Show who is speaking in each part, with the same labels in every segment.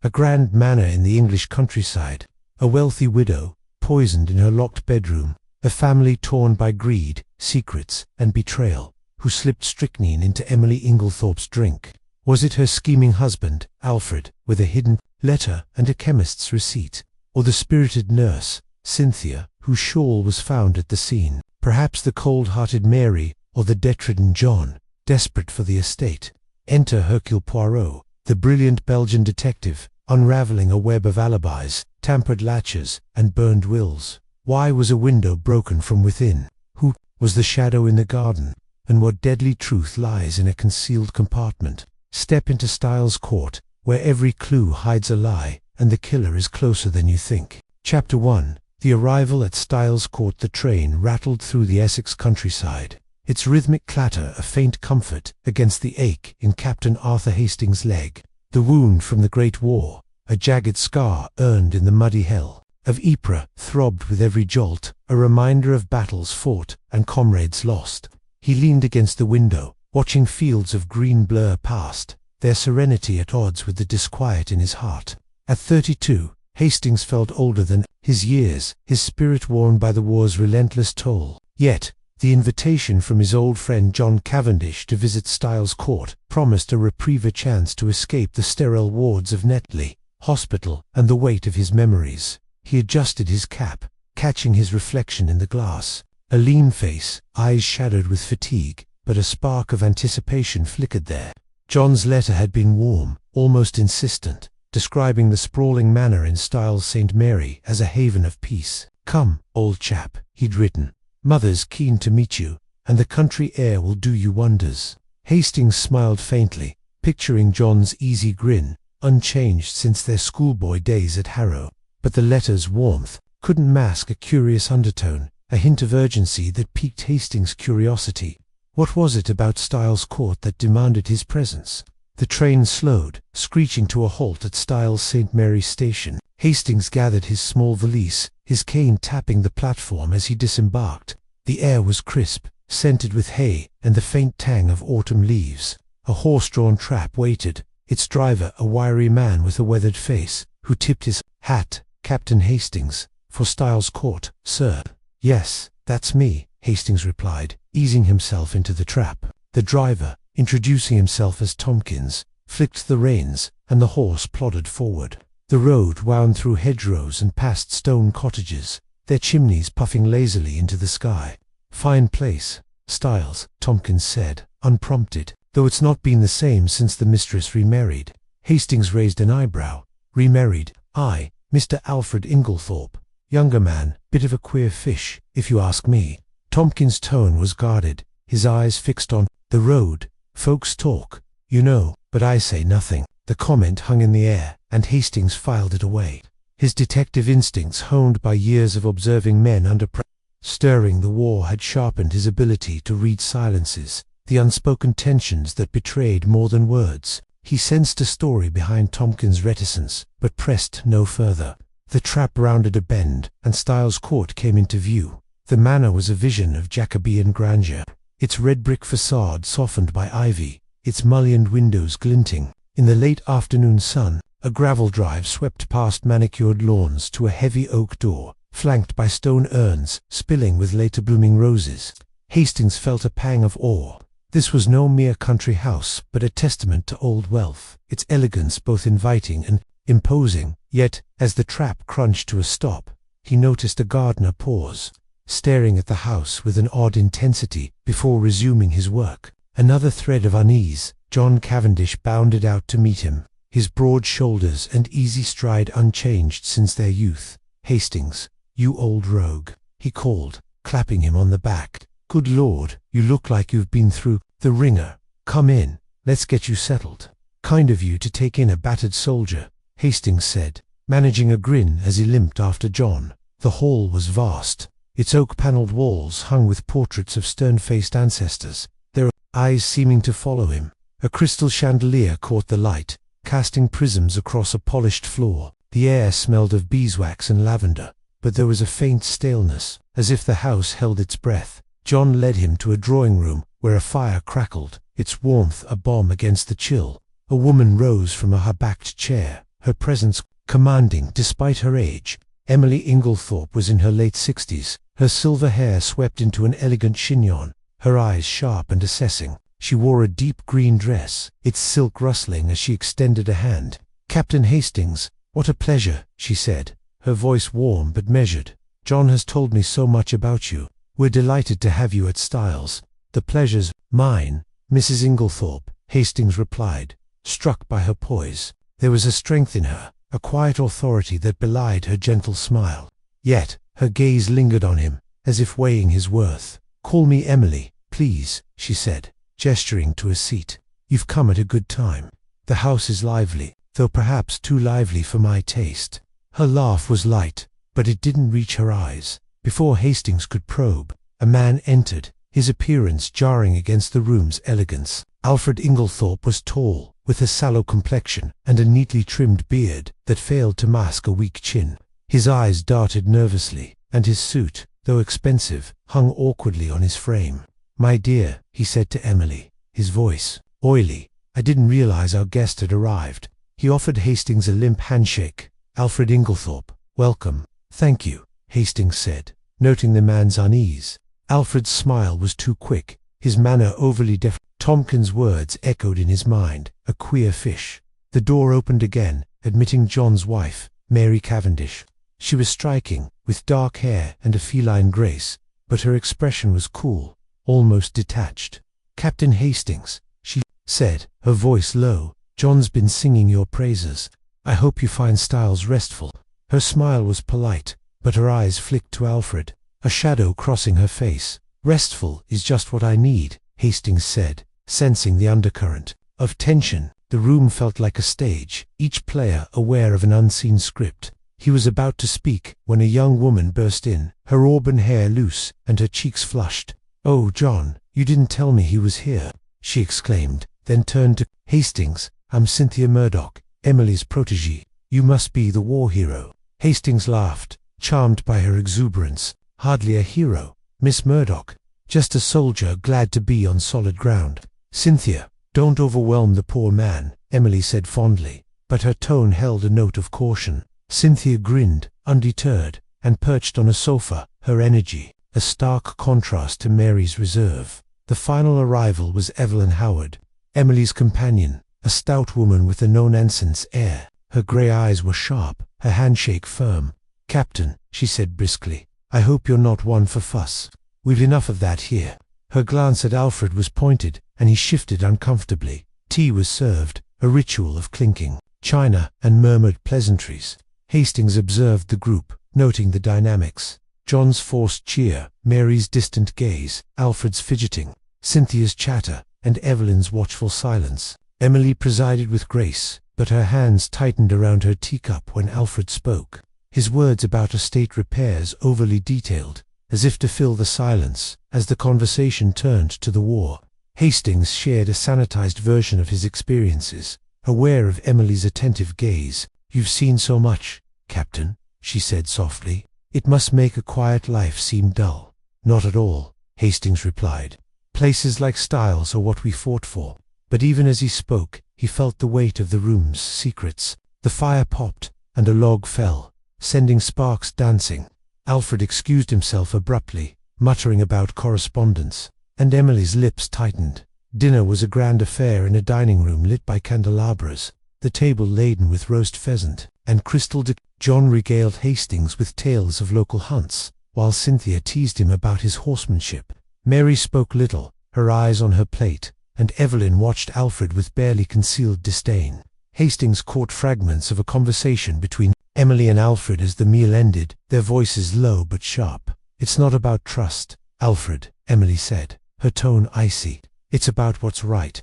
Speaker 1: A grand manor in the English countryside, a wealthy widow, poisoned in her locked bedroom, a family torn by greed, secrets, and betrayal, who slipped strychnine into Emily Inglethorpe's drink. Was it her scheming husband, Alfred, with a hidden letter and a chemist's receipt? Or the spirited nurse, Cynthia, whose shawl was found at the scene? Perhaps the cold-hearted Mary, or the debt-ridden John, desperate for the estate. Enter Hercule Poirot, the brilliant Belgian detective, unraveling a web of alibis, tampered latches, and burned wills. Why was a window broken from within? Who was the shadow in the garden? And what deadly truth lies in a concealed compartment? Step into Styles Court, where every clue hides a lie, and the killer is closer than you think. Chapter 1. The arrival at Styles Court. The train rattled through the Essex countryside, its rhythmic clatter a faint comfort against the ache in Captain Arthur Hastings' leg. The wound from the Great War, a jagged scar earned in the muddy hell of Ypres, throbbed with every jolt, a reminder of battles fought and comrades lost. He leaned against the window, watching fields of green blur past, their serenity at odds with the disquiet in his heart. At 32, Hastings felt older than his years, his spirit worn by the war's relentless toll. Yet, the invitation from his old friend John Cavendish to visit Styles Court promised a reprieve, a chance to escape the sterile wards of Netley Hospital and the weight of his memories. He adjusted his cap, catching his reflection in the glass. A lean face, eyes shadowed with fatigue, but a spark of anticipation flickered there. John's letter had been warm, almost insistent, describing the sprawling manor in Styles St. Mary as a haven of peace. "Come, old chap," he'd written. "Mother's keen to meet you, and the country air will do you wonders." Hastings smiled faintly, picturing John's easy grin, unchanged since their schoolboy days at Harrow. But the letter's warmth couldn't mask a curious undertone, a hint of urgency that piqued Hastings' curiosity. What was it about Styles Court that demanded his presence? The train slowed, screeching to a halt at Styles St. Mary station. Hastings gathered his small valise, his cane tapping the platform as he disembarked. The air was crisp, scented with hay and the faint tang of autumn leaves. A horse-drawn trap waited, its driver a wiry man with a weathered face, who tipped his hat. "Captain Hastings, for Styles Court, sir." "Yes, that's me," Hastings replied, easing himself into the trap. The driver, introducing himself as Tompkins, flicked the reins, and the horse plodded forward. The road wound through hedgerows and past stone cottages, their chimneys puffing lazily into the sky. "Fine place, Styles," Tompkins said, unprompted, "though it's not been the same since the mistress remarried." Hastings raised an eyebrow. "Remarried? Aye, Mr. Alfred Inglethorpe. Younger man, bit of a queer fish, if you ask me." Tompkins' tone was guarded, his eyes fixed on the road. "Folks talk, you know, but I say nothing." The comment hung in the air, and Hastings filed it away. His detective instincts, honed by years of observing men under pressure, stirring the war, had sharpened his ability to read silences, the unspoken tensions that betrayed more than words. He sensed a story behind Tompkins' reticence, but pressed no further. The trap rounded a bend, and Styles Court came into view. The manor was a vision of Jacobean grandeur, its red brick facade softened by ivy, its mullioned windows glinting. In the late afternoon sun, a gravel drive swept past manicured lawns to a heavy oak door, flanked by stone urns spilling with later blooming roses. Hastings felt a pang of awe. This was no mere country house, but a testament to old wealth, its elegance both inviting and imposing. Yet, as the trap crunched to a stop, he noticed a gardener pause, staring at the house with an odd intensity before resuming his work. Another thread of unease. John Cavendish bounded out to meet him, his broad shoulders and easy stride unchanged since their youth. "Hastings, you old rogue," he called, clapping him on the back. "Good Lord, you look like you've been through the ringer. Come in, let's get you settled." "Kind of you to take in a battered soldier," Hastings said, managing a grin as he limped after John. The hall was vast, its oak-panelled walls hung with portraits of stern-faced ancestors, their eyes seeming to follow him. A crystal chandelier caught the light, casting prisms across a polished floor. The air smelled of beeswax and lavender, but there was a faint staleness, as if the house held its breath. John led him to a drawing-room, where a fire crackled, its warmth a balm against the chill. A woman rose from a high-backed chair, her presence commanding despite her age. Emily Inglethorpe was in her late 60s, her silver hair swept into an elegant chignon, her eyes sharp and assessing. She wore a deep green dress, its silk rustling as she extended a hand. "Captain Hastings, what a pleasure," she said, her voice warm but measured. "John has told me so much about you. We're delighted to have you at Styles." "The pleasure's mine, Mrs. Inglethorpe," Hastings replied, struck by her poise. There was a strength in her, a quiet authority that belied her gentle smile. Yet, her gaze lingered on him, as if weighing his worth. "Call me Emily, please," she said, gesturing to a seat. "You've come at a good time. The house is lively, though perhaps too lively for my taste." Her laugh was light, but it didn't reach her eyes. Before Hastings could probe, a man entered, his appearance jarring against the room's elegance. Alfred Inglethorpe was tall, with a sallow complexion and a neatly trimmed beard that failed to mask a weak chin. His eyes darted nervously, and his suit, though expensive, hung awkwardly on his frame. "My dear," he said to Emily, his voice oily, "I didn't realize our guest had arrived." He offered Hastings a limp handshake. "Alfred Inglethorpe, welcome." "Thank you," Hastings said, noting the man's unease. Alfred's smile was too quick, his manner overly deferential. Tompkins' words echoed in his mind, "a queer fish." The door opened again, admitting John's wife, Mary Cavendish. She was striking, with dark hair and a feline grace, but her expression was cool, almost detached. "Captain Hastings," she said, her voice low, "John's been singing your praises. I hope you find Styles restful." Her smile was polite, but her eyes flicked to Alfred, a shadow crossing her face. "Restful is just what I need," Hastings said, sensing the undercurrent of tension. The room felt like a stage, each player aware of an unseen script. He was about to speak when a young woman burst in, her auburn hair loose and her cheeks flushed. "Oh, John, you didn't tell me he was here," she exclaimed, then turned to Hastings. "I'm Cynthia Murdoch, Emily's protégée. You must be the war hero." Hastings laughed, charmed by her exuberance. "Hardly a hero, Miss Murdoch. Just a soldier glad to be on solid ground." "Cynthia, don't overwhelm the poor man," Emily said fondly, but her tone held a note of caution. Cynthia grinned, undeterred, and perched on a sofa, her energy a stark contrast to Mary's reserve. The final arrival was Evelyn Howard, Emily's companion, a stout woman with a no-nonsense air. Her grey eyes were sharp, her handshake firm. "Captain," she said briskly, "I hope you're not one for fuss. We've enough of that here." Her glance at Alfred was pointed, and he shifted uncomfortably. Tea was served, a ritual of clinking china and murmured pleasantries. Hastings observed the group, noting the dynamics. John's forced cheer, Mary's distant gaze, Alfred's fidgeting, Cynthia's chatter, and Evelyn's watchful silence. Emily presided with grace, but her hands tightened around her teacup when Alfred spoke. His words about estate repairs overly detailed, as if to fill the silence, as the conversation turned to the war. Hastings shared a sanitized version of his experiences, aware of Emily's attentive gaze. "You've seen so much, Captain," she said softly. "It must make a quiet life seem dull." "Not at all," Hastings replied. "Places like Styles are what we fought for." But even as he spoke, he felt the weight of the room's secrets. The fire popped, and a log fell, sending sparks dancing. Alfred excused himself abruptly, muttering about correspondence, and Emily's lips tightened. Dinner was a grand affair in a dining room lit by candelabras, the table laden with roast pheasant and crystal John regaled Hastings with tales of local hunts, while Cynthia teased him about his horsemanship. Mary spoke little, her eyes on her plate, and Evelyn watched Alfred with barely concealed disdain. Hastings caught fragments of a conversation between Emily and Alfred as the meal ended, their voices low but sharp. "It's not about trust, Alfred," Emily said, her tone icy. "It's about what's right."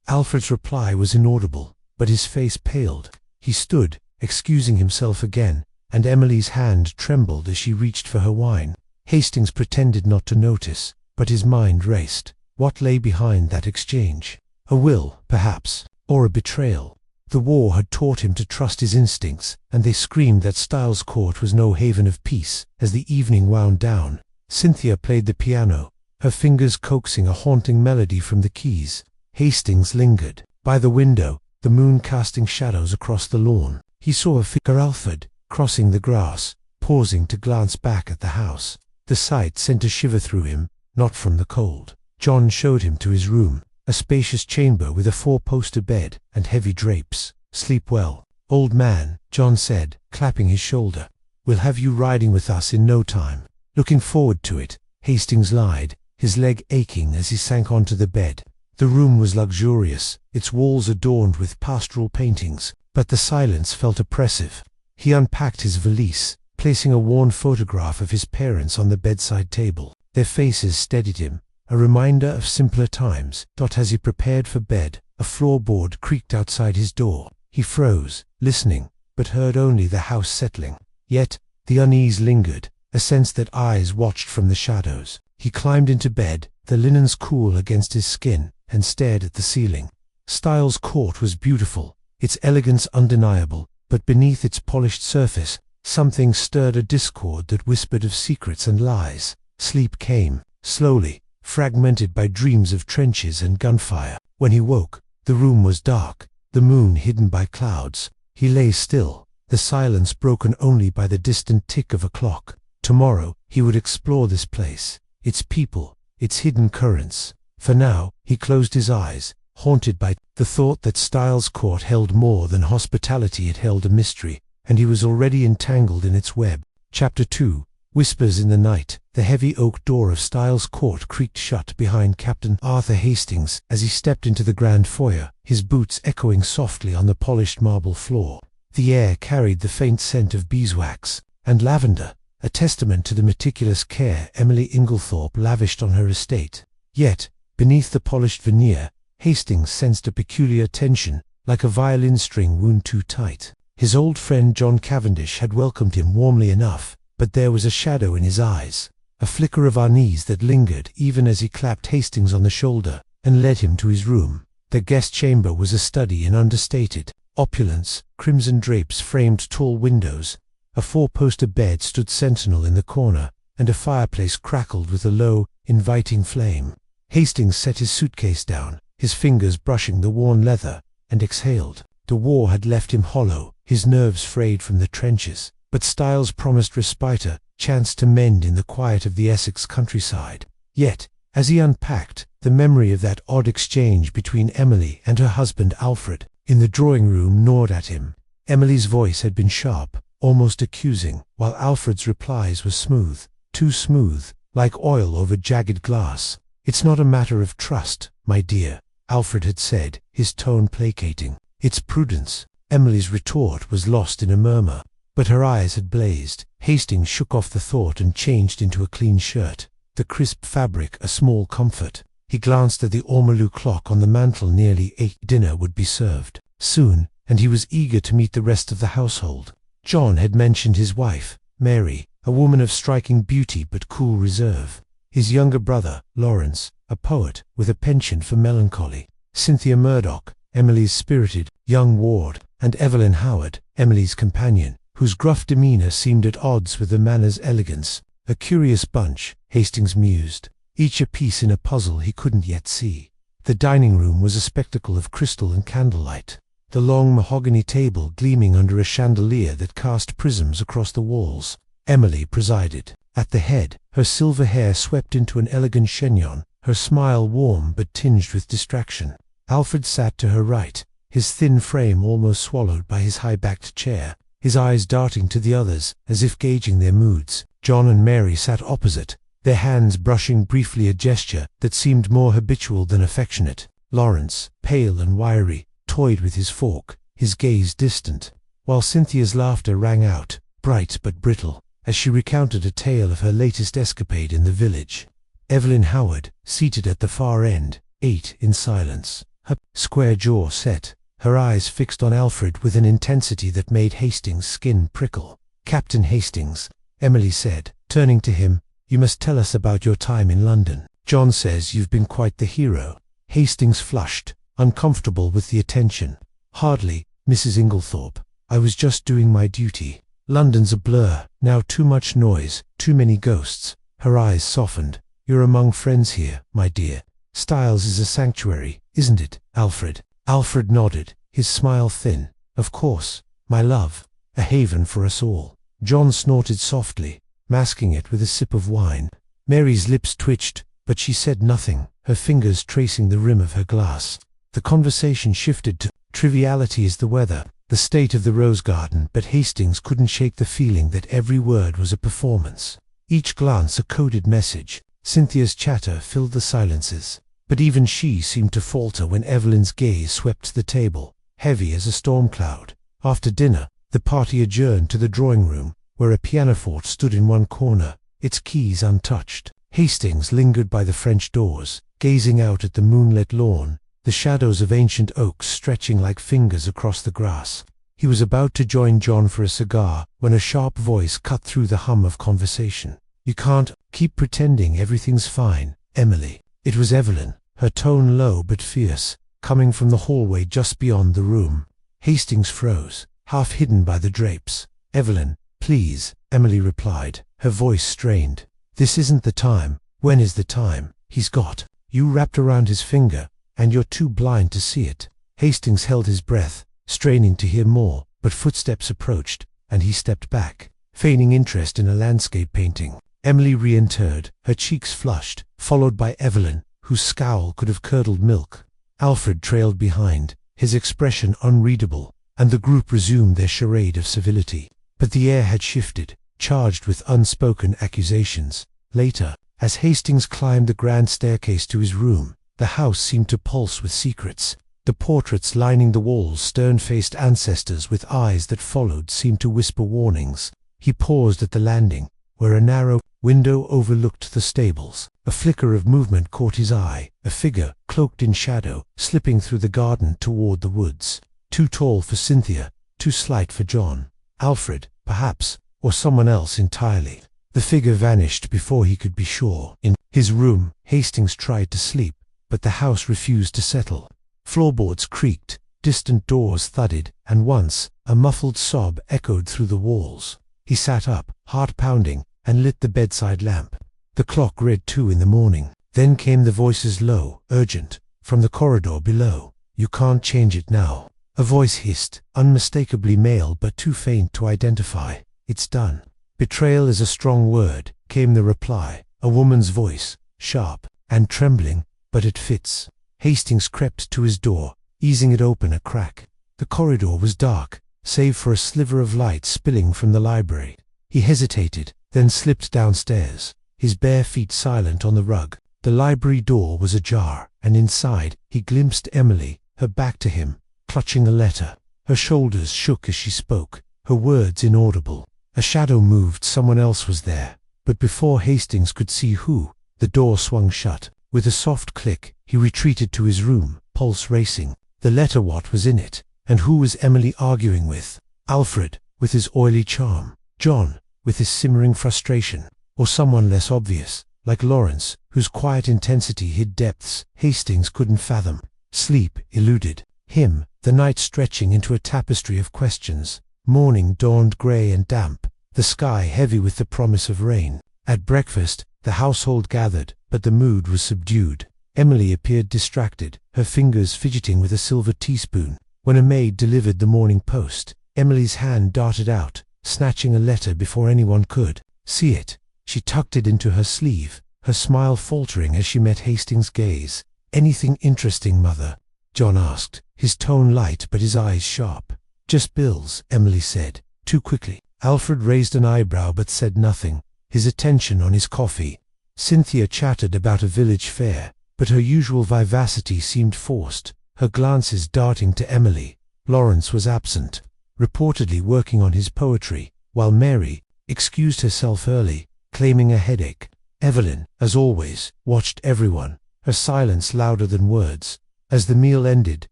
Speaker 1: Alfred's reply was inaudible, but his face paled. He stood, excusing himself again, and Emily's hand trembled as she reached for her wine. Hastings pretended not to notice, but his mind raced. What lay behind that exchange? A will, perhaps, or a betrayal. The war had taught him to trust his instincts, and they screamed that Styles Court was no haven of peace. As the evening wound down, Cynthia played the piano, her fingers coaxing a haunting melody from the keys. Hastings lingered by the window, the moon casting shadows across the lawn. He saw a figure, Alfred, crossing the grass, pausing to glance back at the house. The sight sent a shiver through him, not from the cold. John showed him to his room, a spacious chamber with a 4-poster bed and heavy drapes. "Sleep well, old man," John said, clapping his shoulder. "We'll have you riding with us in no time." Looking forward to it, Hastings lied, his leg aching as he sank onto the bed. The room was luxurious, its walls adorned with pastoral paintings, but the silence felt oppressive. He unpacked his valise, placing a worn photograph of his parents on the bedside table. Their faces steadied him, a reminder of simpler times. As he prepared for bed, a floorboard creaked outside his door. He froze, listening, but heard only the house settling. Yet, the unease lingered, a sense that eyes watched from the shadows. He climbed into bed, the linens cool against his skin, and stared at the ceiling. Styles Court was beautiful, its elegance undeniable, but beneath its polished surface, something stirred, a discord that whispered of secrets and lies. Sleep came, slowly, fragmented by dreams of trenches and gunfire. When he woke, the room was dark, the moon hidden by clouds. He lay still, the silence broken only by the distant tick of a clock. Tomorrow, he would explore this place, its people, its hidden currents. For now, he closed his eyes, haunted by the thought that Styles Court held more than hospitality. It held a mystery, and he was already entangled in its web. Chapter 2. Whispers in the night. The heavy oak door of Styles Court creaked shut behind Captain Arthur Hastings as he stepped into the grand foyer, his boots echoing softly on the polished marble floor. The air carried the faint scent of beeswax and lavender, a testament to the meticulous care Emily Inglethorpe lavished on her estate. Yet, beneath the polished veneer, Hastings sensed a peculiar tension, like a violin string wound too tight. His old friend John Cavendish had welcomed him warmly enough, but there was a shadow in his eyes, a flicker of unease that lingered even as he clapped Hastings on the shoulder and led him to his room. The guest chamber was a study in understated opulence. Crimson drapes framed tall windows, a 4-poster bed stood sentinel in the corner, and a fireplace crackled with a low, inviting flame. Hastings set his suitcase down, his fingers brushing the worn leather, and exhaled. The war had left him hollow, his nerves frayed from the trenches, but Styles' promised respite, a chance to mend in the quiet of the Essex countryside. Yet, as he unpacked, the memory of that odd exchange between Emily and her husband Alfred in the drawing-room gnawed at him. Emily's voice had been sharp, almost accusing, while Alfred's replies were smooth, too smooth, like oil over jagged glass. "It's not a matter of trust, my dear," Alfred had said, his tone placating. "It's prudence." Emily's retort was lost in a murmur, but her eyes had blazed. Hastings shook off the thought and changed into a clean shirt, the crisp fabric a small comfort. He glanced at the ormolu clock on the mantel. Nearly 8. Dinner would be served soon, and he was eager to meet the rest of the household. John had mentioned his wife, Mary, a woman of striking beauty but cool reserve. His younger brother, Lawrence, a poet with a penchant for melancholy. Cynthia Murdoch, Emily's spirited young ward, and Evelyn Howard, Emily's companion, whose gruff demeanor seemed at odds with the manor's elegance. A curious bunch, Hastings mused, each a piece in a puzzle he couldn't yet see. The dining room was a spectacle of crystal and candlelight, the long mahogany table gleaming under a chandelier that cast prisms across the walls. Emily presided. At the head, her silver hair swept into an elegant chignon, her smile warm but tinged with distraction. Alfred sat to her right, his thin frame almost swallowed by his high-backed chair, his eyes darting to the others as if gauging their moods. John and Mary sat opposite, their hands brushing briefly, a gesture that seemed more habitual than affectionate. Lawrence, pale and wiry, toyed with his fork, his gaze distant, while Cynthia's laughter rang out, bright but brittle, as she recounted a tale of her latest escapade in the village. Evelyn Howard, seated at the far end, ate in silence, her square jaw set, her eyes fixed on Alfred with an intensity that made Hastings' skin prickle. "Captain Hastings," Emily said, turning to him, "you must tell us about your time in London. John says you've been quite the hero." Hastings flushed, uncomfortable with the attention. "Hardly, Mrs. Inglethorpe. I was just doing my duty. London's a blur, now, too much noise, too many ghosts." Her eyes softened. "You're among friends here, my dear. Styles is a sanctuary, isn't it, Alfred?" Alfred nodded, his smile thin. "Of course, my love, a haven for us all." John snorted softly, masking it with a sip of wine. Mary's lips twitched, but she said nothing, her fingers tracing the rim of her glass. The conversation shifted to trivialities: the weather, the state of the rose garden, but Hastings couldn't shake the feeling that every word was a performance. Each glance a coded message. Cynthia's chatter filled the silences, but even she seemed to falter when Evelyn's gaze swept the table, heavy as a storm cloud. After dinner, the party adjourned to the drawing room, where a pianoforte stood in one corner, its keys untouched. Hastings lingered by the French doors, gazing out at the moonlit lawn, the shadows of ancient oaks stretching like fingers across the grass. He was about to join John for a cigar when a sharp voice cut through the hum of conversation. "You can't keep pretending everything's fine, Emily." It was Evelyn, her tone low but fierce, coming from the hallway just beyond the room. Hastings froze, half hidden by the drapes. "Evelyn, please," Emily replied, her voice strained. "This isn't the time." "When is the time? He's got you wrapped around his finger, and you're too blind to see it." Hastings held his breath, straining to hear more, but footsteps approached, and he stepped back, feigning interest in a landscape painting. Emily re-entered, her cheeks flushed, followed by Evelyn, whose scowl could have curdled milk. Alfred trailed behind, his expression unreadable, and the group resumed their charade of civility. But the air had shifted, charged with unspoken accusations. Later, as Hastings climbed the grand staircase to his room, the house seemed to pulse with secrets. The portraits lining the walls, stern-faced ancestors with eyes that followed, seemed to whisper warnings. He paused at the landing, where a narrow window overlooked the stables. A flicker of movement caught his eye, a figure, cloaked in shadow, slipping through the garden toward the woods. Too tall for Cynthia, too slight for John. Alfred, perhaps, or someone else entirely. The figure vanished before he could be sure. In his room, Hastings tried to sleep, but the house refused to settle. Floorboards creaked, distant doors thudded, and once, a muffled sob echoed through the walls. He sat up, heart pounding, and lit the bedside lamp. The clock read 2 in the morning. Then came the voices, low, urgent, from the corridor below. "You can't change it now." A voice hissed, unmistakably male but too faint to identify. "It's done." "Betrayal is a strong word," came the reply, a woman's voice, sharp and trembling, "but it fits." Hastings crept to his door, easing it open a crack. The corridor was dark, save for a sliver of light spilling from the library. He hesitated, then slipped downstairs, his bare feet silent on the rug. The library door was ajar, and inside he glimpsed Emily, her back to him, clutching a letter. Her shoulders shook as she spoke, her words inaudible. A shadow moved, someone else was there. But before Hastings could see who, the door swung shut. With a soft click, he retreated to his room, pulse racing. The letter, what was in it? And who was Emily arguing with? Alfred, with his oily charm. John, with his simmering frustration. Or someone less obvious, like Lawrence, whose quiet intensity hid depths Hastings couldn't fathom. Sleep eluded him, the night stretching into a tapestry of questions. Morning dawned grey and damp, the sky heavy with the promise of rain. At breakfast, the household gathered, but the mood was subdued. Emily appeared distracted, her fingers fidgeting with a silver teaspoon. When a maid delivered the morning post, Emily's hand darted out, snatching a letter before anyone could see it. She tucked it into her sleeve, her smile faltering as she met Hastings' gaze. "Anything interesting, Mother?" John asked, his tone light but his eyes sharp. "Just bills," Emily said, too quickly. Alfred raised an eyebrow but said nothing, his attention on his coffee. Cynthia chattered about a village fair, but her usual vivacity seemed forced, her glances darting to Emily. Lawrence was absent, reportedly working on his poetry, while Mary excused herself early, claiming a headache. Evelyn, as always, watched everyone, her silence louder than words. As the meal ended,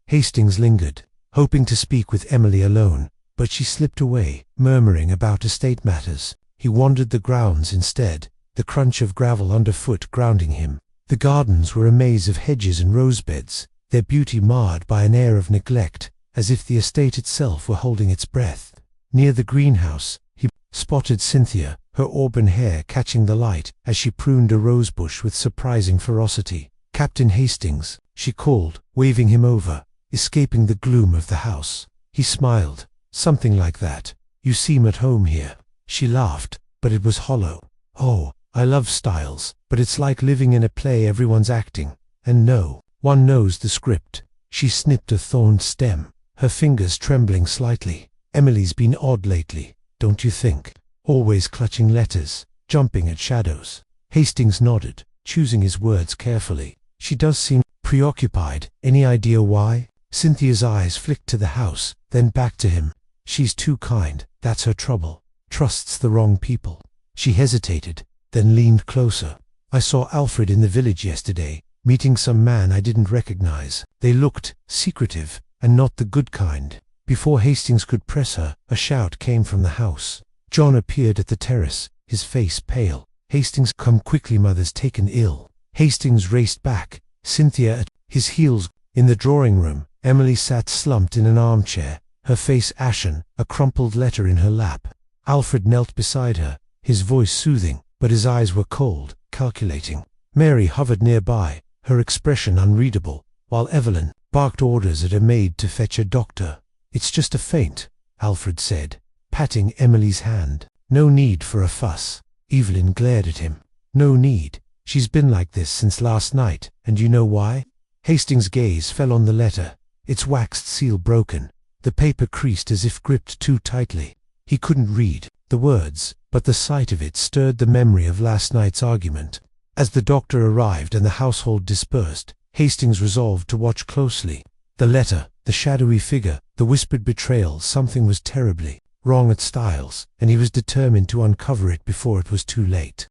Speaker 1: Hastings lingered, hoping to speak with Emily alone, but she slipped away, murmuring about estate matters. He wandered the grounds instead, the crunch of gravel underfoot grounding him. The gardens were a maze of hedges and rosebeds, their beauty marred by an air of neglect, as if the estate itself were holding its breath. Near the greenhouse, he spotted Cynthia, her auburn hair catching the light as she pruned a rosebush with surprising ferocity. "Captain Hastings," she called, waving him over, escaping the gloom of the house. He smiled, "Something like that. You seem at home here." She laughed, but it was hollow. "Oh, I love Styles, but it's like living in a play everyone's acting, and no one knows the script." She snipped a thorned stem, her fingers trembling slightly. "Emily's been odd lately, don't you think? Always clutching letters, jumping at shadows." Hastings nodded, choosing his words carefully. "She does seem preoccupied. Any idea why?" Cynthia's eyes flicked to the house, then back to him. "She's too kind, that's her trouble. Trusts the wrong people." She hesitated, then leaned closer. "I saw Alfred in the village yesterday, meeting some man I didn't recognize. They looked secretive, and not the good kind." Before Hastings could press her, a shout came from the house. John appeared at the terrace, his face pale. "Hastings, come quickly, mother's taken ill." Hastings raced back, Cynthia at his heels. In the drawing room, Emily sat slumped in an armchair, her face ashen, a crumpled letter in her lap. Alfred knelt beside her, his voice soothing, but his eyes were cold, calculating. Mary hovered nearby, her expression unreadable, while Evelyn barked orders at a maid to fetch a doctor. "It's just a faint," Alfred said, patting Emily's hand. "No need for a fuss." Evelyn glared at him. "No need. She's been like this since last night, and you know why?" Hastings' gaze fell on the letter, its waxed seal broken, the paper creased as if gripped too tightly. He couldn't read the words, but the sight of it stirred the memory of last night's argument. As the doctor arrived and the household dispersed, Hastings resolved to watch closely. The letter, the shadowy figure, the whispered betrayal. Something was terribly wrong at Styles, and he was determined to uncover it before it was too late.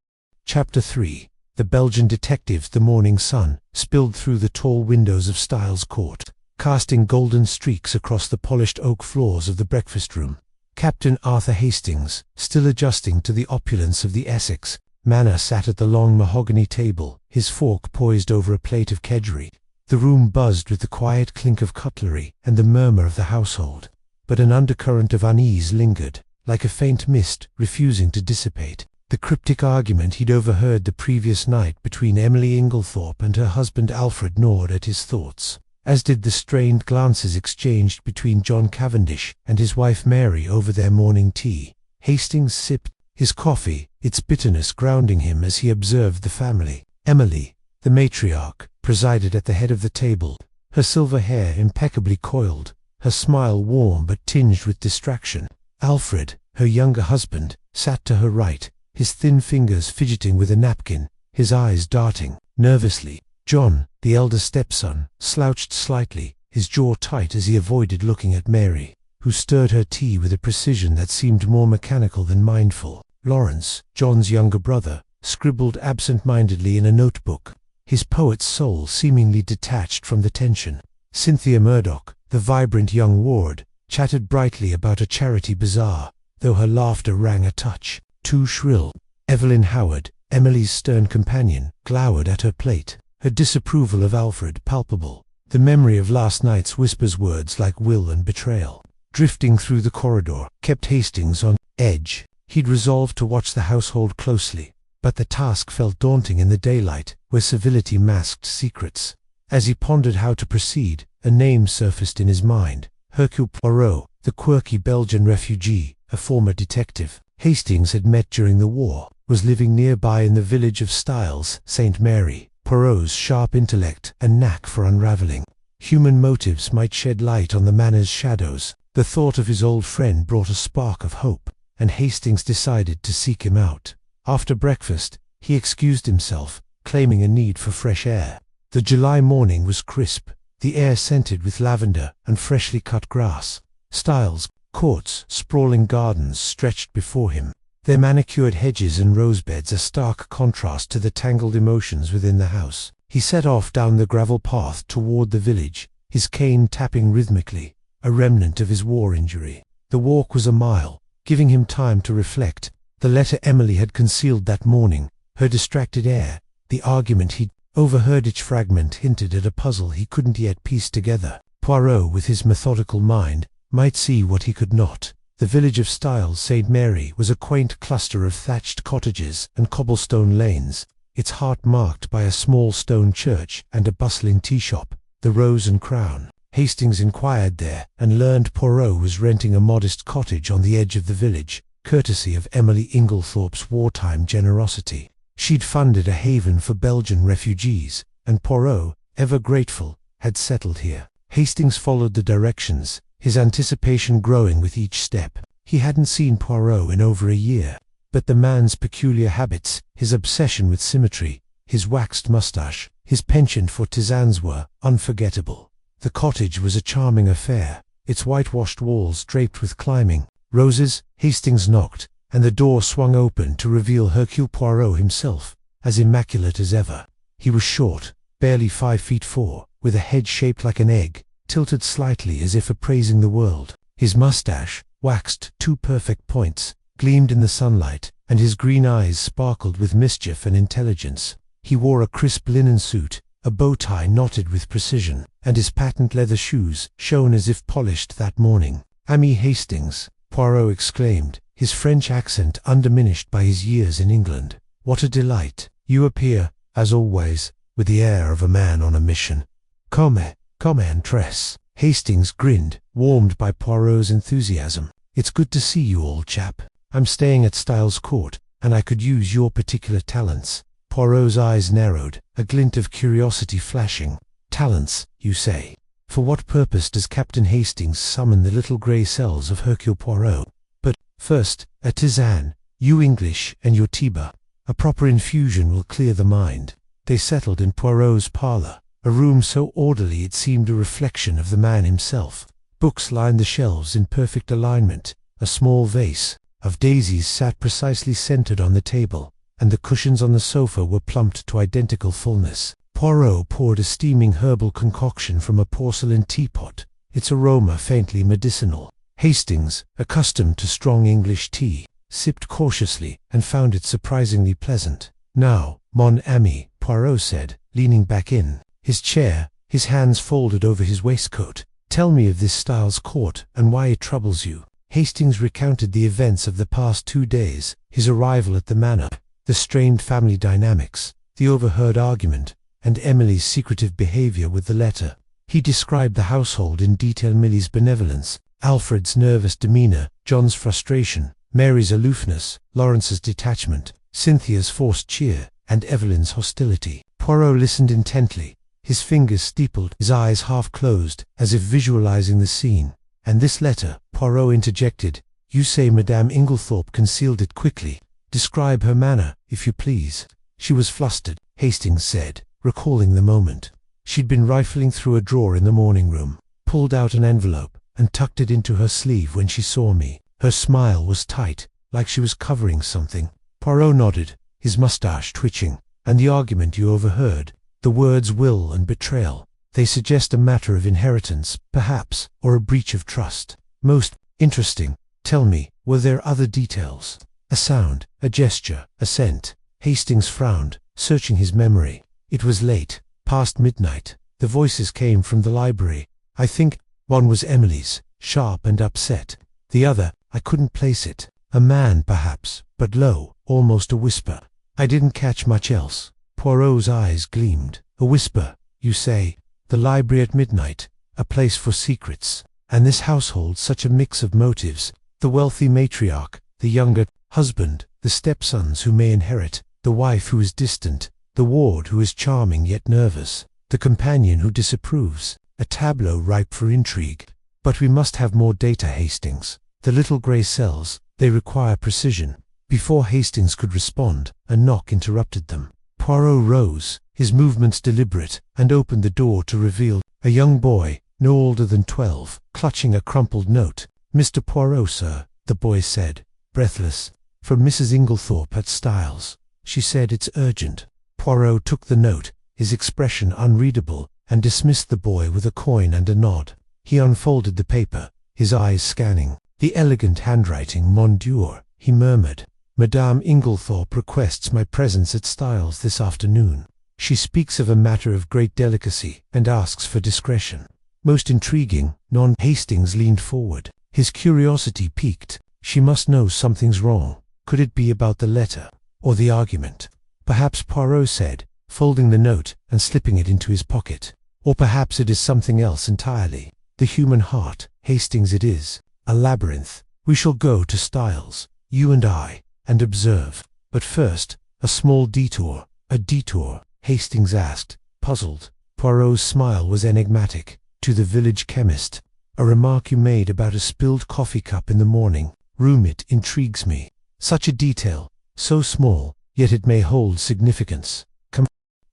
Speaker 1: Chapter 3. The Belgian detectives. The morning sun spilled through the tall windows of Styles Court, casting golden streaks across the polished oak floors of the breakfast room. Captain Arthur Hastings, still adjusting to the opulence of the Essex manor, sat at the long mahogany table, his fork poised over a plate of kedgeree. The room buzzed with the quiet clink of cutlery and the murmur of the household, but an undercurrent of unease lingered, like a faint mist, refusing to dissipate. The cryptic argument he'd overheard the previous night between Emily Inglethorpe and her husband Alfred gnawed at his thoughts, as did the strained glances exchanged between John Cavendish and his wife Mary over their morning tea. Hastings sipped his coffee, its bitterness grounding him as he observed the family. Emily, the matriarch, presided at the head of the table, her silver hair impeccably coiled, her smile warm but tinged with distraction. Alfred, her younger husband, sat to her right, his thin fingers fidgeting with a napkin, his eyes darting nervously. John, the elder stepson, slouched slightly, his jaw tight as he avoided looking at Mary, who stirred her tea with a precision that seemed more mechanical than mindful. Lawrence, John's younger brother, scribbled absent-mindedly in a notebook, his poet's soul seemingly detached from the tension. Cynthia Murdoch, the vibrant young ward, chattered brightly about a charity bazaar, though her laughter rang a touch too shrill. Evelyn Howard, Emily's stern companion, glowered at her plate, her disapproval of Alfred palpable. The memory of last night's whispers, words like will and betrayal, drifting through the corridor, kept Hastings on edge. He'd resolved to watch the household closely, but the task felt daunting in the daylight, where civility masked secrets. As he pondered how to proceed, a name surfaced in his mind: Hercule Poirot, the quirky Belgian refugee, a former detective Hastings had met during the war, was living nearby in the village of Styles, St. Mary. Poirot's sharp intellect and knack for unraveling human motives might shed light on the manor's shadows. The thought of his old friend brought a spark of hope, and Hastings decided to seek him out. After breakfast, he excused himself, claiming a need for fresh air. The July morning was crisp, the air scented with lavender and freshly cut grass. Styles Court's sprawling gardens stretched before him, their manicured hedges and rosebeds a stark contrast to the tangled emotions within the house. He set off down the gravel path toward the village, his cane tapping rhythmically, a remnant of his war injury. The walk was a mile, giving him time to reflect. The letter Emily had concealed that morning, her distracted air, the argument he'd overheard, each fragment hinted at a puzzle he couldn't yet piece together. Poirot, with his methodical mind, might see what he could not. The village of Styles St. Mary was a quaint cluster of thatched cottages and cobblestone lanes, its heart marked by a small stone church and a bustling tea shop, the Rose and Crown. Hastings inquired there, and learned Poirot was renting a modest cottage on the edge of the village, courtesy of Emily Inglethorpe's wartime generosity. She'd funded a haven for Belgian refugees, and Poirot, ever grateful, had settled here. Hastings followed the directions, his anticipation growing with each step. He hadn't seen Poirot in over a year, but the man's peculiar habits, his obsession with symmetry, his waxed moustache, his penchant for tisanes were unforgettable. The cottage was a charming affair, its whitewashed walls draped with climbing roses. Hastings knocked, and the door swung open to reveal Hercule Poirot himself, as immaculate as ever. He was short, barely 5'4", with a head shaped like an egg, tilted slightly as if appraising the world. His moustache, waxed 2 perfect points, gleamed in the sunlight, and his green eyes sparkled with mischief and intelligence. He wore a crisp linen suit, a bow tie knotted with precision, and his patent leather shoes shone as if polished that morning. "Ami Hastings," Poirot exclaimed, his French accent undiminished by his years in England. "What a delight! You appear, as always, with the air of a man on a mission." Come entresse." Hastings grinned, warmed by Poirot's enthusiasm. "It's good to see you, old chap. I'm staying at Styles Court, and I could use your particular talents." Poirot's eyes narrowed, a glint of curiosity flashing. "Talents, you say? For what purpose does Captain Hastings summon the little grey cells of Hercule Poirot? But, first, a tisane, you English and your tiba. A proper infusion will clear the mind." They settled in Poirot's parlour, a room so orderly it seemed a reflection of the man himself. Books lined the shelves in perfect alignment, a small vase of daisies sat precisely centered on the table, and the cushions on the sofa were plumped to identical fullness. Poirot poured a steaming herbal concoction from a porcelain teapot, its aroma faintly medicinal. Hastings, accustomed to strong English tea, sipped cautiously and found it surprisingly pleasant. "Now, mon ami," Poirot said, leaning back in his chair, his hands folded over his waistcoat, "tell me of this Styles Court and why it troubles you." Hastings recounted the events of the past 2 days, his arrival at the manor, the strained family dynamics, the overheard argument, and Emily's secretive behavior with the letter. He described the household in detail: Millie's benevolence, Alfred's nervous demeanor, John's frustration, Mary's aloofness, Lawrence's detachment, Cynthia's forced cheer, and Evelyn's hostility. Poirot listened intently, his fingers steepled, his eyes half closed, as if visualizing the scene. "And this letter," Poirot interjected, "you say Madame Inglethorpe concealed it quickly. Describe her manner, if you please." "She was flustered," Hastings said, recalling the moment. "She'd been rifling through a drawer in the morning room, pulled out an envelope, and tucked it into her sleeve when she saw me. Her smile was tight, like she was covering something." Poirot nodded, his moustache twitching. "And the argument you overheard, the words will and betrayal, they suggest a matter of inheritance, perhaps, or a breach of trust." "Most interesting. Tell me, were there other details?" A sound, a gesture, a scent. Hastings frowned, searching his memory. It was late, past midnight. The voices came from the library. "I think one was Emily's, sharp and upset. The other, I couldn't place it. A man, perhaps, but low, almost a whisper. I didn't catch much else." Poirot's eyes gleamed. "A whisper, you say? The library at midnight, a place for secrets. And this household such a mix of motives. The wealthy matriarch, the younger husband, the stepsons who may inherit, the wife who is distant, the ward who is charming yet nervous, the companion who disapproves. A tableau ripe for intrigue. But we must have more data, Hastings. The little grey cells, they require precision." Before Hastings could respond, a knock interrupted them. Poirot rose, his movements deliberate, and opened the door to reveal a young boy, no older than 12, clutching a crumpled note. "Mr. Poirot, sir," the boy said, breathless. "From Mrs. Inglethorpe at Styles. She said it's urgent." Poirot took the note, his expression unreadable, and dismissed the boy with a coin and a nod. He unfolded the paper, his eyes scanning. "The elegant handwriting, mon Dieu," he murmured. "Madame Inglethorpe requests my presence at Styles this afternoon. She speaks of a matter of great delicacy, and asks for discretion." "Most intriguing." Hastings leaned forward, his curiosity piqued. She must know something's wrong. Could it be about the letter, or the argument? "Perhaps," Poirot said, folding the note and slipping it into his pocket. Or perhaps it is something else entirely. The human heart, Hastings, it is. A labyrinth. We shall go to Styles, you and I, and observe. But first, a small detour. A detour? Hastings asked, puzzled. Poirot's smile was enigmatic. To the village chemist. A remark you made about a spilled coffee cup in the morning room. It intrigues me. Such a detail, so small, yet it may hold significance. Come.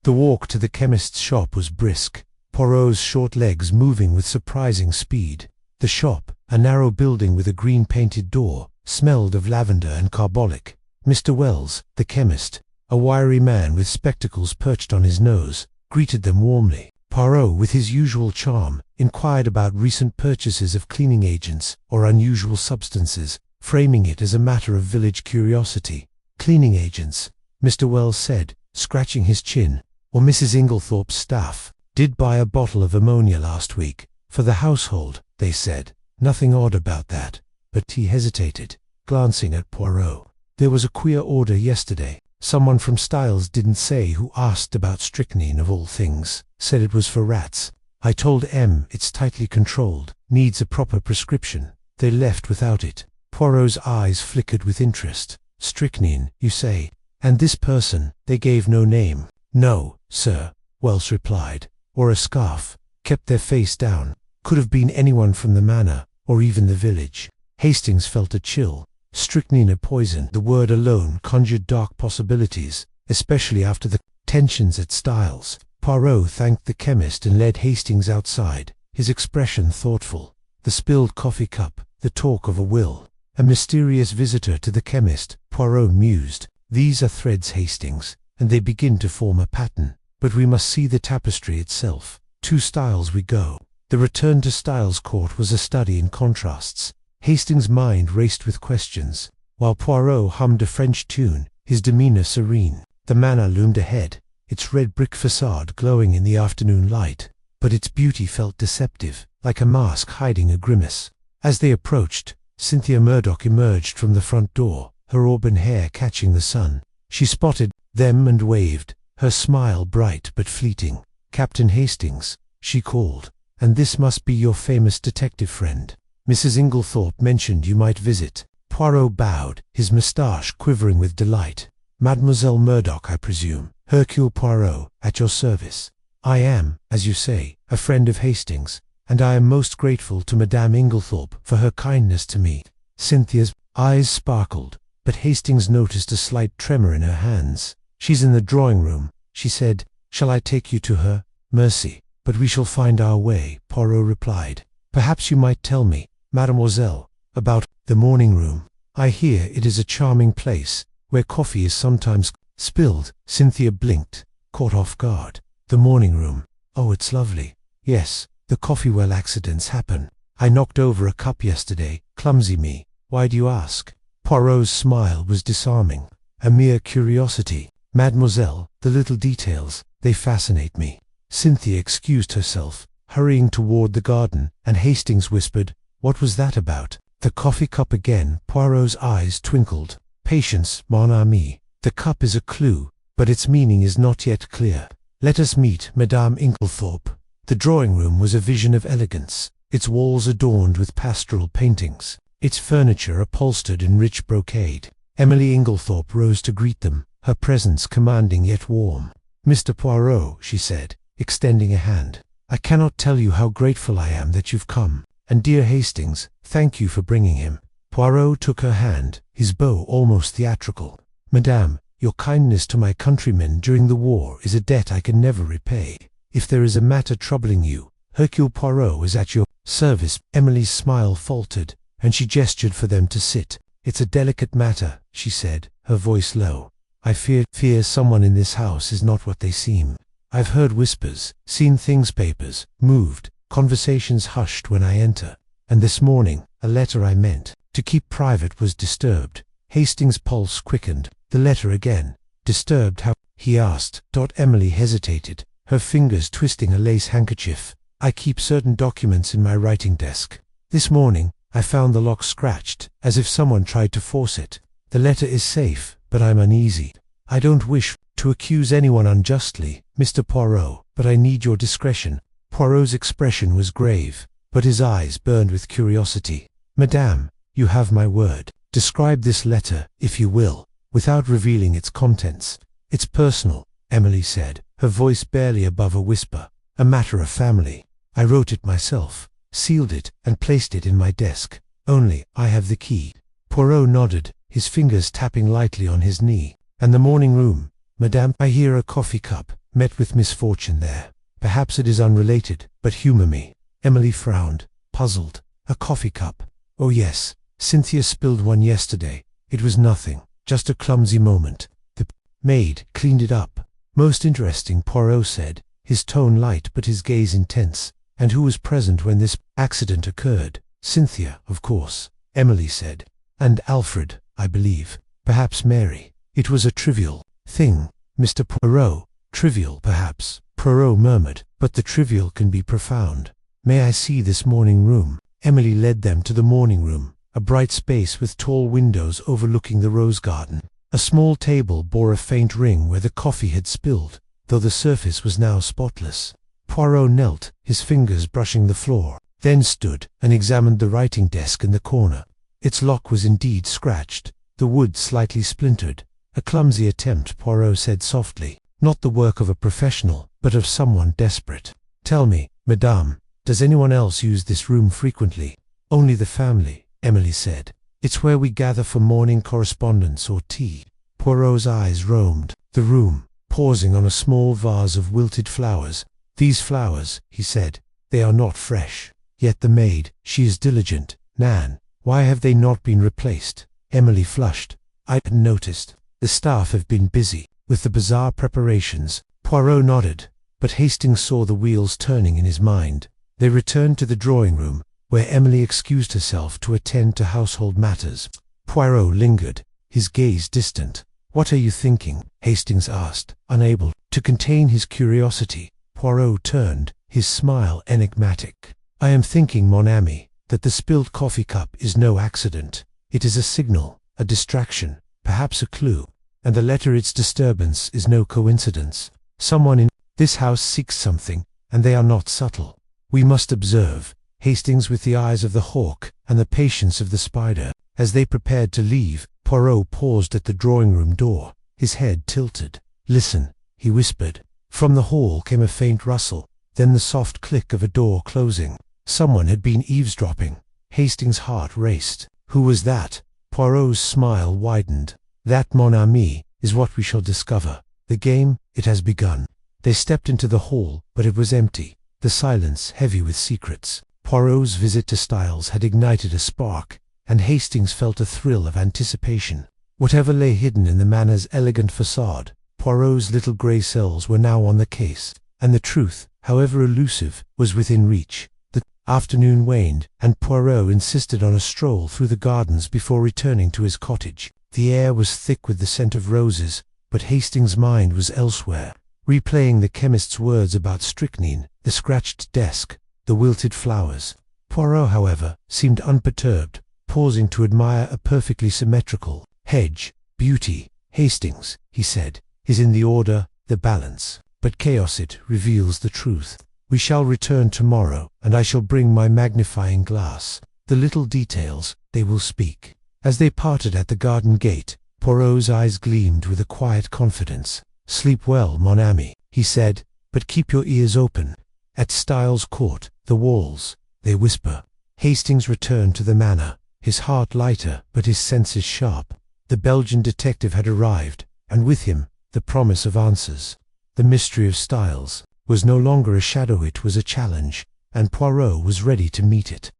Speaker 1: The walk to the chemist's shop was brisk, Poirot's short legs moving with surprising speed. The shop, a narrow building with a green-painted door, smelled of lavender and carbolic. Mr. Wells, the chemist, a wiry man with spectacles perched on his nose, greeted them warmly. Poirot, with his usual charm, inquired about recent purchases of cleaning agents or unusual substances, framing it as a matter of village curiosity. Cleaning agents, Mr. Wells said, scratching his chin. Or Mrs. Inglethorpe's staff did buy a bottle of ammonia last week. For the household, they said. Nothing odd about that. But he hesitated, glancing at Poirot. There was a queer order yesterday. Someone from Styles didn't say who asked about strychnine of all things. Said it was for rats. I told M it's tightly controlled, needs a proper prescription. They left without it. Poirot's eyes flickered with interest. Strychnine, you say? And this person, they gave no name. No, sir, Wells replied. Or a scarf. Kept their face down. Could have been anyone from the manor, or even the village. Hastings felt a chill. Strychnine, a poison. The word alone conjured dark possibilities, especially after the tensions at Styles. Poirot thanked the chemist and led Hastings outside, his expression thoughtful. The spilled coffee cup, the talk of a will. A mysterious visitor to the chemist, Poirot mused. These are threads, Hastings, and they begin to form a pattern. But we must see the tapestry itself. To Styles we go. The return to Styles Court was a study in contrasts. Hastings' mind raced with questions, while Poirot hummed a French tune, his demeanor serene. The manor loomed ahead, its red brick facade glowing in the afternoon light, but its beauty felt deceptive, like a mask hiding a grimace. As they approached, Cynthia Murdoch emerged from the front door, her auburn hair catching the sun. She spotted them and waved, her smile bright but fleeting. Captain Hastings, she called, and this must be your famous detective friend. Mrs. Inglethorpe mentioned you might visit. Poirot bowed, his moustache quivering with delight. Mademoiselle Murdoch, I presume. Hercule Poirot, at your service. I am, as you say, a friend of Hastings, and I am most grateful to Madame Inglethorpe for her kindness to me. Cynthia's eyes sparkled, but Hastings noticed a slight tremor in her hands. She's in the drawing-room, she said. Shall I take you to her? Mercy, but we shall find our way, Poirot replied. Perhaps you might tell me, mademoiselle, about the morning-room. I hear it is a charming place, where coffee is sometimes spilled. Cynthia blinked, caught off guard. The morning-room. Oh, it's lovely. Yes, the coffee-well accidents happen. I knocked over a cup yesterday. Clumsy me. Why do you ask? Poirot's smile was disarming. A mere curiosity. Mademoiselle, the little details, they fascinate me. Cynthia excused herself, hurrying toward the garden, and Hastings whispered, what was that about? The coffee cup again. Poirot's eyes twinkled. Patience, mon ami. The cup is a clue, but its meaning is not yet clear. Let us meet Madame Inglethorpe. The drawing-room was a vision of elegance, its walls adorned with pastoral paintings, its furniture upholstered in rich brocade. Emily Inglethorpe rose to greet them, her presence commanding yet warm. Mr. Poirot, she said, extending a hand. I cannot tell you how grateful I am that you've come. And dear Hastings, thank you for bringing him. Poirot took her hand, his bow almost theatrical. Madame, your kindness to my countrymen during the war is a debt I can never repay. If there is a matter troubling you, Hercule Poirot is at your service. Emily's smile faltered, and she gestured for them to sit. It's a delicate matter, she said, her voice low. I fear someone in this house is not what they seem. I've heard whispers, seen things, papers, moved, conversations hushed when I enter. And this morning, a letter I meant to keep private was disturbed. Hastings' pulse quickened. The letter again. Disturbed how? He asked. Emily hesitated, her fingers twisting a lace handkerchief. I keep certain documents in my writing desk. This morning, I found the lock scratched, as if someone tried to force it. The letter is safe, but I'm uneasy. I don't wish to accuse anyone unjustly, Mr. Poirot, but I need your discretion. Poirot's expression was grave, but his eyes burned with curiosity. "Madame, you have my word. Describe this letter, if you will, without revealing its contents." "It's personal," Emily said, her voice barely above a whisper. "A matter of family. I wrote it myself, sealed it, and placed it in my desk. Only, I have the key." Poirot nodded, his fingers tapping lightly on his knee. "And the morning room, Madame? I hear a coffee cup met with misfortune there. Perhaps it is unrelated, but humor me." Emily frowned, puzzled. "A coffee cup? Oh yes, Cynthia spilled one yesterday. It was nothing, just a clumsy moment. The maid cleaned it up." "Most interesting," Poirot said, his tone light but his gaze intense. "And who was present when this accident occurred?" "Cynthia, of course," Emily said. "And Alfred, I believe. Perhaps Mary." "It was a trivial thing, Mr. Poirot." "Trivial, perhaps," Poirot murmured, "but the trivial can be profound. May I see this morning room?" Emily led them to the morning room, a bright space with tall windows overlooking the rose garden. A small table bore a faint ring where the coffee had spilled, though the surface was now spotless. Poirot knelt, his fingers brushing the floor, then stood and examined the writing desk in the corner. Its lock was indeed scratched, the wood slightly splintered. "A clumsy attempt," Poirot said softly. "Not the work of a professional, but of someone desperate. Tell me, Madame, does anyone else use this room frequently?" "Only the family," Emily said. "It's where we gather for morning correspondence or tea." Poirot's eyes roamed the room, pausing on a small vase of wilted flowers. "These flowers," he said, "they are not fresh. Yet the maid, she is diligent. Nan, why have they not been replaced?" Emily flushed. "I hadn't noticed. The staff have been busy with the bizarre preparations." Poirot nodded, but Hastings saw the wheels turning in his mind. They returned to the drawing room, where Emily excused herself to attend to household matters. Poirot lingered, his gaze distant. "What are you thinking?" Hastings asked, unable to contain his curiosity. Poirot turned, his smile enigmatic. "I am thinking, mon ami, that the spilled coffee cup is no accident. It is a signal, a distraction, perhaps a clue. And the letter, its disturbance, is no coincidence. Someone in this house seeks something, and they are not subtle. We must observe." Hastings, with the eyes of the hawk and the patience of the spider. As they prepared to leave, Poirot paused at the drawing-room door, his head tilted. "Listen," he whispered. From the hall came a faint rustle, then the soft click of a door closing. Someone had been eavesdropping. Hastings' heart raced. Who was that? Poirot's smile widened. "That, mon ami, is what we shall discover. The game, it has begun." They stepped into the hall, but it was empty, the silence heavy with secrets. Poirot's visit to Styles had ignited a spark, and Hastings felt a thrill of anticipation. Whatever lay hidden in the manor's elegant facade, Poirot's little grey cells were now on the case, and the truth, however elusive, was within reach. The afternoon waned, and Poirot insisted on a stroll through the gardens before returning to his cottage. The air was thick with the scent of roses, but Hastings' mind was elsewhere, replaying the chemist's words about strychnine, the scratched desk, the wilted flowers. Poirot, however, seemed unperturbed, pausing to admire a perfectly symmetrical hedge. "Beauty, Hastings," he said, "is in the order, the balance, but chaos, it reveals the truth. We shall return tomorrow, and I shall bring my magnifying glass. The little details, they will speak." As they parted at the garden gate, Poirot's eyes gleamed with a quiet confidence. "Sleep well, mon ami," he said, "but keep your ears open. At Styles Court, the walls, they whisper." Hastings returned to the manor, his heart lighter but his senses sharp. The Belgian detective had arrived, and with him, the promise of answers. The mystery of Styles was no longer a shadow, it was a challenge, and Poirot was ready to meet it.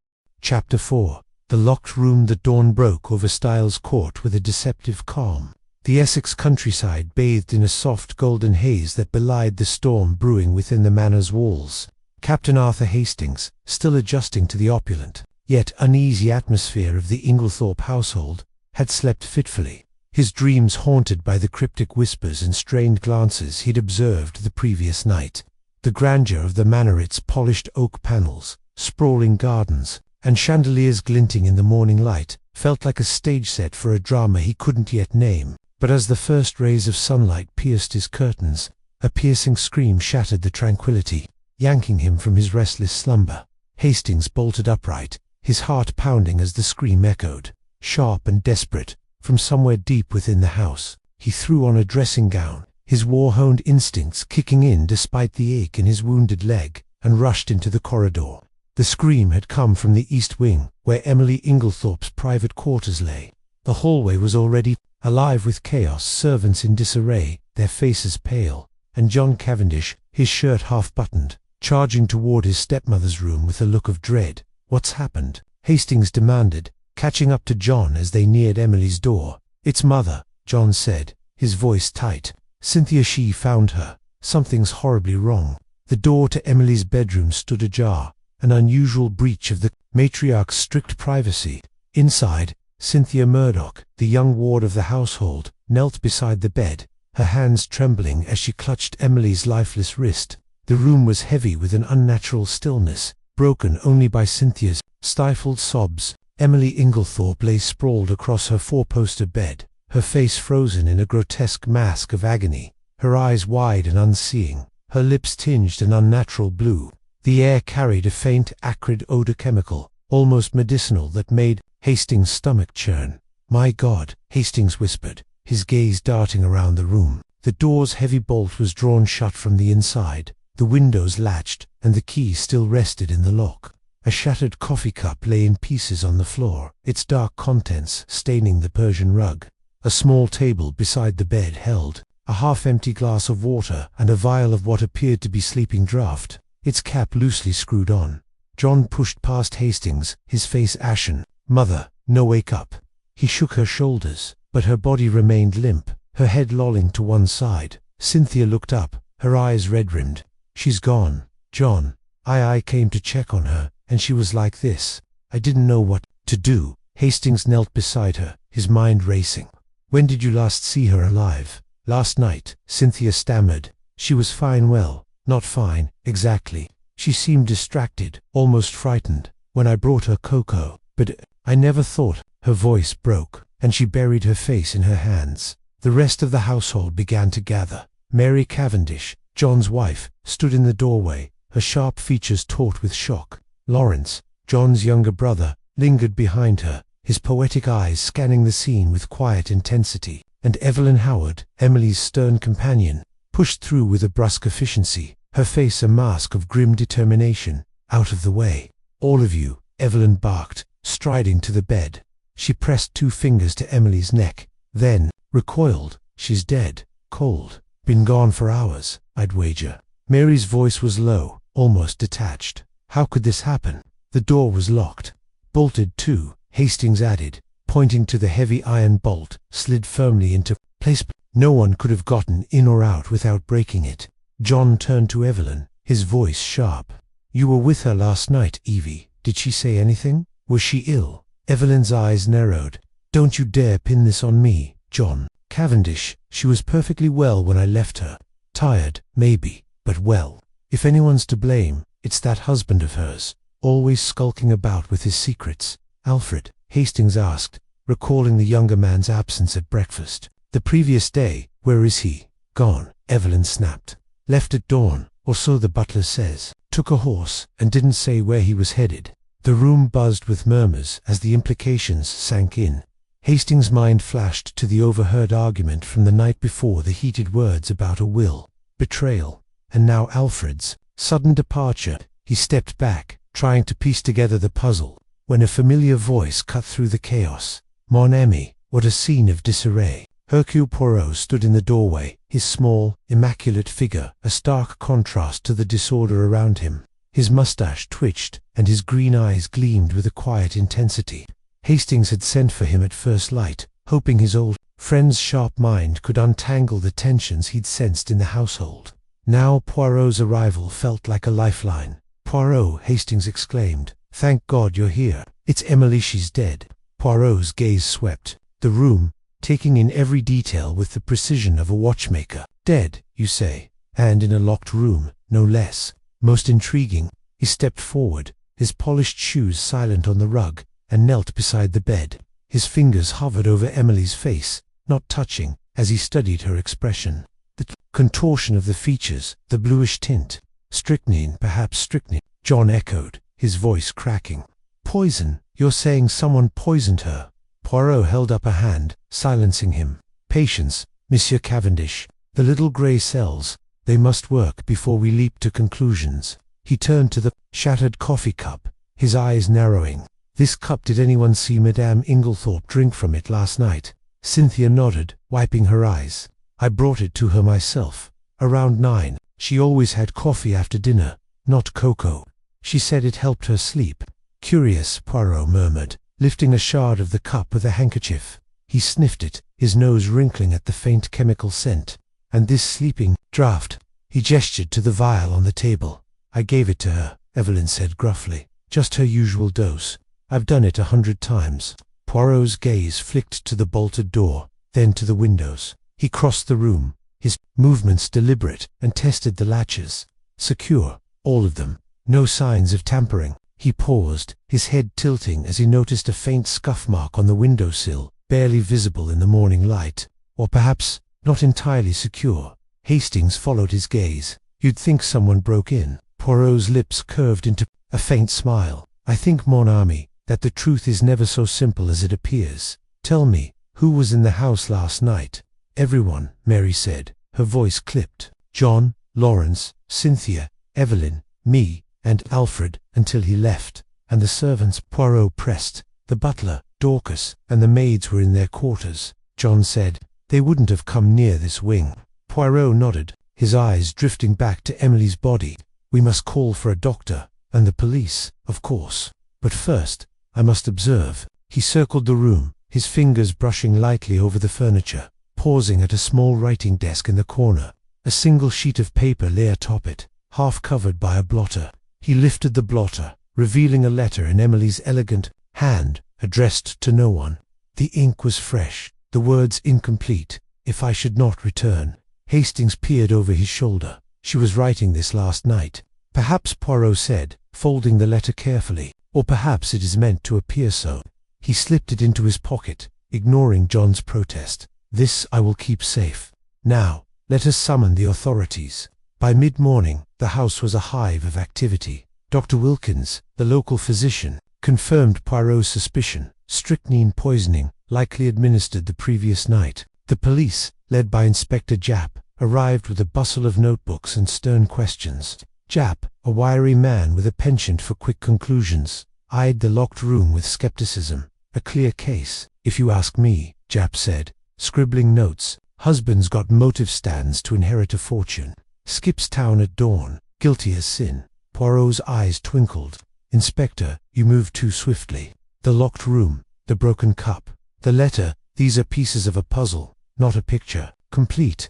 Speaker 1: Chapter 4. The locked room. The dawn broke over Styles Court with a deceptive calm. The Essex countryside bathed in a soft golden haze that belied the storm brewing within the manor's walls. Captain Arthur Hastings, still adjusting to the opulent, yet uneasy atmosphere of the Inglethorpe household, had slept fitfully, his dreams haunted by the cryptic whispers and strained glances he'd observed the previous night. The grandeur of the manor, its polished oak panels, sprawling gardens, and chandeliers glinting in the morning light, felt like a stage set for a drama he couldn't yet name. But as the first rays of sunlight pierced his curtains, a piercing scream shattered the tranquility. yanking him from his restless slumber. Hastings bolted upright, his heart pounding as the scream echoed, sharp and desperate, from somewhere deep within the house. He threw on a dressing gown, his war-honed instincts kicking in despite the ache in his wounded leg, and rushed into the corridor. The scream had come from the east wing, where Emily Inglethorpe's private quarters lay. The hallway was already alive with chaos, servants in disarray, their faces pale, and John Cavendish, his shirt half-buttoned, charging toward his stepmother's room with a look of dread. "What's happened?" Hastings demanded, catching up to John as they neared Emily's door. "It's Mother," John said, his voice tight. "Cynthia, she found her. Something's horribly wrong." The door to Emily's bedroom stood ajar, an unusual breach of the matriarch's strict privacy. Inside, Cynthia Murdoch, the young ward of the household, knelt beside the bed, her hands trembling as she clutched Emily's lifeless wrist. The room was heavy with an unnatural stillness, broken only by Cynthia's stifled sobs. Emily Inglethorpe lay sprawled across her four-poster bed, her face frozen in a grotesque mask of agony, her eyes wide and unseeing, her lips tinged an unnatural blue. The air carried a faint, acrid odor, chemical, almost medicinal, that made Hastings' stomach churn. "My God," Hastings whispered, his gaze darting around the room. The door's heavy bolt was drawn shut from the inside, the windows latched, and the key still rested in the lock. A shattered coffee cup lay in pieces on the floor, its dark contents staining the Persian rug. A small table beside the bed held a half-empty glass of water and a vial of what appeared to be sleeping draught, its cap loosely screwed on. John pushed past Hastings, his face ashen. "Mother, no, wake up." He shook her shoulders, but her body remained limp, her head lolling to one side. Cynthia looked up, her eyes red-rimmed. "She's gone, John. I came to check on her, and she was like this. I didn't know what to do." Hastings knelt beside her, his mind racing. "When did you last see her alive?" "Last night," Cynthia stammered. "She was fine, well, not fine, exactly. She seemed distracted, almost frightened, when I brought her cocoa. But I never thought." Her voice broke, and she buried her face in her hands. The rest of the household began to gather. Mary Cavendish, John's wife, stood in the doorway, her sharp features taut with shock. Lawrence, John's younger brother, lingered behind her, his poetic eyes scanning the scene with quiet intensity. And Evelyn Howard, Emily's stern companion, pushed through with a brusque efficiency, her face a mask of grim determination. "Out of the way, all of you," Evelyn barked, striding to the bed. She pressed 2 fingers to Emily's neck, then recoiled. "She's dead, cold, been gone for hours, I'd wager." Mary's voice was low, almost detached. "How could this happen?" "The door was locked. Bolted too," Hastings added, pointing to the heavy iron bolt, slid firmly into place. "No one could have gotten in or out without breaking it." John turned to Evelyn, his voice sharp. "You were with her last night, Evie. Did she say anything? Was she ill?" Evelyn's eyes narrowed. "Don't you dare pin this on me, John. Cavendish, she was perfectly well when I left her. Tired, maybe, but well. If anyone's to blame, it's that husband of hers, always skulking about with his secrets." "Alfred?" Hastings asked, recalling the younger man's absence at breakfast. "The previous day. Where is he?" "Gone," Evelyn snapped. "Left at dawn, or so the butler says. Took a horse, and didn't say where he was headed." The room buzzed with murmurs as the implications sank in. Hastings' mind flashed to the overheard argument from the night before, the heated words about a will, betrayal, and now Alfred's sudden departure. He stepped back, trying to piece together the puzzle, when a familiar voice cut through the chaos. "Mon ami, what a scene of disarray." Hercule Poirot stood in the doorway, his small, immaculate figure a stark contrast to the disorder around him. His mustache twitched, and his green eyes gleamed with a quiet intensity. Hastings had sent for him at first light, hoping his old friend's sharp mind could untangle the tensions he'd sensed in the household. Now Poirot's arrival felt like a lifeline. "Poirot," Hastings exclaimed, "thank God you're here. It's Emily, she's dead." Poirot's gaze swept the room, taking in every detail with the precision of a watchmaker. "Dead, you say? And in a locked room, no less. Most intriguing." He stepped forward, his polished shoes silent on the rug, and knelt beside the bed. His fingers hovered over Emily's face, not touching, as he studied her expression. The contortion of the features, the bluish tint, Strychnine, perhaps strychnine, John echoed, his voice cracking. Poison? You're saying someone poisoned her? Poirot held up a hand, silencing him. Patience, Monsieur Cavendish. The little grey cells, they must work before we leap to conclusions. He turned to the shattered coffee cup, his eyes narrowing. This cup, did anyone see Madame Inglethorpe drink from it last night? Cynthia nodded, wiping her eyes. I brought it to her myself. Around 9. She always had coffee after dinner, not cocoa. She said it helped her sleep. Curious, Poirot murmured, lifting a shard of the cup with a handkerchief. He sniffed it, his nose wrinkling at the faint chemical scent. And this sleeping draught? He gestured to the vial on the table. I gave it to her, Evelyn said gruffly. Just her usual dose. I've done it 100 times. Poirot's gaze flicked to the bolted door, then to the windows. He crossed the room, his movements deliberate, and tested the latches. Secure, all of them. No signs of tampering. He paused, his head tilting as he noticed a faint scuff mark on the windowsill, barely visible in the morning light. Or perhaps not entirely secure. Hastings followed his gaze. You'd think someone broke in. Poirot's lips curved into a faint smile. I think, mon ami, that the truth is never so simple as it appears. Tell me, who was in the house last night? Everyone, Mary said, her voice clipped. John, Lawrence, Cynthia, Evelyn, me, and Alfred, until he left. And the servants? Poirot pressed. The butler, Dorcas, and the maids were in their quarters. John said, they wouldn't have come near this wing. Poirot nodded, his eyes drifting back to Emily's body. We must call for a doctor, and the police, of course. But first, I must observe. He circled the room, his fingers brushing lightly over the furniture, pausing at a small writing desk in the corner. A single sheet of paper lay atop it, half covered by a blotter. He lifted the blotter, revealing a letter in Emily's elegant hand, addressed to no one. The ink was fresh, the words incomplete. If I should not return. Hastings peered over his shoulder. She was writing this last night. Perhaps, Poirot said, folding the letter carefully, or perhaps it is meant to appear so. He slipped it into his pocket, ignoring John's protest. This I will keep safe. Now, let us summon the authorities. By mid-morning, the house was a hive of activity. Dr. Wilkins, the local physician, confirmed Poirot's suspicion. Strychnine poisoning, likely administered the previous night. The police, led by Inspector Japp, arrived with a bustle of notebooks and stern questions. Japp, a wiry man with a penchant for quick conclusions, eyed the locked room with skepticism. A clear case, if you ask me, Japp said, scribbling notes. Husbands got motive stands to inherit a fortune. Skips town at dawn, guilty as sin. Poirot's eyes twinkled. Inspector, you move too swiftly. The locked room, the broken cup, the letter, these are pieces of a puzzle, not a picture. Complete.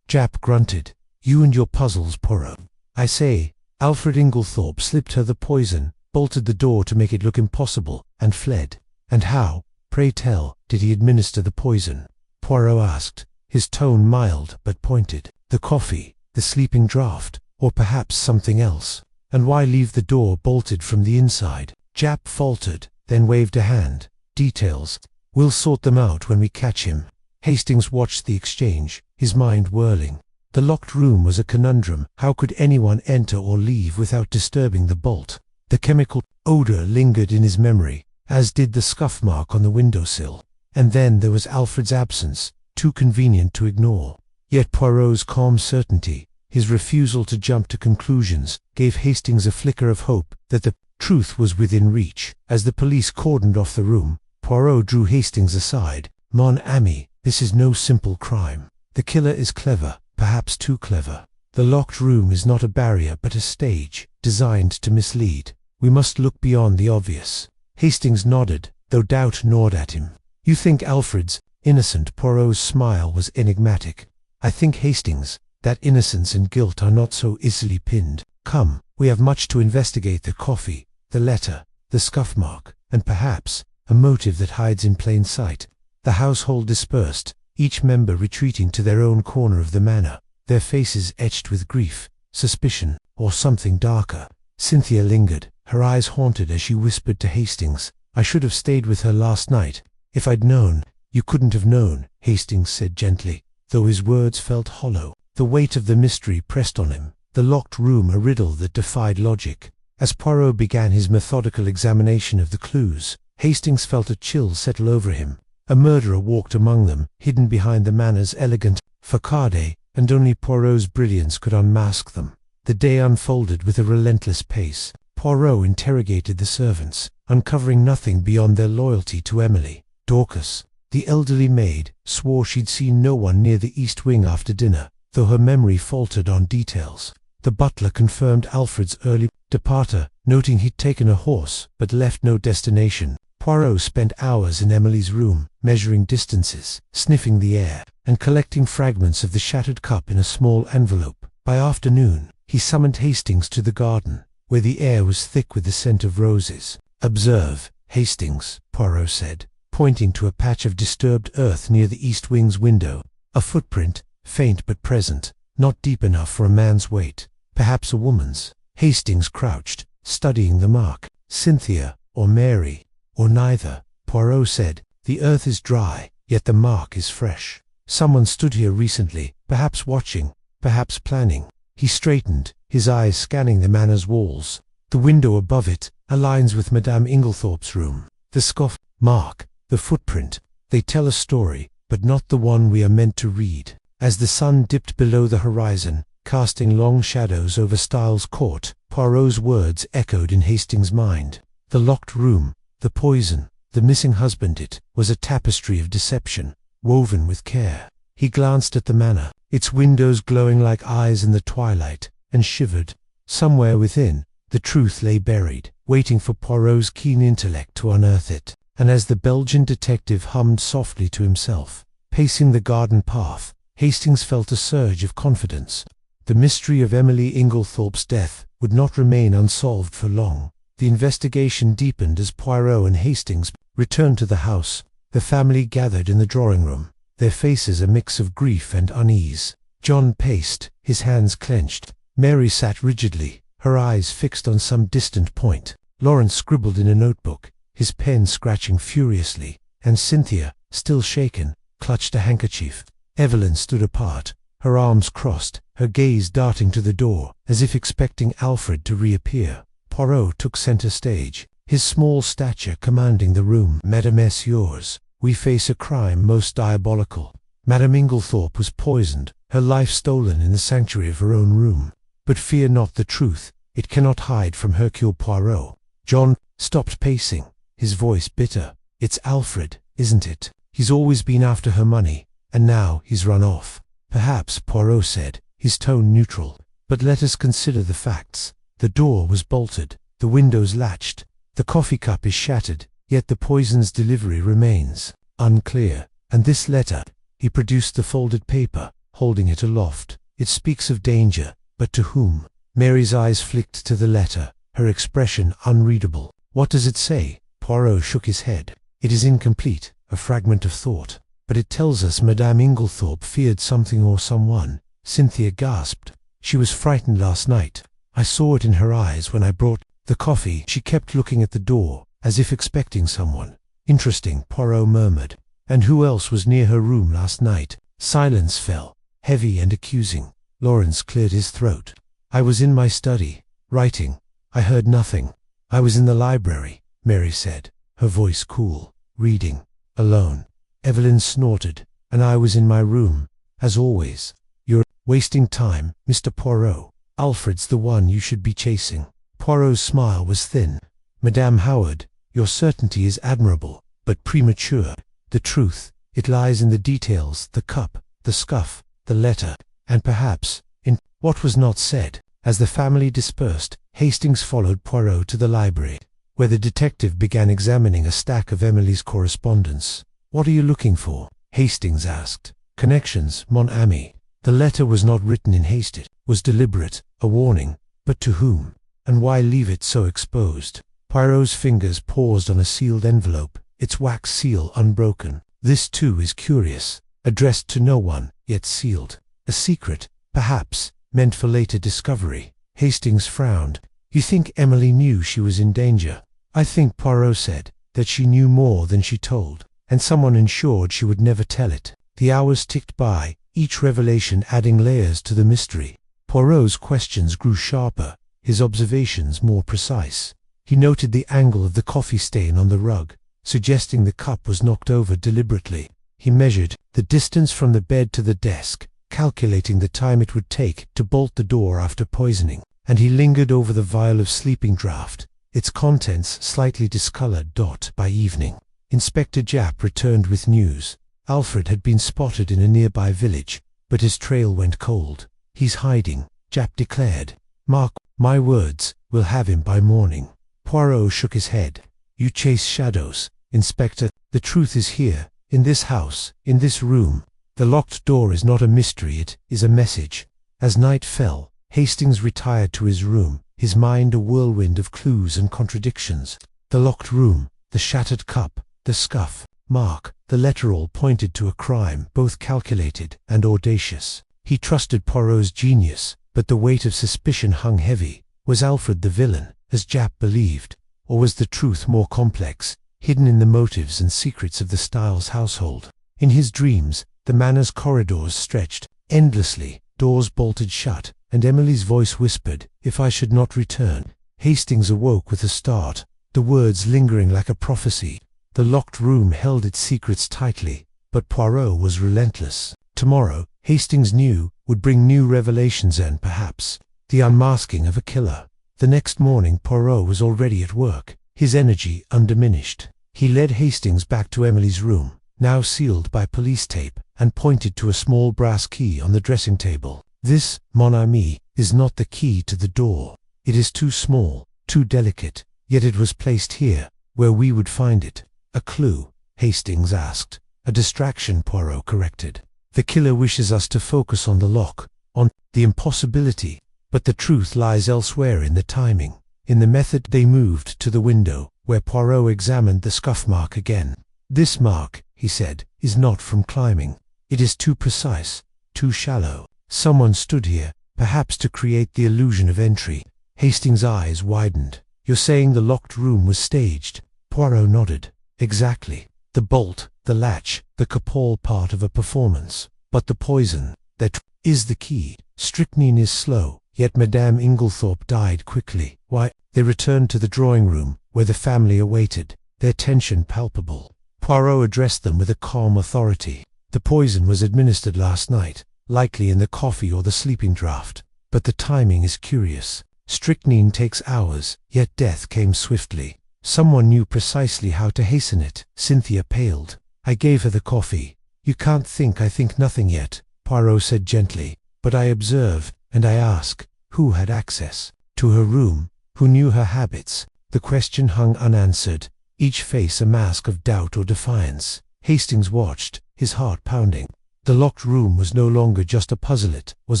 Speaker 1: Japp grunted. You and your puzzles, Poirot. I say, Alfred Inglethorpe slipped her the poison, bolted the door to make it look impossible, and fled. And how, pray tell, did he administer the poison? Poirot asked, his tone mild but pointed. The coffee, the sleeping draught, or perhaps something else. And why leave the door bolted from the inside? Japp faltered, then waved a hand. Details. We'll sort them out when we catch him. Hastings watched the exchange, his mind whirling. The locked room was a conundrum. How could anyone enter or leave without disturbing the bolt? The chemical odor lingered in his memory, as did the scuff mark on the windowsill. And then there was Alfred's absence, too convenient to ignore. Yet Poirot's calm certainty, his refusal to jump to conclusions, gave Hastings a flicker of hope that the truth was within reach. As the police cordoned off the room, Poirot drew Hastings aside. Mon ami, this is no simple crime. The killer is clever, perhaps too clever. The locked room is not a barrier but a stage, designed to mislead. We must look beyond the obvious. Hastings nodded, though doubt gnawed at him. You think Alfred's innocent? Poirot's smile was enigmatic. I think, Hastings, that innocence and guilt are not so easily pinned. Come, we have much to investigate: the coffee, the letter, the scuff mark, and perhaps a motive that hides in plain sight. The household dispersed, each member retreating to their own corner of the manor, their faces etched with grief, suspicion, or something darker. Cynthia lingered, her eyes haunted as she whispered to Hastings, I should have stayed with her last night. If I'd known. You couldn't have known, Hastings said gently, though his words felt hollow. The weight of the mystery pressed on him. the locked room a riddle that defied logic. As Poirot began his methodical examination of the clues, Hastings felt a chill settle over him. A murderer walked among them, hidden behind the manor's elegant facade, and only Poirot's brilliance could unmask them. The day unfolded with a relentless pace. Poirot interrogated the servants, uncovering nothing beyond their loyalty to Emily. Dorcas, the elderly maid, swore she'd seen no one near the east wing after dinner, though her memory faltered on details. The butler confirmed Alfred's early departure, noting he'd taken a horse but left no destination. Poirot spent hours in Emily's room, measuring distances, sniffing the air, and collecting fragments of the shattered cup in a small envelope. By afternoon, he summoned Hastings to the garden, where the air was thick with the scent of roses. "Observe, Hastings," Poirot said, pointing to a patch of disturbed earth near the east wing's window. A footprint, faint but present, not deep enough for a man's weight, perhaps a woman's. Hastings crouched, studying the mark. "Cynthia, or Mary, or neither," Poirot said. "The earth is dry, yet the mark is fresh. Someone stood here recently, perhaps watching, perhaps planning." He straightened, his eyes scanning the manor's walls. The window above it aligns with Madame Inglethorpe's room. The scoff mark, the footprint, they tell a story, but not the one we are meant to read. As the sun dipped below the horizon, casting long shadows over Styles Court, Poirot's words echoed in Hastings' mind. The locked room, the poison, the missing husband. It was a tapestry of deception, woven with care. He glanced at the manor, its windows glowing like eyes in the twilight, and shivered. Somewhere within, the truth lay buried, waiting for Poirot's keen intellect to unearth it. And as the Belgian detective hummed softly to himself, pacing the garden path, Hastings felt a surge of confidence. The mystery of Emily Inglethorpe's death would not remain unsolved for long. The investigation deepened as Poirot and Hastings returned to the house. The family gathered in the drawing-room, their faces a mix of grief and unease. John paced, his hands clenched. Mary sat rigidly, her eyes fixed on some distant point. Lawrence scribbled in a notebook, his pen scratching furiously, and Cynthia, still shaken, clutched a handkerchief. Evelyn stood apart, her arms crossed, her gaze darting to the door, as if expecting Alfred to reappear. Poirot took center stage, his small stature commanding the room. "Madame, yours, we face a crime most diabolical. Madame Inglethorpe was poisoned, her life stolen in the sanctuary of her own room. But fear not the truth, it cannot hide from Hercule Poirot." John stopped pacing, his voice bitter. "It's Alfred, isn't it? He's always been after her money, and now he's run off." "Perhaps," Poirot said, his tone neutral. "But let us consider the facts. The door was bolted, the windows latched, the coffee cup is shattered, yet the poison's delivery remains unclear. And this letter," he produced the folded paper, holding it aloft. "It speaks of danger, but to whom?" Mary's eyes flicked to the letter, her expression unreadable. "What does it say?" Poirot shook his head. "It is incomplete, a fragment of thought. But it tells us Madame Inglethorpe feared something or someone." Cynthia gasped. "She was frightened last night. I saw it in her eyes when I brought the coffee." She kept looking at the door, as if expecting someone. "Interesting," Poirot murmured. "And who else was near her room last night?" Silence fell, heavy and accusing. Lawrence cleared his throat. "I was in my study, writing. I heard nothing." "I was in the library," Mary said, her voice cool, "reading, alone." Evelyn snorted. "And I was in my room, as always." "You're wasting time, Mr. Poirot. Alfred's the one you should be chasing." Poirot's smile was thin. "Madame Howard, your certainty is admirable, but premature. The truth, it lies in the details, the cup, the scuff, the letter, and perhaps in what was not said." As the family dispersed, Hastings followed Poirot to the library, where the detective began examining a stack of Emily's correspondence. "What are you looking for?" Hastings asked. "Connections, mon ami." The letter was not written in haste, it was deliberate, a warning, but to whom? And why leave it so exposed? Poirot's fingers paused on a sealed envelope, its wax seal unbroken. "This too is curious, addressed to no one, yet sealed. A secret, perhaps, meant for later discovery." Hastings frowned. "You think Emily knew she was in danger?" "I think," Poirot said, "that she knew more than she told, and someone ensured she would never tell it." The hours ticked by, each revelation adding layers to the mystery. Poirot's questions grew sharper, his observations more precise. He noted the angle of the coffee stain on the rug, suggesting the cup was knocked over deliberately. He measured the distance from the bed to the desk, calculating the time it would take to bolt the door after poisoning, and he lingered over the vial of sleeping draught, its contents slightly discolored. By evening, Inspector Japp returned with news. Alfred had been spotted in a nearby village, but his trail went cold. "He's hiding," Japp declared. "Mark my words, we'll have him by morning." Poirot shook his head. "You chase shadows, Inspector. The truth is here, in this house, in this room. The locked door is not a mystery, it is a message." As night fell, Hastings retired to his room, his mind a whirlwind of clues and contradictions. The locked room, the shattered cup, the scuff mark, the letter all pointed to a crime both calculated and audacious. He trusted Poirot's genius, but the weight of suspicion hung heavy. Was Alfred the villain, as Japp believed, or was the truth more complex, hidden in the motives and secrets of the Styles household? In his dreams, the manor's corridors stretched endlessly, doors bolted shut, and Emily's voice whispered, "If I should not return." Hastings awoke with a start, the words lingering like a prophecy. The locked room held its secrets tightly, but Poirot was relentless. Tomorrow, Hastings knew, would bring new revelations and, perhaps, the unmasking of a killer. The next morning Poirot was already at work, his energy undiminished. He led Hastings back to Emily's room, now sealed by police tape, and pointed to a small brass key on the dressing table. "This, mon ami, is not the key to the door. It is too small, too delicate, yet it was placed here, where we would find it." "A clue?" Hastings asked. "A distraction," Poirot corrected. "The killer wishes us to focus on the lock, on the impossibility, but the truth lies elsewhere in the timing, in the method." They moved to the window, where Poirot examined the scuff mark again. "This mark," he said, "is not from climbing. It is too precise, too shallow. Someone stood here, perhaps to create the illusion of entry." Hastings' eyes widened. "You're saying the locked room was staged?" Poirot nodded. "Exactly. The bolt, the latch, the cup part of a performance. But the poison, that is the key. Strychnine is slow, yet Madame Inglethorpe died quickly. Why?" They returned to the drawing room, where the family awaited, their tension palpable. Poirot addressed them with a calm authority. "The poison was administered last night, likely in the coffee or the sleeping draught. But the timing is curious. Strychnine takes hours, yet death came swiftly. Someone knew precisely how to hasten it." Cynthia paled. "I gave her the coffee." "You can't think I think nothing yet," Poirot said gently. "But I observe, and I ask, who had access to her room? Who knew her habits?" The question hung unanswered, each face a mask of doubt or defiance. Hastings watched, his heart pounding. The locked room was no longer just a puzzle, it was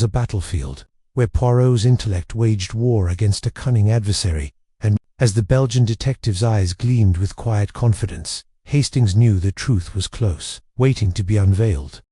Speaker 1: a battlefield, where Poirot's intellect waged war against a cunning adversary. And, as the Belgian detective's eyes gleamed with quiet confidence, Hastings knew the truth was close, waiting to be unveiled.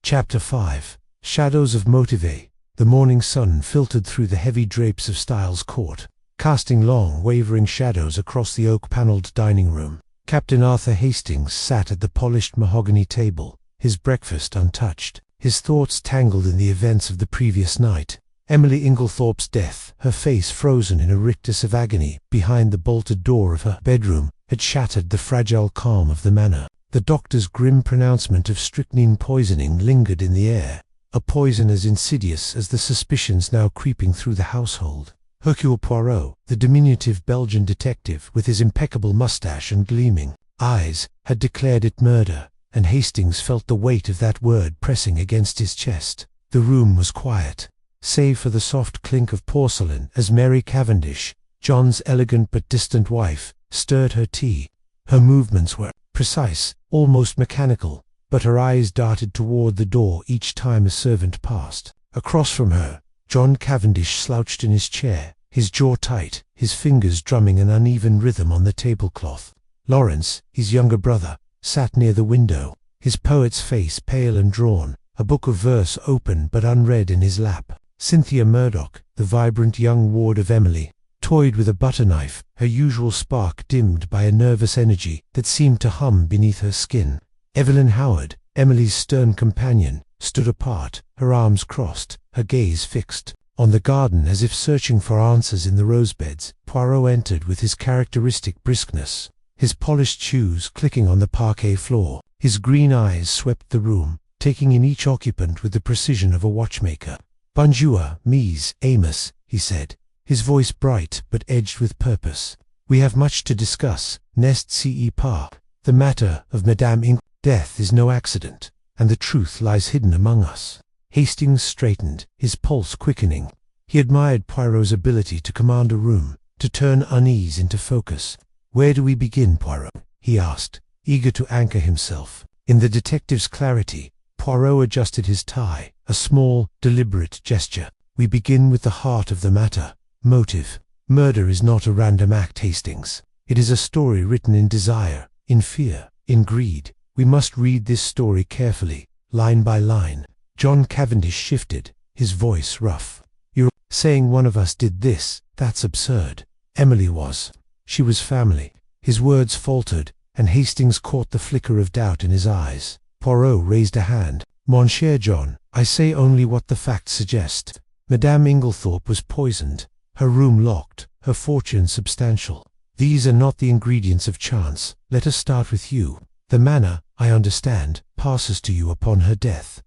Speaker 1: Chapter 5. Shadows of Motive. The morning sun filtered through the heavy drapes of Styles Court, casting long, wavering shadows across the oak-panelled dining room. Captain Arthur Hastings sat at the polished mahogany table, his breakfast untouched, his thoughts tangled in the events of the previous night. Emily Inglethorpe's death, her face frozen in a rictus of agony behind the bolted door of her bedroom, had shattered the fragile calm of the manor. The doctor's grim pronouncement of strychnine poisoning lingered in the air, a poison as insidious as the suspicions now creeping through the household. Hercule Poirot, the diminutive Belgian detective with his impeccable mustache and gleaming eyes, had declared it murder, and Hastings felt the weight of that word pressing against his chest. The room was quiet, save for the soft clink of porcelain as Mary Cavendish, John's elegant but distant wife, stirred her tea. Her movements were precise, almost mechanical, but her eyes darted toward the door each time a servant passed. Across from her, John Cavendish slouched in his chair, his jaw tight, his fingers drumming an uneven rhythm on the tablecloth. Lawrence, his younger brother, sat near the window, his poet's face pale and drawn, a book of verse open but unread in his lap. Cynthia Murdoch, the vibrant young ward of Emily, toyed with a butter knife, her usual spark dimmed by a nervous energy that seemed to hum beneath her skin. Evelyn Howard, Emily's stern companion, stood apart, her arms crossed, her gaze fixed. On the garden, as if searching for answers in the rosebeds, Poirot entered with his characteristic briskness, his polished shoes clicking on the parquet floor. His green eyes swept the room, taking in each occupant with the precision of a watchmaker. "Bonjour, Mies, Amos," he said, his voice bright but edged with purpose. "We have much to discuss, n'est-ce pas? The matter of Madame Ing. Death is no accident, and the truth lies hidden among us." Hastings straightened, his pulse quickening. He admired Poirot's ability to command a room, to turn unease into focus. "Where do we begin, Poirot?" he asked, eager to anchor himself. In the detective's clarity, Poirot adjusted his tie, a small, deliberate gesture. "We begin with the heart of the matter, motive. Murder is not a random act, Hastings. It is a story written in desire, in fear, in greed. We must read this story carefully, line by line." John Cavendish shifted, his voice rough. "You're saying one of us did this? That's absurd." "Emily was. She was family." His words faltered, and Hastings caught the flicker of doubt in his eyes. Poirot raised a hand. "Mon cher John, I say only what the facts suggest. Madame Inglethorpe was poisoned, her room locked, her fortune substantial. These are not the ingredients of chance. Let us start with you. The manor, I understand, passes to you upon her death."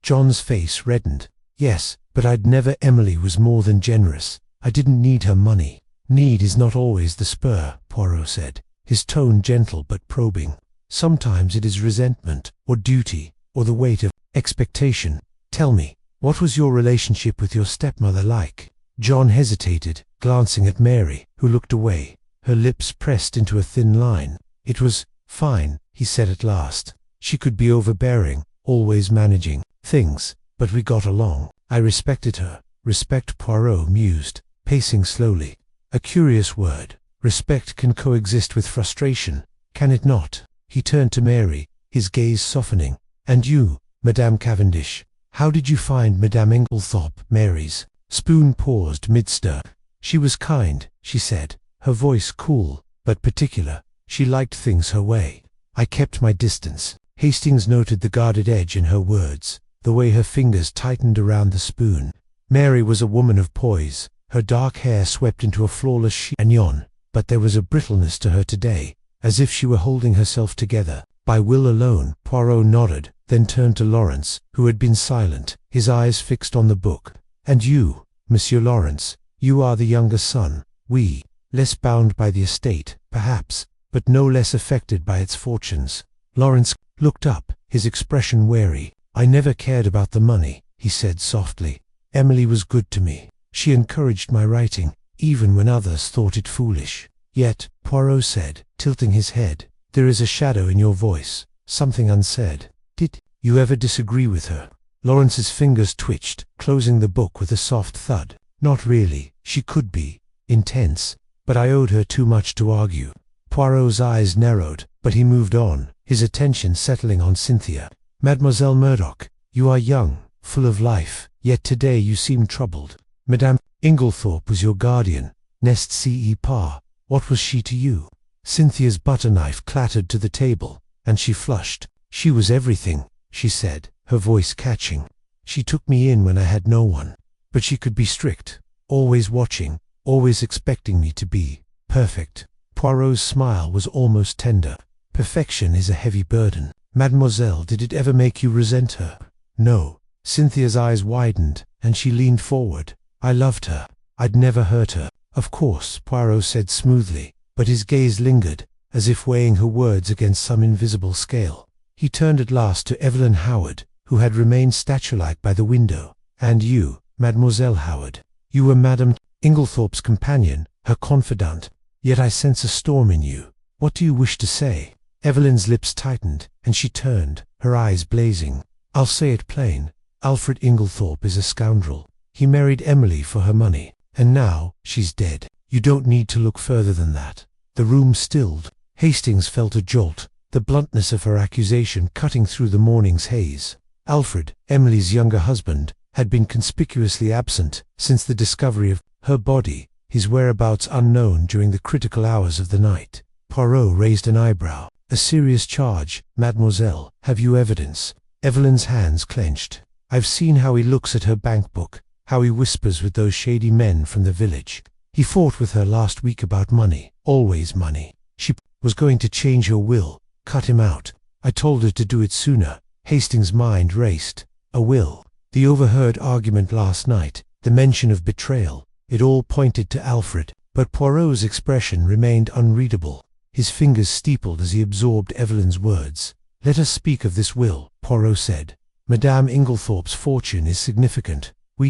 Speaker 1: John's face reddened. "Yes, but I'd never. Emily was more than generous. I didn't need her money." "Need is not always the spur," Poirot said, his tone gentle but probing. "Sometimes it is resentment, or duty, or the weight of expectation. Tell me, what was your relationship with your stepmother like?" John hesitated, glancing at Mary, who looked away, her lips pressed into a thin line. "It was fine," he said at last. "She could be overbearing, always managing things, but we got along. I respected her." "Respect," Poirot mused, pacing slowly. "A curious word. Respect can coexist with frustration, can it not?" He turned to Mary, his gaze softening. "And you, Madame Cavendish, how did you find Madame Inglethorpe?" Mary's spoon paused mid-stir. "She was kind," she said, her voice cool, but particular. "She liked things her way. I kept my distance." Hastings noted the guarded edge in her words, the way her fingers tightened around the spoon. Mary was a woman of poise, her dark hair swept into a flawless chignon, but there was a brittleness to her today, as if she were holding herself together by will alone. Poirot nodded, then turned to Lawrence, who had been silent, his eyes fixed on the book. "And you, Monsieur Lawrence, you are the younger son. We, less bound by the estate, perhaps, but no less affected by its fortunes." Lawrence looked up, his expression wary. "I never cared about the money," he said softly. "Emily was good to me. She encouraged my writing, even when others thought it foolish." "Yet," Poirot said, tilting his head, "there is a shadow in your voice, something unsaid. Did you ever disagree with her?" Lawrence's fingers twitched, closing the book with a soft thud. "Not really. She could be intense, but I owed her too much to argue." Poirot's eyes narrowed, but he moved on, his attention settling on Cynthia. "Mademoiselle Murdoch, you are young, full of life, yet today you seem troubled. Madame Inglethorpe was your guardian, n'est-ce pas? What was she to you?" Cynthia's butter knife clattered to the table, and she flushed. "She was everything," she said, her voice catching. "She took me in when I had no one. But she could be strict, always watching, always expecting me to be perfect." Poirot's smile was almost tender. "Perfection is a heavy burden. Mademoiselle, did it ever make you resent her?" "No." Cynthia's eyes widened, and she leaned forward. "I loved her. I'd never hurt her." "Of course," Poirot said smoothly, but his gaze lingered, as if weighing her words against some invisible scale. He turned at last to Evelyn Howard, who had remained statue-like by the window. "And you, Mademoiselle Howard, you were Madame Inglethorpe's companion, her confidant. Yet I sense a storm in you. What do you wish to say?" Evelyn's lips tightened, and she turned, her eyes blazing. "I'll say it plain. Alfred Inglethorpe is a scoundrel. He married Emily for her money, and now she's dead. You don't need to look further than that." The room stilled. Hastings felt a jolt, the bluntness of her accusation cutting through the morning's haze. Alfred, Emily's younger husband, had been conspicuously absent since the discovery of her body, his whereabouts unknown during the critical hours of the night. Poirot raised an eyebrow. "A serious charge, mademoiselle. Have you evidence?" Evelyn's hands clenched. "I've seen how he looks at her bank book. how he whispers with those shady men from the village. He fought with her last week about money, always money. She was going to change her will, cut him out. I told her to do it sooner. Hastings' mind raced. A will. The overheard argument last night, the mention of betrayal, it all pointed to Alfred, but Poirot's expression remained unreadable. His fingers steepled as he absorbed Evelyn's words. "Let us speak of this will," Poirot said. "Madame Inglethorpe's fortune is significant. We,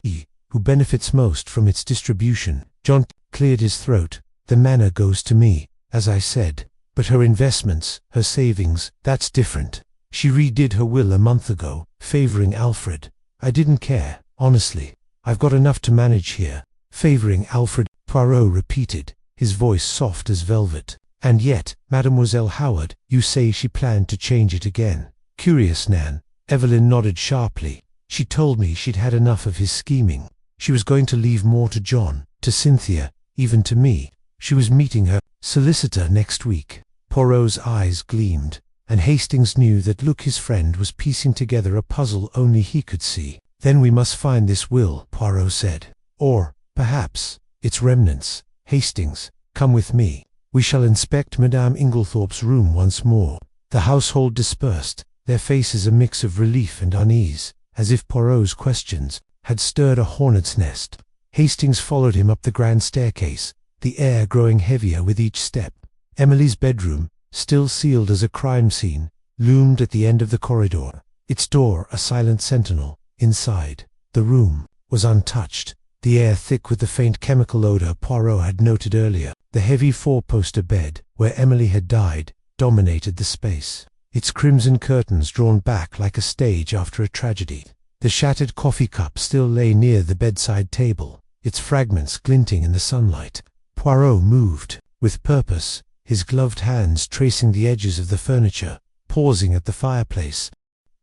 Speaker 1: who benefits most from its distribution." John cleared his throat. "The manor goes to me, as I said. But her investments, her savings, that's different. She redid her will a month ago, favoring Alfred. I didn't care, honestly. I've got enough to manage here." "Favoring Alfred," Poirot repeated, his voice soft as velvet. "And yet, Mademoiselle Howard, you say she planned to change it again." "Curious, Nan." Evelyn nodded sharply. "She told me she'd had enough of his scheming. She was going to leave more to John, to Cynthia, even to me. She was meeting her solicitor next week." Poirot's eyes gleamed, and Hastings knew that his friend was piecing together a puzzle only he could see. "Then we must find this will," Poirot said. "Or, perhaps, its remnants. Hastings, come with me. We shall inspect Madame Inglethorpe's room once more." The household dispersed, their faces a mix of relief and unease, as if Poirot's questions had stirred a hornet's nest. Hastings followed him up the grand staircase, the air growing heavier with each step. Emily's bedroom, still sealed as a crime scene, loomed at the end of the corridor, its door a silent sentinel. Inside, the room was untouched, the air thick with the faint chemical odor Poirot had noted earlier. The heavy four-poster bed, where Emily had died, dominated the space, its crimson curtains drawn back like a stage after a tragedy. The shattered coffee cup still lay near the bedside table, its fragments glinting in the sunlight. Poirot moved, with purpose, his gloved hands tracing the edges of the furniture, pausing at the fireplace.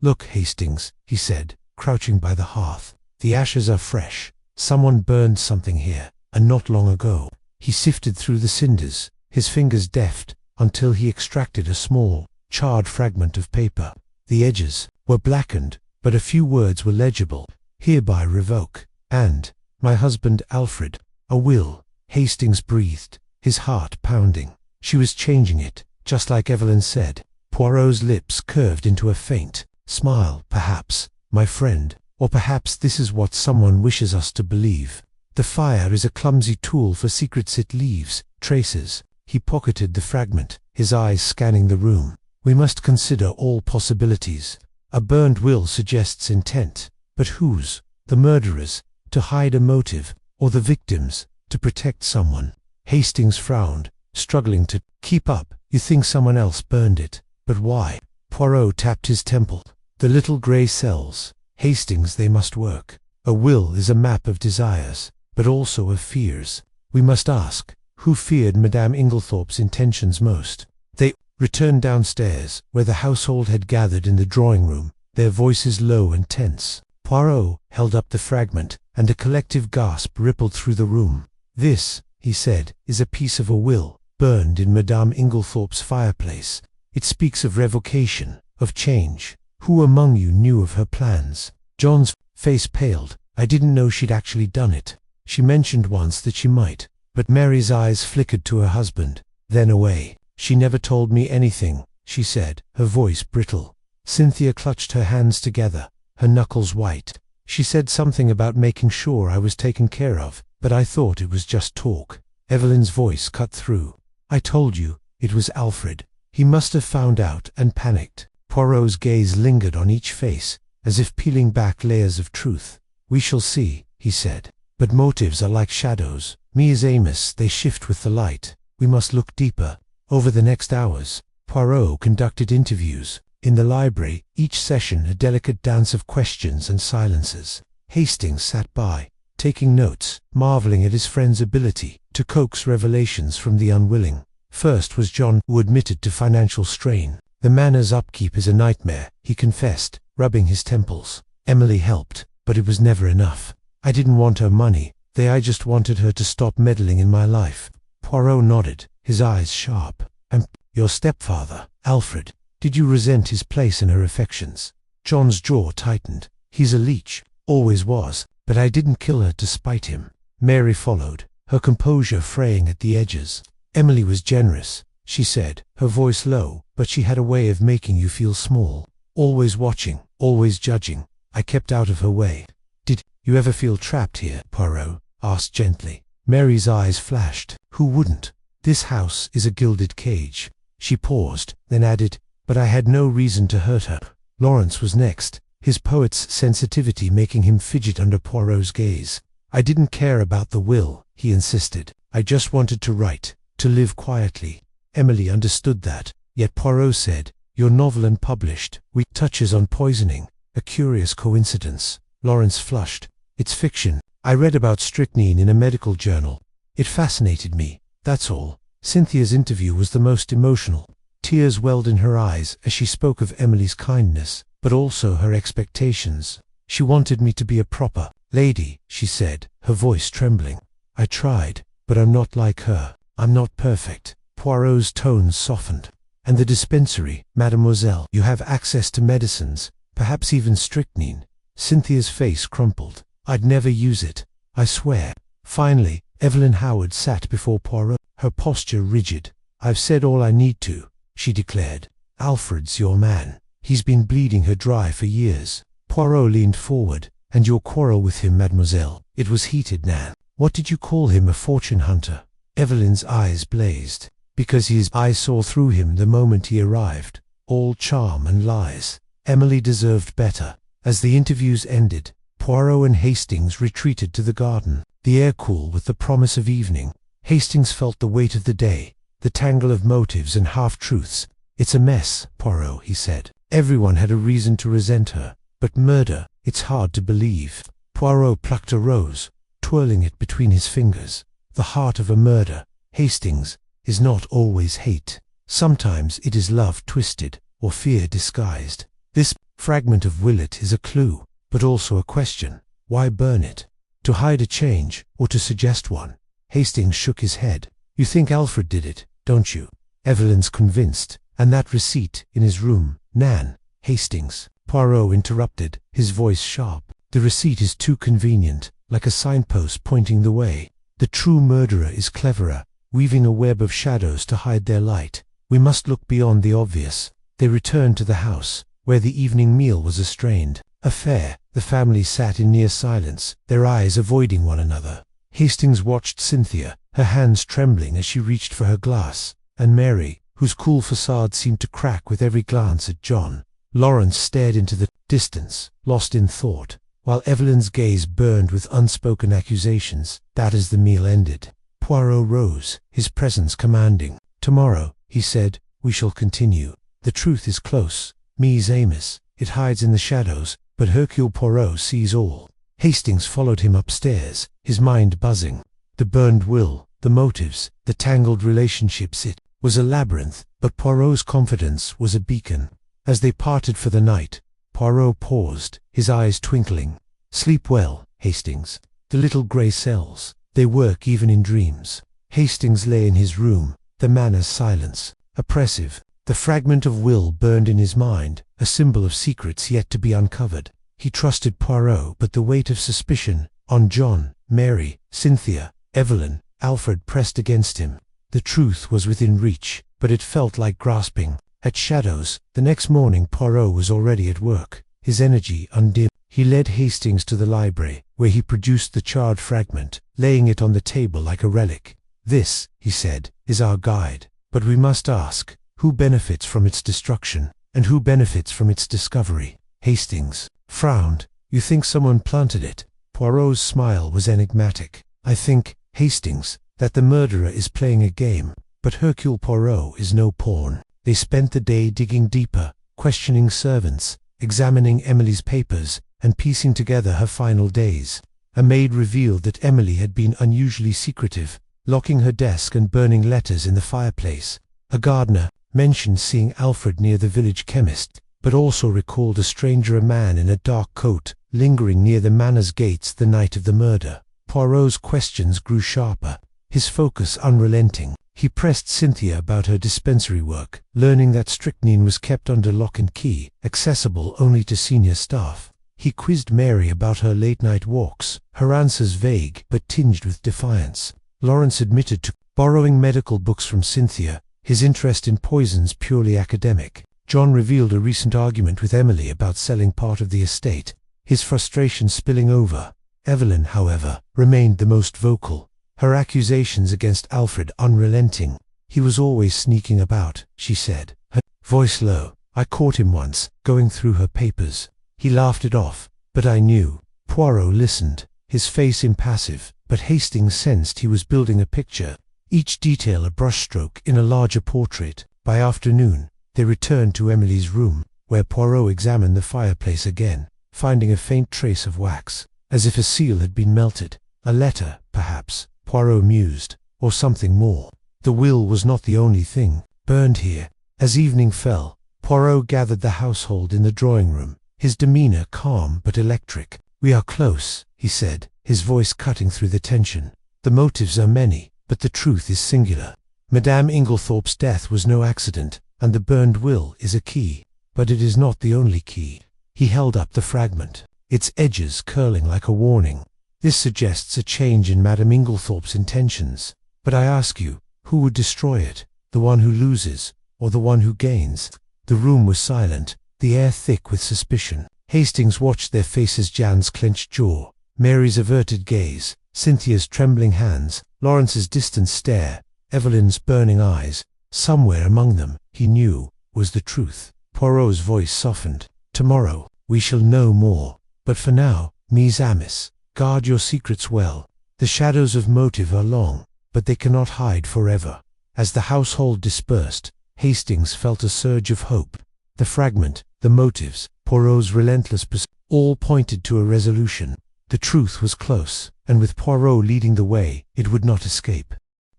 Speaker 1: "Look, Hastings," he said, crouching by the hearth. "The ashes are fresh. Someone burned something here, and not long ago." He sifted through the cinders, his fingers deft, until he extracted a small, charred fragment of paper. The edges were blackened, but a few words were legible. "Hereby revoke," and "My husband Alfred." "A will," Hastings breathed, his heart pounding. She was changing it, just like Evelyn said. Poirot's lips curved into a faint smile. "Perhaps, my friend, or perhaps this is what someone wishes us to believe. The fire is a clumsy tool for secrets. It leaves traces." He pocketed the fragment, his eyes scanning the room. "We must consider all possibilities. A burned will suggests intent, but whose? The murderer's, to hide a motive, or the victim's, to protect someone?" Hastings frowned, struggling to keep up. "You think someone else burned it, but why?" Poirot tapped his temple. "The little grey cells. Hastings, they must work. A will is a map of desires, but also of fears. We must ask, who feared Madame Inglethorpe's intentions most?" They returned downstairs, where the household had gathered in the drawing-room, their voices low and tense. Poirot held up the fragment, and a collective gasp rippled through the room. "This," he said, "is a piece of a will, burned in Madame Inglethorpe's fireplace. It speaks of revocation, of change. Who among you knew of her plans?" John's face paled. "I didn't know she'd actually done it. She mentioned once that she might." But Mary's eyes flickered to her husband, then away. "She never told me anything," she said, her voice brittle. Cynthia clutched her hands together, her knuckles white. "She said something about making sure I was taken care of, but I thought it was just talk." Evelyn's voice cut through. "I told you, it was Alfred. He must have found out and panicked." Poirot's gaze lingered on each face, as if peeling back layers of truth. "We shall see," he said. "But motives are like shadows. Ms. Amos, they shift with the light. We must look deeper." Over the next hours, Poirot conducted interviews. In the library, each session a delicate dance of questions and silences. Hastings sat by, taking notes, marveling at his friend's ability to coax revelations from the unwilling. First was John, who admitted to financial strain. "The manor's upkeep is a nightmare," he confessed, rubbing his temples. "Emily helped, but it was never enough. I didn't want her money. I just wanted her to stop meddling in my life." Poirot nodded, his eyes sharp. "And your stepfather, Alfred, did you resent his place in her affections?" John's jaw tightened. "He's a leech, always was, but I didn't kill her to spite him." Mary followed, her composure fraying at the edges. "Emily was generous," she said, her voice low, "but she had a way of making you feel small. Always watching, always judging. I kept out of her way." "Did you ever feel trapped here?" Poirot asked gently. Mary's eyes flashed. "Who wouldn't? This house is a gilded cage." She paused, then added, "But I had no reason to hurt her." Lawrence was next, his poet's sensitivity making him fidget under Poirot's gaze. "I didn't care about the will," he insisted. "I just wanted to write, to live quietly." Emily understood that, yet Poirot said, "Your novel unpublished, we touches on poisoning, a curious coincidence." Lawrence flushed. "It's fiction. I read about strychnine in a medical journal. It fascinated me, that's all." Cynthia's interview was the most emotional. Tears welled in her eyes as she spoke of Emily's kindness, but also her expectations. "She wanted me to be a proper lady," she said, her voice trembling. "I tried, but I'm not like her. I'm not perfect." Poirot's tones softened. "And the dispensary, mademoiselle, you have access to medicines, perhaps even strychnine." Cynthia's face crumpled. "I'd never use it, I swear." Finally, Evelyn Howard sat before Poirot, her posture rigid. "I've said all I need to," she declared. "Alfred's your man. He's been bleeding her dry for years." Poirot leaned forward. "And your quarrel with him, mademoiselle? It was heated, Nan. What did you call him, a fortune hunter?" Evelyn's eyes blazed. "Because I saw through him the moment he arrived. All charm and lies." Emily deserved better. As the interviews ended, Poirot and Hastings retreated to the garden, the air cool with the promise of evening. Hastings felt the weight of the day, the tangle of motives and half-truths. "It's a mess, Poirot," he said. "Everyone had a reason to resent her. But murder, it's hard to believe." Poirot plucked a rose, twirling it between his fingers. "The heart of a murder, Hastings, is not always hate. Sometimes it is love twisted, or fear disguised. This fragment of Willet is a clue, but also a question. Why burn it? To hide a change, or to suggest one?" Hastings shook his head. "You think Alfred did it, don't you?" "Evelyn's convinced. And that receipt in his room, Nan." "Hastings," Poirot interrupted, his voice sharp. "The receipt is too convenient, like a signpost pointing the way. The true murderer is cleverer, weaving a web of shadows to hide their light. We must look beyond the obvious." They returned to the house, where the evening meal was a strained affair. The family sat in near silence, their eyes avoiding one another. Hastings watched Cynthia, her hands trembling as she reached for her glass, and Mary, whose cool facade seemed to crack with every glance at John. Lawrence stared into the distance, lost in thought, while Evelyn's gaze burned with unspoken accusations. That as the meal ended, Poirot rose, his presence commanding. "Tomorrow," he said, "we shall continue. The truth is close. Mise Amos, it hides in the shadows, but Hercule Poirot sees all." Hastings followed him upstairs, his mind buzzing. The burned will, the motives, the tangled relationships, it was a labyrinth, but Poirot's confidence was a beacon. As they parted for the night, Poirot paused, his eyes twinkling. "Sleep well, Hastings. The little grey cells, they work even in dreams." Hastings lay in his room, the manner's silence, oppressive. The fragment of will burned in his mind, a symbol of secrets yet to be uncovered. He trusted Poirot, but the weight of suspicion on John, Mary, Cynthia, Evelyn, Alfred pressed against him. The truth was within reach, but it felt like grasping at shadows. The next morning Poirot was already at work, his energy undimmed. He led Hastings to the library, where he produced the charred fragment, laying it on the table like a relic. "This," he said, "is our guide, but we must ask, who benefits from its destruction, and who benefits from its discovery?" Hastings frowned. "You think someone planted it?" Poirot's smile was enigmatic. "I think, Hastings, that the murderer is playing a game, but Hercule Poirot is no pawn." They spent the day digging deeper, questioning servants, examining Emily's papers, and piecing together her final days. A maid revealed that Emily had been unusually secretive, locking her desk and burning letters in the fireplace. A gardener mentioned seeing Alfred near the village chemist, but also recalled a stranger, a man in a dark coat, lingering near the manor's gates the night of the murder. Poirot's questions grew sharper, his focus unrelenting. He pressed Cynthia about her dispensary work, learning that strychnine was kept under lock and key, accessible only to senior staff. He quizzed Mary about her late-night walks, her answers vague but tinged with defiance. Lawrence admitted to borrowing medical books from Cynthia, his interest in poisons purely academic. John revealed a recent argument with Emily about selling part of the estate, his frustration spilling over. Evelyn, however, remained the most vocal, her accusations against Alfred unrelenting. "He was always sneaking about," she said, her voice low. "I caught him once, going through her papers. He laughed it off, but I knew." Poirot listened, his face impassive, but Hastings sensed he was building a picture, each detail a brushstroke in a larger portrait. By afternoon, they returned to Emily's room, where Poirot examined the fireplace again, finding a faint trace of wax, as if a seal had been melted. A letter, perhaps, Poirot mused, or something more. The will was not the only thing burned here. As evening fell, Poirot gathered the household in the drawing-room, his demeanor calm but electric. "We are close," he said, his voice cutting through the tension. "The motives are many, but the truth is singular. Madame Inglethorpe's death was no accident, and the burned will is a key. But it is not the only key." He held up the fragment, its edges curling like a warning. "This suggests a change in Madame Inglethorpe's intentions. But I ask you, who would destroy it? The one who loses, or the one who gains?" The room was silent, the air thick with suspicion. Hastings watched their faces, Jan's clenched jaw, Mary's averted gaze, Cynthia's trembling hands, Lawrence's distant stare, Evelyn's burning eyes. Somewhere among them, he knew, was the truth. Poirot's voice softened. "Tomorrow, we shall know more. But for now, mes amis, guard your secrets well. The shadows of motive are long, but they cannot hide forever." As the household dispersed, Hastings felt a surge of hope. The fragment, the motives, Poirot's relentless pursuit, all pointed to a resolution. The truth was close, and with Poirot leading the way, it would not escape.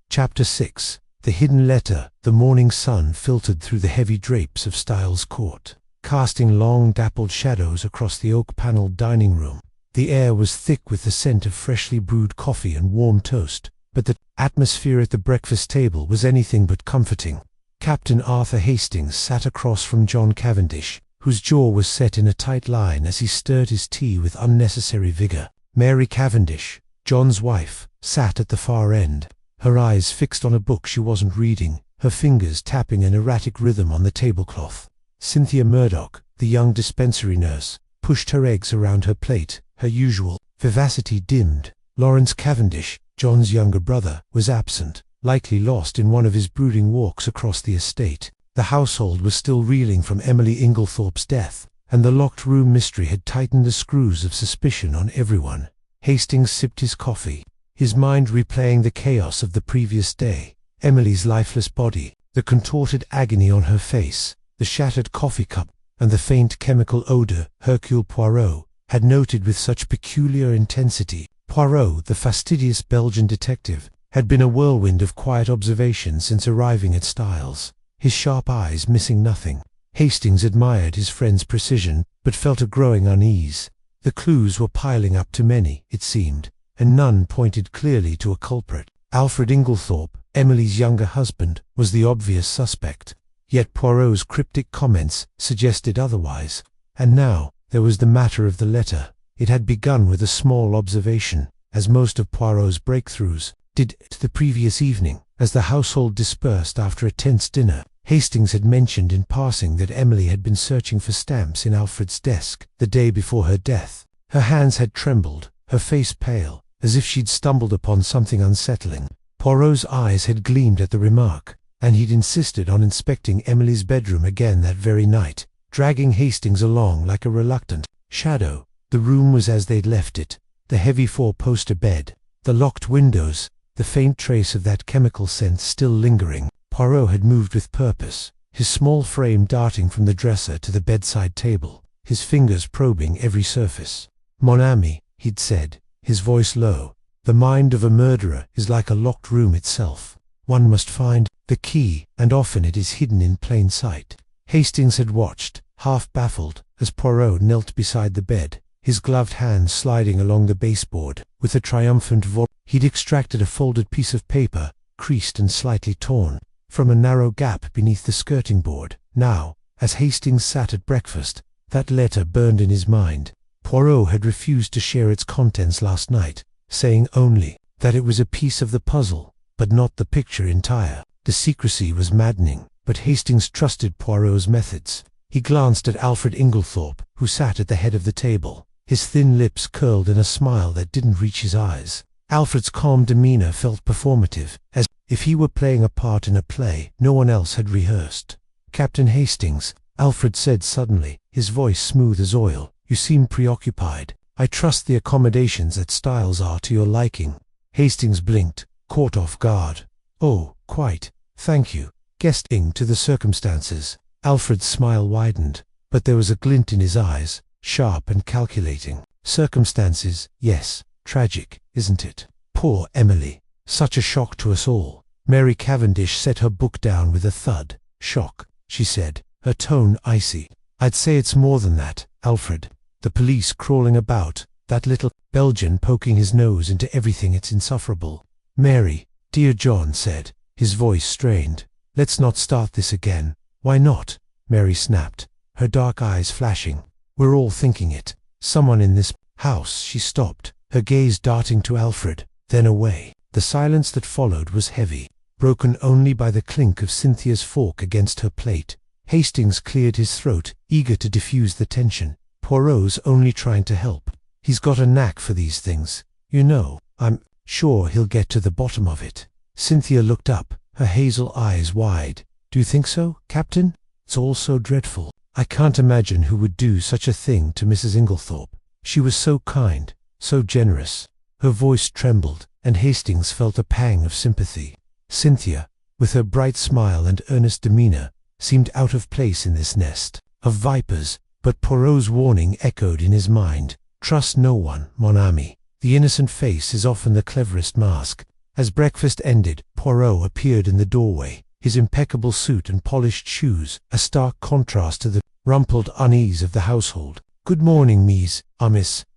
Speaker 1: Chapter 6. The hidden letter. The morning sun filtered through the heavy drapes of Styles Court, casting long dappled shadows across the oak-panelled dining room. The air was thick with the scent of freshly brewed coffee and warm toast, but the atmosphere at the breakfast table was anything but comforting. Captain Arthur Hastings sat across from John Cavendish, whose jaw was set in a tight line as he stirred his tea with unnecessary vigor. Mary Cavendish, John's wife, sat at the far end, her eyes fixed on a book she wasn't reading, her fingers tapping an erratic rhythm on the tablecloth. Cynthia Murdoch, the young dispensary nurse, pushed her eggs around her plate, her usual vivacity dimmed. Lawrence Cavendish, John's younger brother, was absent, likely lost in one of his brooding walks across the estate. The household was still reeling from Emily Inglethorpe's death, and the locked room mystery had tightened the screws of suspicion on everyone. Hastings sipped his coffee, his mind replaying the chaos of the previous day. Emily's lifeless body, the contorted agony on her face, the shattered coffee cup, and the faint chemical odor Hercule Poirot had noted with such peculiar intensity. Poirot, the fastidious Belgian detective, had been a whirlwind of quiet observation since arriving at Styles, his sharp eyes missing nothing. Hastings admired his friend's precision, but felt a growing unease. The clues were piling up too many, it seemed, and none pointed clearly to a culprit. Alfred Inglethorpe, Emily's younger husband, was the obvious suspect, yet Poirot's cryptic comments suggested otherwise. And now, there was the matter of the letter. It had begun with a small observation, as most of Poirot's breakthroughs did the previous evening. As the household dispersed after a tense dinner, Hastings had mentioned in passing that Emily had been searching for stamps in Alfred's desk the day before her death. Her hands had trembled, her face pale, as if she'd stumbled upon something unsettling. Poirot's eyes had gleamed at the remark, and he'd insisted on inspecting Emily's bedroom again that very night, dragging Hastings along like a reluctant shadow. The room was as they'd left it, the heavy four-poster bed, the locked windows, the faint trace of that chemical scent still lingering. Poirot had moved with purpose, his small frame darting from the dresser to the bedside table, his fingers probing every surface. "Mon ami," he'd said, his voice low, "the mind of a murderer is like a locked room itself. One must find the key, and often it is hidden in plain sight." Hastings had watched, half baffled, as Poirot knelt beside the bed, his gloved hands sliding along the baseboard. With a triumphant voice, he'd extracted a folded piece of paper, creased and slightly torn, from a narrow gap beneath the skirting board. Now, as Hastings sat at breakfast, that letter burned in his mind, Poirot had refused to share its contents last night, saying only that it was a piece of the puzzle, but not the picture entire. The secrecy was maddening, but Hastings trusted Poirot's methods. He glanced at Alfred Inglethorpe, who sat at the head of the table. His thin lips curled in a smile that didn't reach his eyes. Alfred's calm demeanor felt performative, as if he were playing a part in a play no one else had rehearsed. "Captain Hastings," Alfred said suddenly, his voice smooth as oil, "you seem preoccupied. I trust the accommodations at Styles are to your liking." Hastings blinked, caught off guard. "Oh, quite, thank you." Guessing to the circumstances, Alfred's smile widened, but there was a glint in his eyes, sharp and calculating. "Circumstances, yes. Tragic, isn't it? Poor Emily. Such a shock to us all." Mary Cavendish set her book down with a thud. "Shock," she said, her tone icy. "I'd say it's more than that, Alfred. The police crawling about, that little Belgian poking his nose into everything, it's insufferable." "Mary, dear," John said, his voice strained. "Let's not start this again." "Why not?" Mary snapped, her dark eyes flashing. "We're all thinking it. Someone in this house." She stopped, her gaze darting to Alfred, then away. The silence that followed was heavy, broken only by the clink of Cynthia's fork against her plate. Hastings cleared his throat, eager to diffuse the tension. "Poirot's only trying to help. He's got a knack for these things. You know, I'm sure he'll get to the bottom of it." Cynthia looked up, her hazel eyes wide. "Do you think so, Captain? It's all so dreadful. I can't imagine who would do such a thing to Mrs. Inglethorpe. She was so kind, so generous." Her voice trembled, and Hastings felt a pang of sympathy. Cynthia, with her bright smile and earnest demeanor, seemed out of place in this nest of vipers, but Poirot's warning echoed in his mind. "Trust no one, mon ami. The innocent face is often the cleverest mask." As breakfast ended, Poirot appeared in the doorway, his impeccable suit and polished shoes a stark contrast to the rumpled unease of the household. "Good morning, miss,"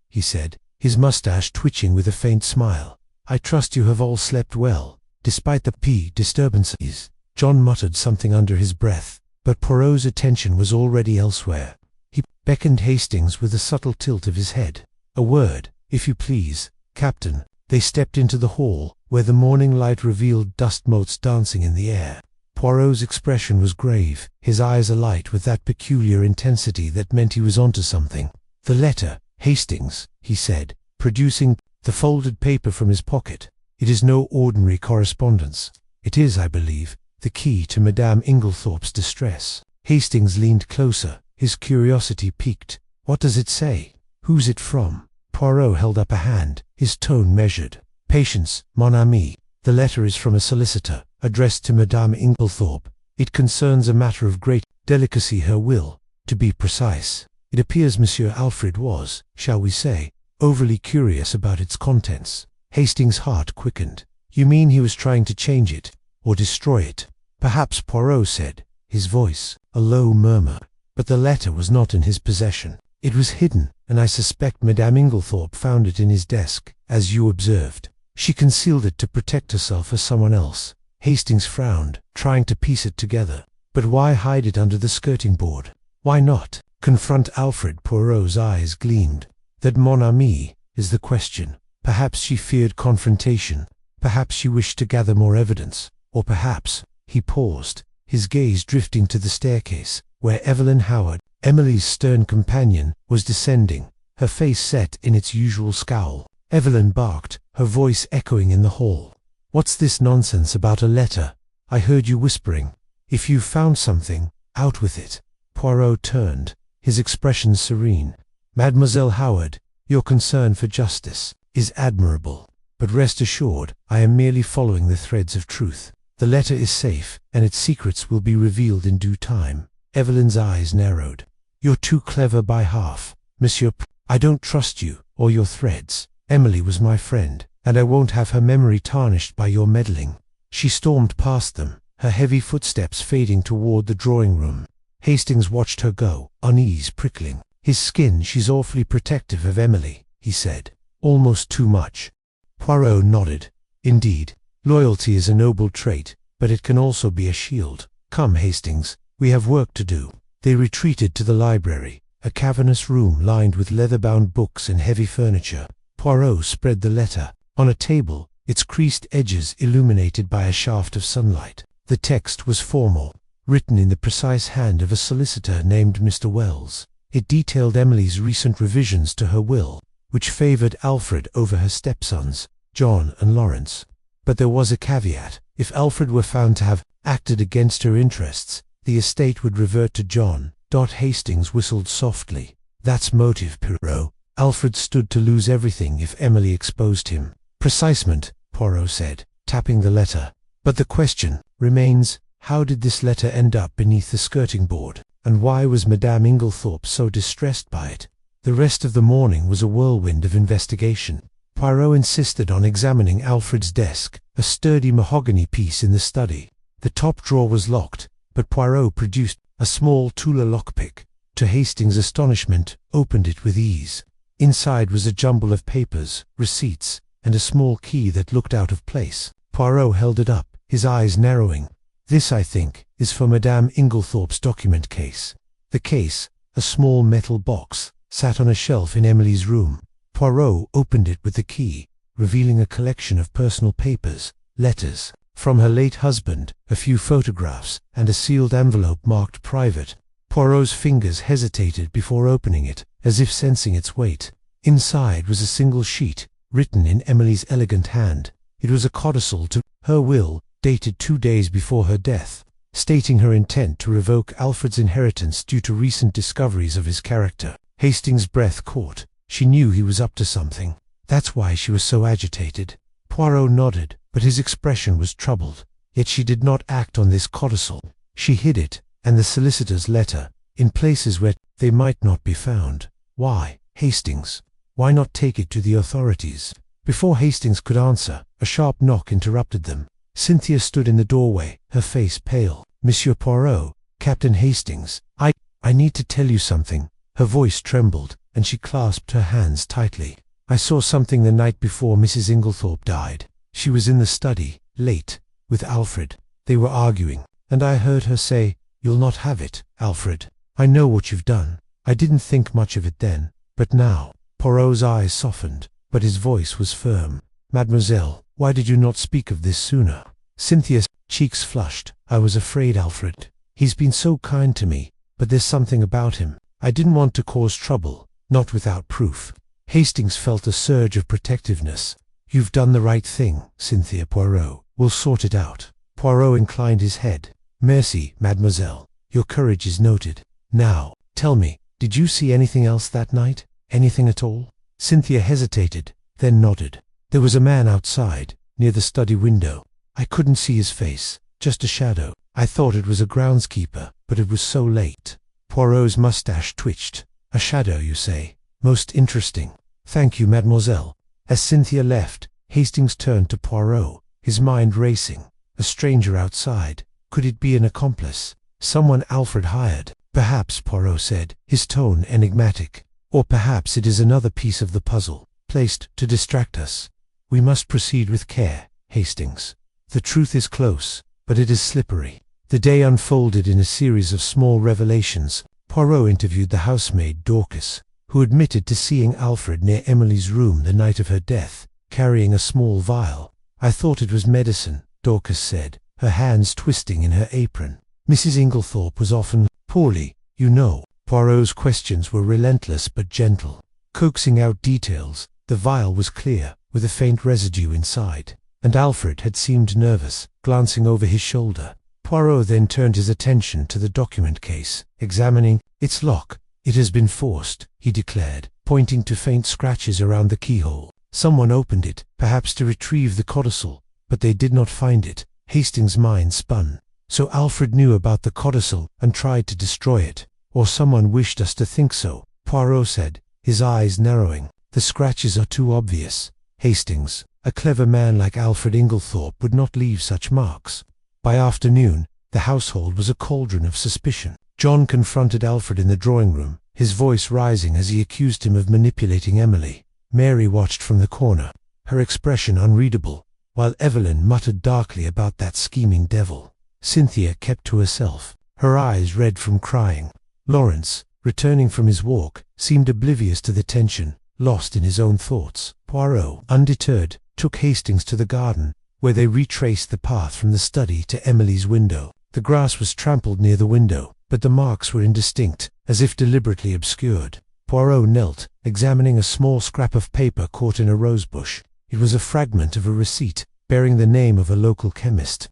Speaker 1: he said, his mustache twitching with a faint smile. "I trust you have all slept well, despite the disturbances." John muttered something under his breath, but Poirot's attention was already elsewhere. He beckoned Hastings with a subtle tilt of his head. "A word, if you please, Captain." They stepped into the hall, where the morning light revealed dust motes dancing in the air. Poirot's expression was grave, his eyes alight with that peculiar intensity that meant he was onto something. "The letter, Hastings," he said, producing the folded paper from his pocket. "It is no ordinary correspondence. It is, I believe, the key to Madame Inglethorpe's distress." Hastings leaned closer, his curiosity piqued. "What does it say? Who's it from?" Poirot held up a hand, his tone measured. "Patience, mon ami. The letter is from a solicitor, addressed to Madame Inglethorpe. It concerns a matter of great delicacy, her will, to be precise. It appears Monsieur Alfred was, shall we say, overly curious about its contents." Hastings' heart quickened. "You mean he was trying to change it, or destroy it?" "Perhaps," Poirot said, his voice a low murmur. "But the letter was not in his possession. It was hidden, and I suspect Madame Inglethorpe found it in his desk, as you observed. She concealed it to protect herself or someone else." Hastings frowned, trying to piece it together. "But why hide it under the skirting board? Why not confront Alfred?" Poirot's eyes gleamed. "That, mon ami, is the question. Perhaps she feared confrontation. Perhaps she wished to gather more evidence. Or perhaps—" He paused, his gaze drifting to the staircase, where Evelyn Howard, Emily's stern companion, was descending, her face set in its usual scowl. Evelyn barked, her voice echoing in the hall. "What's this nonsense about a letter? I heard you whispering. If you've found something, out with it." Poirot turned, his expression serene. "Mademoiselle Howard, your concern for justice is admirable, but rest assured I am merely following the threads of truth. The letter is safe, and its secrets will be revealed in due time." Evelyn's eyes narrowed. "You're too clever by half, Monsieur. I don't trust you, or your threads. Emily was my friend, and I won't have her memory tarnished by your meddling." She stormed past them, her heavy footsteps fading toward the drawing-room. Hastings watched her go, unease prickling. "His skin, she's awfully protective of Emily," he said. "Almost too much." Poirot nodded. "Indeed, loyalty is a noble trait, but it can also be a shield. Come, Hastings, we have work to do." They retreated to the library, a cavernous room lined with leather-bound books and heavy furniture. Poirot spread the letter on a table, its creased edges illuminated by a shaft of sunlight. The text was formal, written in the precise hand of a solicitor named Mr. Wells. It detailed Emily's recent revisions to her will, which favored Alfred over her stepsons, John and Lawrence. But there was a caveat. If Alfred were found to have acted against her interests, the estate would revert to John. Hastings whistled softly. That's motive, Poirot. Alfred stood to lose everything if Emily exposed him. Precisement, Poirot said, tapping the letter. But the question remains, how did this letter end up beneath the skirting board, and why was Madame Inglethorpe so distressed by it? The rest of the morning was a whirlwind of investigation. Poirot insisted on examining Alfred's desk, a sturdy mahogany piece in the study. The top drawer was locked, but Poirot produced a small Tula lockpick. To Hastings' astonishment, opened it with ease. Inside was a jumble of papers, receipts, and a small key that looked out of place. Poirot held it up, his eyes narrowing. This, I think, is for Madame Inglethorpe's document case. The case, a small metal box, sat on a shelf in Emily's room. Poirot opened it with the key, revealing a collection of personal papers, letters from her late husband, a few photographs, and a sealed envelope marked private. Poirot's fingers hesitated before opening it, as if sensing its weight. Inside was a single sheet, written in Emily's elegant hand. It was a codicil to her will, dated 2 days before her death, stating her intent to revoke Alfred's inheritance due to recent discoveries of his character. Hastings' breath caught. She knew he was up to something. That's why she was so agitated. Poirot nodded, but his expression was troubled. Yet she did not act on this codicil. She hid it, and the solicitor's letter, in places where they might not be found. Why, Hastings? Why not take it to the authorities? Before Hastings could answer, a sharp knock interrupted them. Cynthia stood in the doorway, her face pale. Monsieur Poirot, Captain Hastings, I need to tell you something. Her voice trembled, and she clasped her hands tightly. I saw something the night before Mrs. Inglethorpe died. She was in the study, late, with Alfred. They were arguing, and I heard her say, "You'll not have it, Alfred. I know what you've done." I didn't think much of it then, but now. Poirot's eyes softened, but his voice was firm. "Mademoiselle, why did you not speak of this sooner?" Cynthia's cheeks flushed. "I was afraid, Alfred. He's been so kind to me, but there's something about him. I didn't want to cause trouble, not without proof." Hastings felt a surge of protectiveness. "You've done the right thing, Cynthia Poirot. We'll sort it out." Poirot inclined his head. "Merci, mademoiselle. Your courage is noted. Now, tell me, did you see anything else that night? Anything at all?" Cynthia hesitated, then nodded. "There was a man outside, near the study window. I couldn't see his face, just a shadow. I thought it was a groundskeeper, but it was so late." Poirot's mustache twitched. "A shadow, you say? Most interesting. Thank you, mademoiselle." As Cynthia left, Hastings turned to Poirot, his mind racing. A stranger outside. Could it be an accomplice? Someone Alfred hired? "Perhaps," Poirot said, his tone enigmatic. "Or perhaps it is another piece of the puzzle, placed to distract us. We must proceed with care, Hastings. The truth is close, but it is slippery." The day unfolded in a series of small revelations. Poirot interviewed the housemaid Dorcas, who admitted to seeing Alfred near Emily's room the night of her death, carrying a small vial. "I thought it was medicine," Dorcas said, her hands twisting in her apron. "Mrs. Inglethorpe was often poorly, you know." Poirot's questions were relentless but gentle, coaxing out details. The vial was clear, with a faint residue inside, and Alfred had seemed nervous, glancing over his shoulder. Poirot then turned his attention to the document case, examining its lock. "It has been forced," he declared, pointing to faint scratches around the keyhole. "Someone opened it, perhaps to retrieve the codicil, but they did not find it." Hastings' mind spun. "So Alfred knew about the codicil and tried to destroy it, or someone wished us to think so," Poirot said, his eyes narrowing. "The scratches are too obvious, Hastings. A clever man like Alfred Inglethorpe would not leave such marks." By afternoon, the household was a cauldron of suspicion. John confronted Alfred in the drawing room, his voice rising as he accused him of manipulating Emily. Mary watched from the corner, her expression unreadable, while Evelyn muttered darkly about that scheming devil. Cynthia kept to herself, her eyes red from crying. Lawrence, returning from his walk, seemed oblivious to the tension, lost in his own thoughts. Poirot, undeterred, took Hastings to the garden, where they retraced the path from the study to Emily's window. The grass was trampled near the window, but the marks were indistinct, as if deliberately obscured. Poirot knelt, examining a small scrap of paper caught in a rosebush. It was a fragment of a receipt, bearing the name of a local chemist.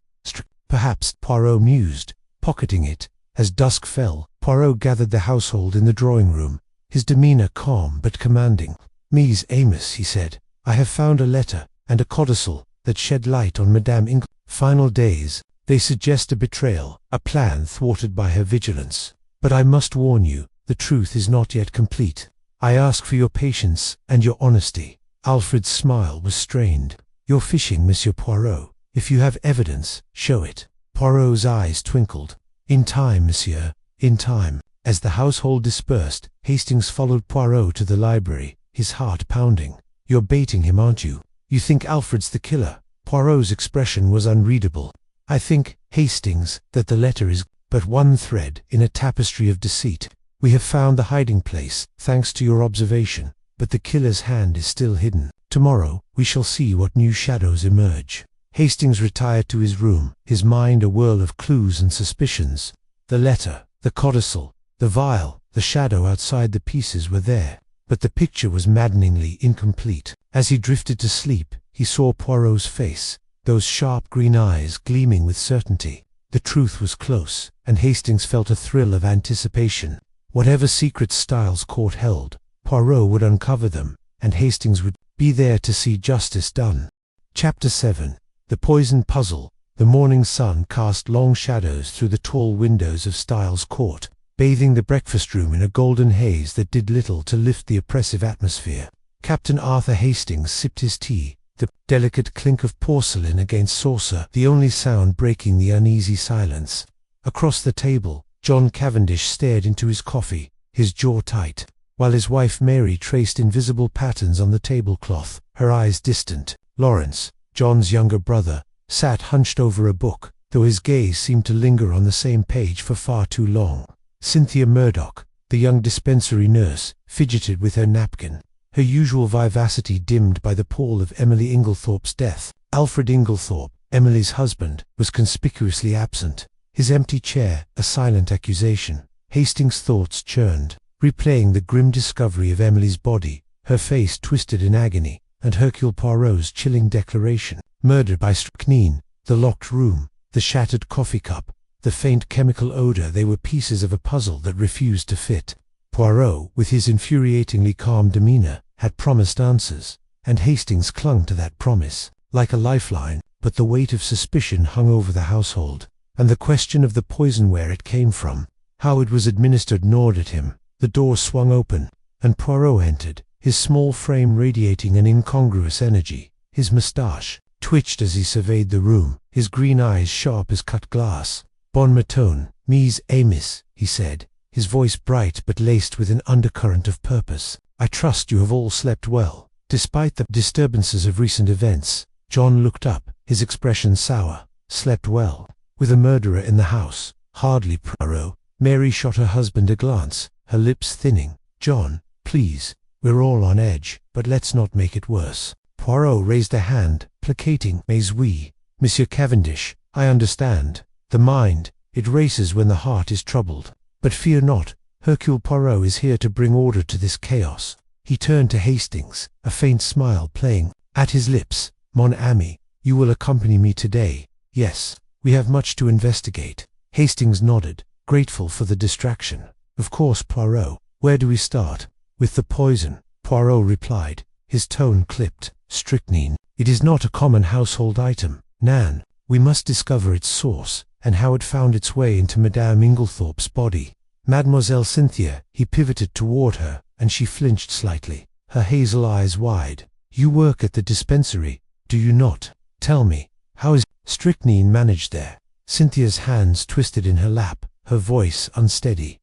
Speaker 1: Perhaps, Poirot mused, pocketing it. As dusk fell, Poirot gathered the household in the drawing-room, his demeanour calm but commanding. "Mies Amos," he said, "I have found a letter, and a codicil, that shed light on Madame Ingle's final days. They suggest a betrayal, a plan thwarted by her vigilance. But I must warn you, the truth is not yet complete. I ask for your patience and your honesty." Alfred's smile was strained. "You're fishing, Monsieur Poirot. If you have evidence, show it." Poirot's eyes twinkled. "In time, monsieur, in time." As the household dispersed, Hastings followed Poirot to the library, his heart pounding. "You're baiting him, aren't you? You think Alfred's the killer?" Poirot's expression was unreadable. "I think, Hastings, that the letter is but one thread in a tapestry of deceit. We have found the hiding place, thanks to your observation, but the killer's hand is still hidden. Tomorrow, we shall see what new shadows emerge." Hastings retired to his room, his mind a whirl of clues and suspicions. The letter, the codicil, the vial, the shadow outside the pieces were there, but the picture was maddeningly incomplete. As he drifted to sleep, he saw Poirot's face, those sharp green eyes gleaming with certainty. The truth was close, and Hastings felt a thrill of anticipation. Whatever secrets Styles Court held, Poirot would uncover them, and Hastings would be there to see justice done. Chapter 7. The Poison Puzzle. The morning sun cast long shadows through the tall windows of Styles Court, bathing the breakfast room in a golden haze that did little to lift the oppressive atmosphere. Captain Arthur Hastings sipped his tea, the delicate clink of porcelain against saucer, the only sound breaking the uneasy silence. Across the table, John Cavendish stared into his coffee, his jaw tight, while his wife Mary traced invisible patterns on the tablecloth, her eyes distant. Lawrence, John's younger brother, sat hunched over a book, though his gaze seemed to linger on the same page for far too long. Cynthia Murdoch, the young dispensary nurse, fidgeted with her napkin, her usual vivacity dimmed by the pall of Emily Inglethorpe's death. Alfred Inglethorpe, Emily's husband, was conspicuously absent, his empty chair a silent accusation. Hastings' thoughts churned, replaying the grim discovery of Emily's body, her face twisted in agony, and Hercule Poirot's chilling declaration. Murder by strychnine, the locked room, the shattered coffee cup, the faint chemical odor. They were pieces of a puzzle that refused to fit. Poirot, with his infuriatingly calm demeanor, had promised answers, and Hastings clung to that promise, like a lifeline, but the weight of suspicion hung over the household, and the question of the poison, where it came from, how it was administered, gnawed at him. The door swung open, and Poirot entered, his small frame radiating an incongruous energy. His moustache twitched as he surveyed the room, his green eyes sharp as cut glass. "Bon matin, Mies Amos," he said, his voice bright but laced with an undercurrent of purpose. "I trust you have all slept well." Despite the disturbances of recent events, John looked up, his expression sour. "Slept well? With a murderer in the house? Hardly, Poirot." Mary shot her husband a glance, her lips thinning. "John, please, we're all on edge, but let's not make it worse." Poirot raised a hand, placating. "Mais oui, Monsieur Cavendish, I understand. The mind, it races when the heart is troubled. But fear not, Hercule Poirot is here to bring order to this chaos." He turned to Hastings, a faint smile playing at his lips. "Mon ami, you will accompany me today?" "Yes, we have much to investigate." Hastings nodded, grateful for the distraction. "Of course, Poirot. Where do we start?" "With the poison," Poirot replied, his tone clipped. "Strychnine. It is not a common household item, Nan. We must discover its source, and how it found its way into Madame Inglethorpe's body. Mademoiselle Cynthia." He pivoted toward her, and she flinched slightly, her hazel eyes wide. "You work at the dispensary, do you not? Tell me, how is strychnine managed there?" Cynthia's hands twisted in her lap, her voice unsteady.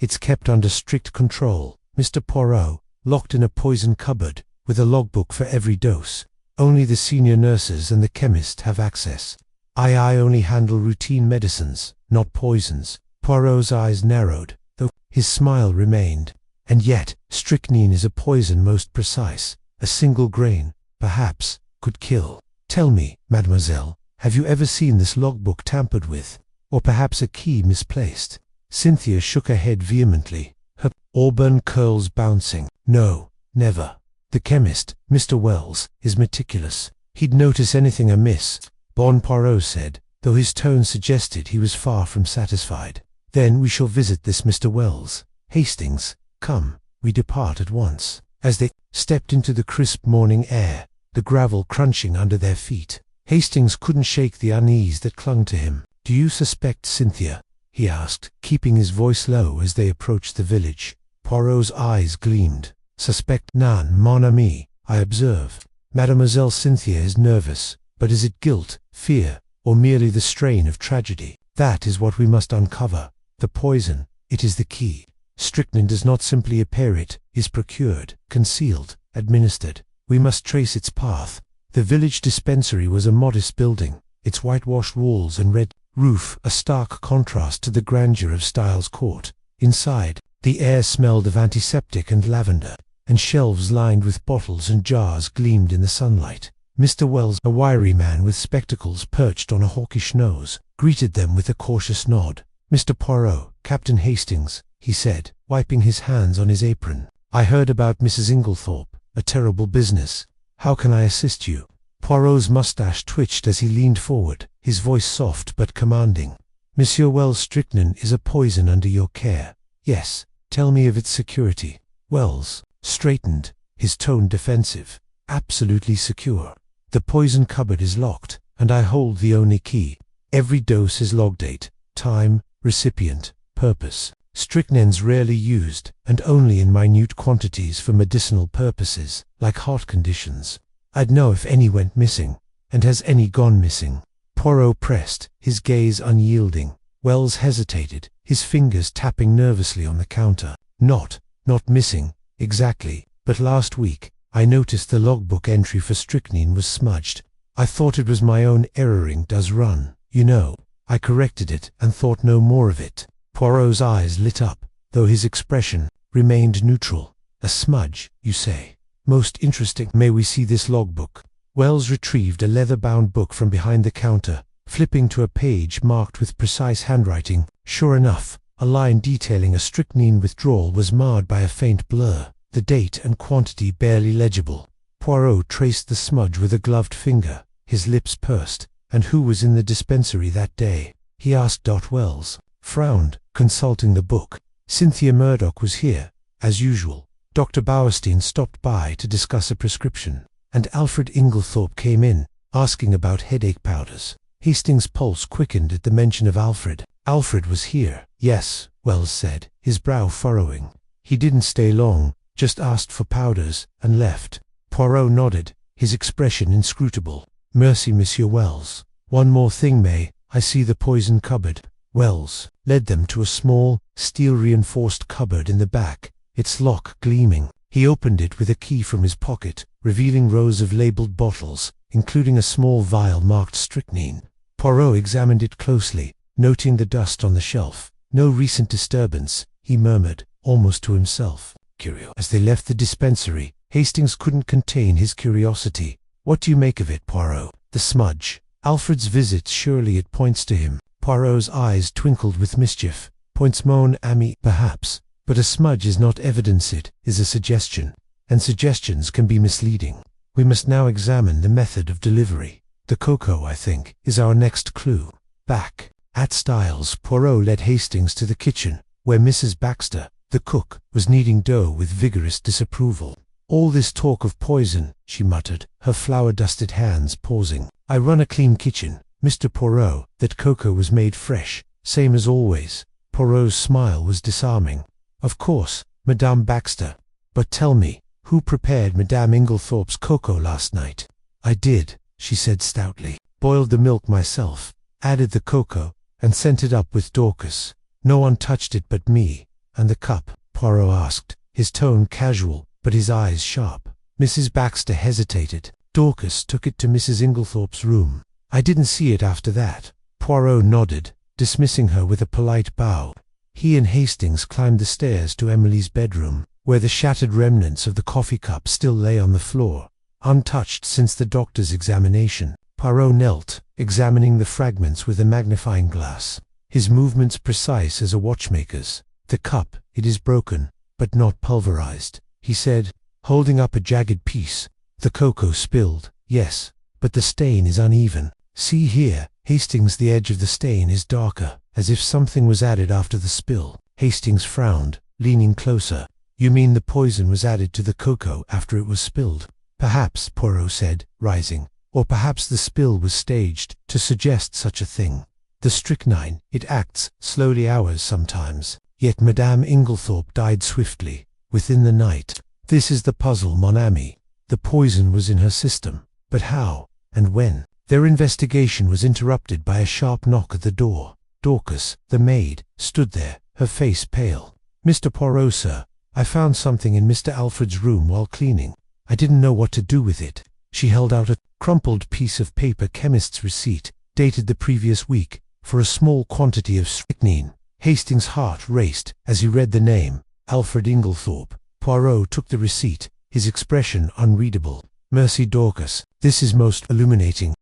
Speaker 1: It's kept under strict control, Mr. Poirot, locked in a poison cupboard, with a logbook for every dose. Only the senior nurses and the chemist have access. I only handle routine medicines, not poisons." Poirot's eyes narrowed, though His smile remained. "And yet, strychnine is a poison most precise. A single grain, perhaps, could kill. Tell me, mademoiselle, have you ever seen this logbook tampered with? Or perhaps a key misplaced?" Cynthia shook her head vehemently, her auburn curls bouncing. "No, never. The chemist, Mr. Wells, is meticulous. He'd notice anything amiss," Bon Poirot said, though his tone suggested he was far from satisfied. "Then we shall visit this Mr. Wells. Hastings, come, we depart at once." As they stepped into the crisp morning air, the gravel crunching under their feet, Hastings couldn't shake the unease that clung to him. "Do you suspect Cynthia?" he asked, keeping his voice low as they approached the village. Poirot's eyes gleamed. "Suspect none, mon ami, I observe. Mademoiselle Cynthia is nervous, but is it guilt, fear, or merely the strain of tragedy? That is what we must uncover. The poison, it is the key. Strychnine does not simply appear, it is procured, concealed, administered. We must trace its path." The village dispensary was a modest building, its whitewashed walls and red roof a stark contrast to the grandeur of Styles Court. Inside, the air smelled of antiseptic and lavender, and shelves lined with bottles and jars gleamed in the sunlight. Mr. Wells, a wiry man with spectacles perched on a hawkish nose, greeted them with a cautious nod. "Mr. Poirot, Captain Hastings," he said, wiping his hands on his apron. "I heard about Mrs. Inglethorpe, a terrible business. How can I assist you?" Poirot's mustache twitched as he leaned forward, his voice soft but commanding. "Monsieur Wells' strychnine is a poison under your care." "Yes, tell me of its security." Wells straightened, his tone defensive. "Absolutely secure. The poison cupboard is locked, and I hold the only key. Every dose is log date, time, recipient, purpose. Strychnine's rarely used, and only in minute quantities for medicinal purposes, like heart conditions. I'd know if any went missing. And has any gone missing?" Poirot pressed, his gaze unyielding. Wells hesitated, his fingers tapping nervously on the counter. Not missing, exactly, but last week, I noticed the logbook entry for strychnine was smudged. I thought it was my own erroring does run, you know. I corrected it and thought no more of it." Poirot's eyes lit up, though his expression remained neutral. "A smudge, you say? Most interesting. May we see this logbook?" Wells retrieved a leather-bound book from behind the counter, flipping to a page marked with precise handwriting. Sure enough, a line detailing a strychnine withdrawal was marred by a faint blur, the date and quantity barely legible. Poirot traced the smudge with a gloved finger, his lips pursed. "And who was in the dispensary that day?" he asked. Wells frowned, consulting the book. "Cynthia Murdoch was here, as usual. Dr. Bauerstein stopped by to discuss a prescription, and Alfred Inglethorpe came in, asking about headache powders." Hastings' pulse quickened at the mention of Alfred. "Alfred was here." "Yes," Wells said, his brow furrowing. "He didn't stay long, just asked for powders, and left." Poirot nodded, his expression inscrutable. "Merci, Monsieur Wells. One more thing, may I see the poison cupboard?" Wells led them to a small, steel-reinforced cupboard in the back, its lock gleaming. He opened it with a key from his pocket, revealing rows of labeled bottles, including a small vial marked strychnine. Poirot examined it closely, noting the dust on the shelf. "No recent disturbance," he murmured, almost to himself. Curious. As they left the dispensary, Hastings couldn't contain his curiosity. "What do you make of it, Poirot? The smudge. Alfred's visit, surely it points to him." Poirot's eyes twinkled with mischief. "Points mon ami, perhaps, but a smudge is not evidence, it is a suggestion, and suggestions can be misleading. We must now examine the method of delivery. The cocoa, I think, is our next clue." Back at Styles, Poirot led Hastings to the kitchen, where Mrs. Baxter, the cook, was kneading dough with vigorous disapproval. "All this talk of poison," she muttered, her flour-dusted hands pausing. "I run a clean kitchen, Mr. Poirot. That cocoa was made fresh, same as always." Poirot's smile was disarming. "Of course, Madame Baxter. But tell me, who prepared Madame Inglethorpe's cocoa last night?" "I did," she said stoutly. "Boiled the milk myself, added the cocoa, and sent it up with Dorcas. No one touched it but me." "And the cup?" Poirot asked, his tone casual, but his eyes sharp. Mrs. Baxter hesitated. "Dorcas took it to Mrs. Inglethorpe's room. I didn't see it after that." Poirot nodded, dismissing her with a polite bow. He and Hastings climbed the stairs to Emily's bedroom, where the shattered remnants of the coffee cup still lay on the floor, untouched since the doctor's examination. Poirot knelt, examining the fragments with a magnifying glass, his movements precise as a watchmaker's. "The cup, it is broken, but not pulverized," he said, holding up a jagged piece. "The cocoa spilled, yes, but the stain is uneven. See here, Hastings, the edge of the stain is darker, as if something was added after the spill." Hastings frowned, leaning closer. "You mean the poison was added to the cocoa after it was spilled?" "Perhaps," Poirot said, rising. "Or perhaps the spill was staged to suggest such a thing. The strychnine, it acts slowly hours sometimes. Yet Madame Inglethorpe died swiftly, within the night. This is the puzzle, mon ami. The poison was in her system. But how, and when?" Their investigation was interrupted by a sharp knock at the door. Dorcas, the maid, stood there, her face pale. "Mr. Poirot, sir. I found something in Mr. Alfred's room while cleaning. I didn't know what to do with it." She held out a crumpled piece of paper, chemist's receipt, dated the previous week, for a small quantity of strychnine. Hastings' heart raced as he read the name, Alfred Inglethorpe. Poirot took the receipt, his expression unreadable. "Mercy, Dorcas, this is most illuminating."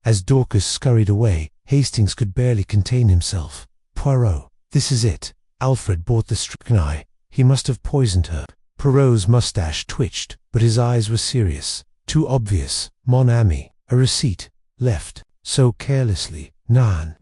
Speaker 1: As Dorcas scurried away, Hastings could barely contain himself. "Poirot, this is it. Alfred bought the strychnine. He must have poisoned her." Poirot's mustache twitched, but his eyes were serious. "Too obvious, mon ami. A receipt, left so carelessly. Nan,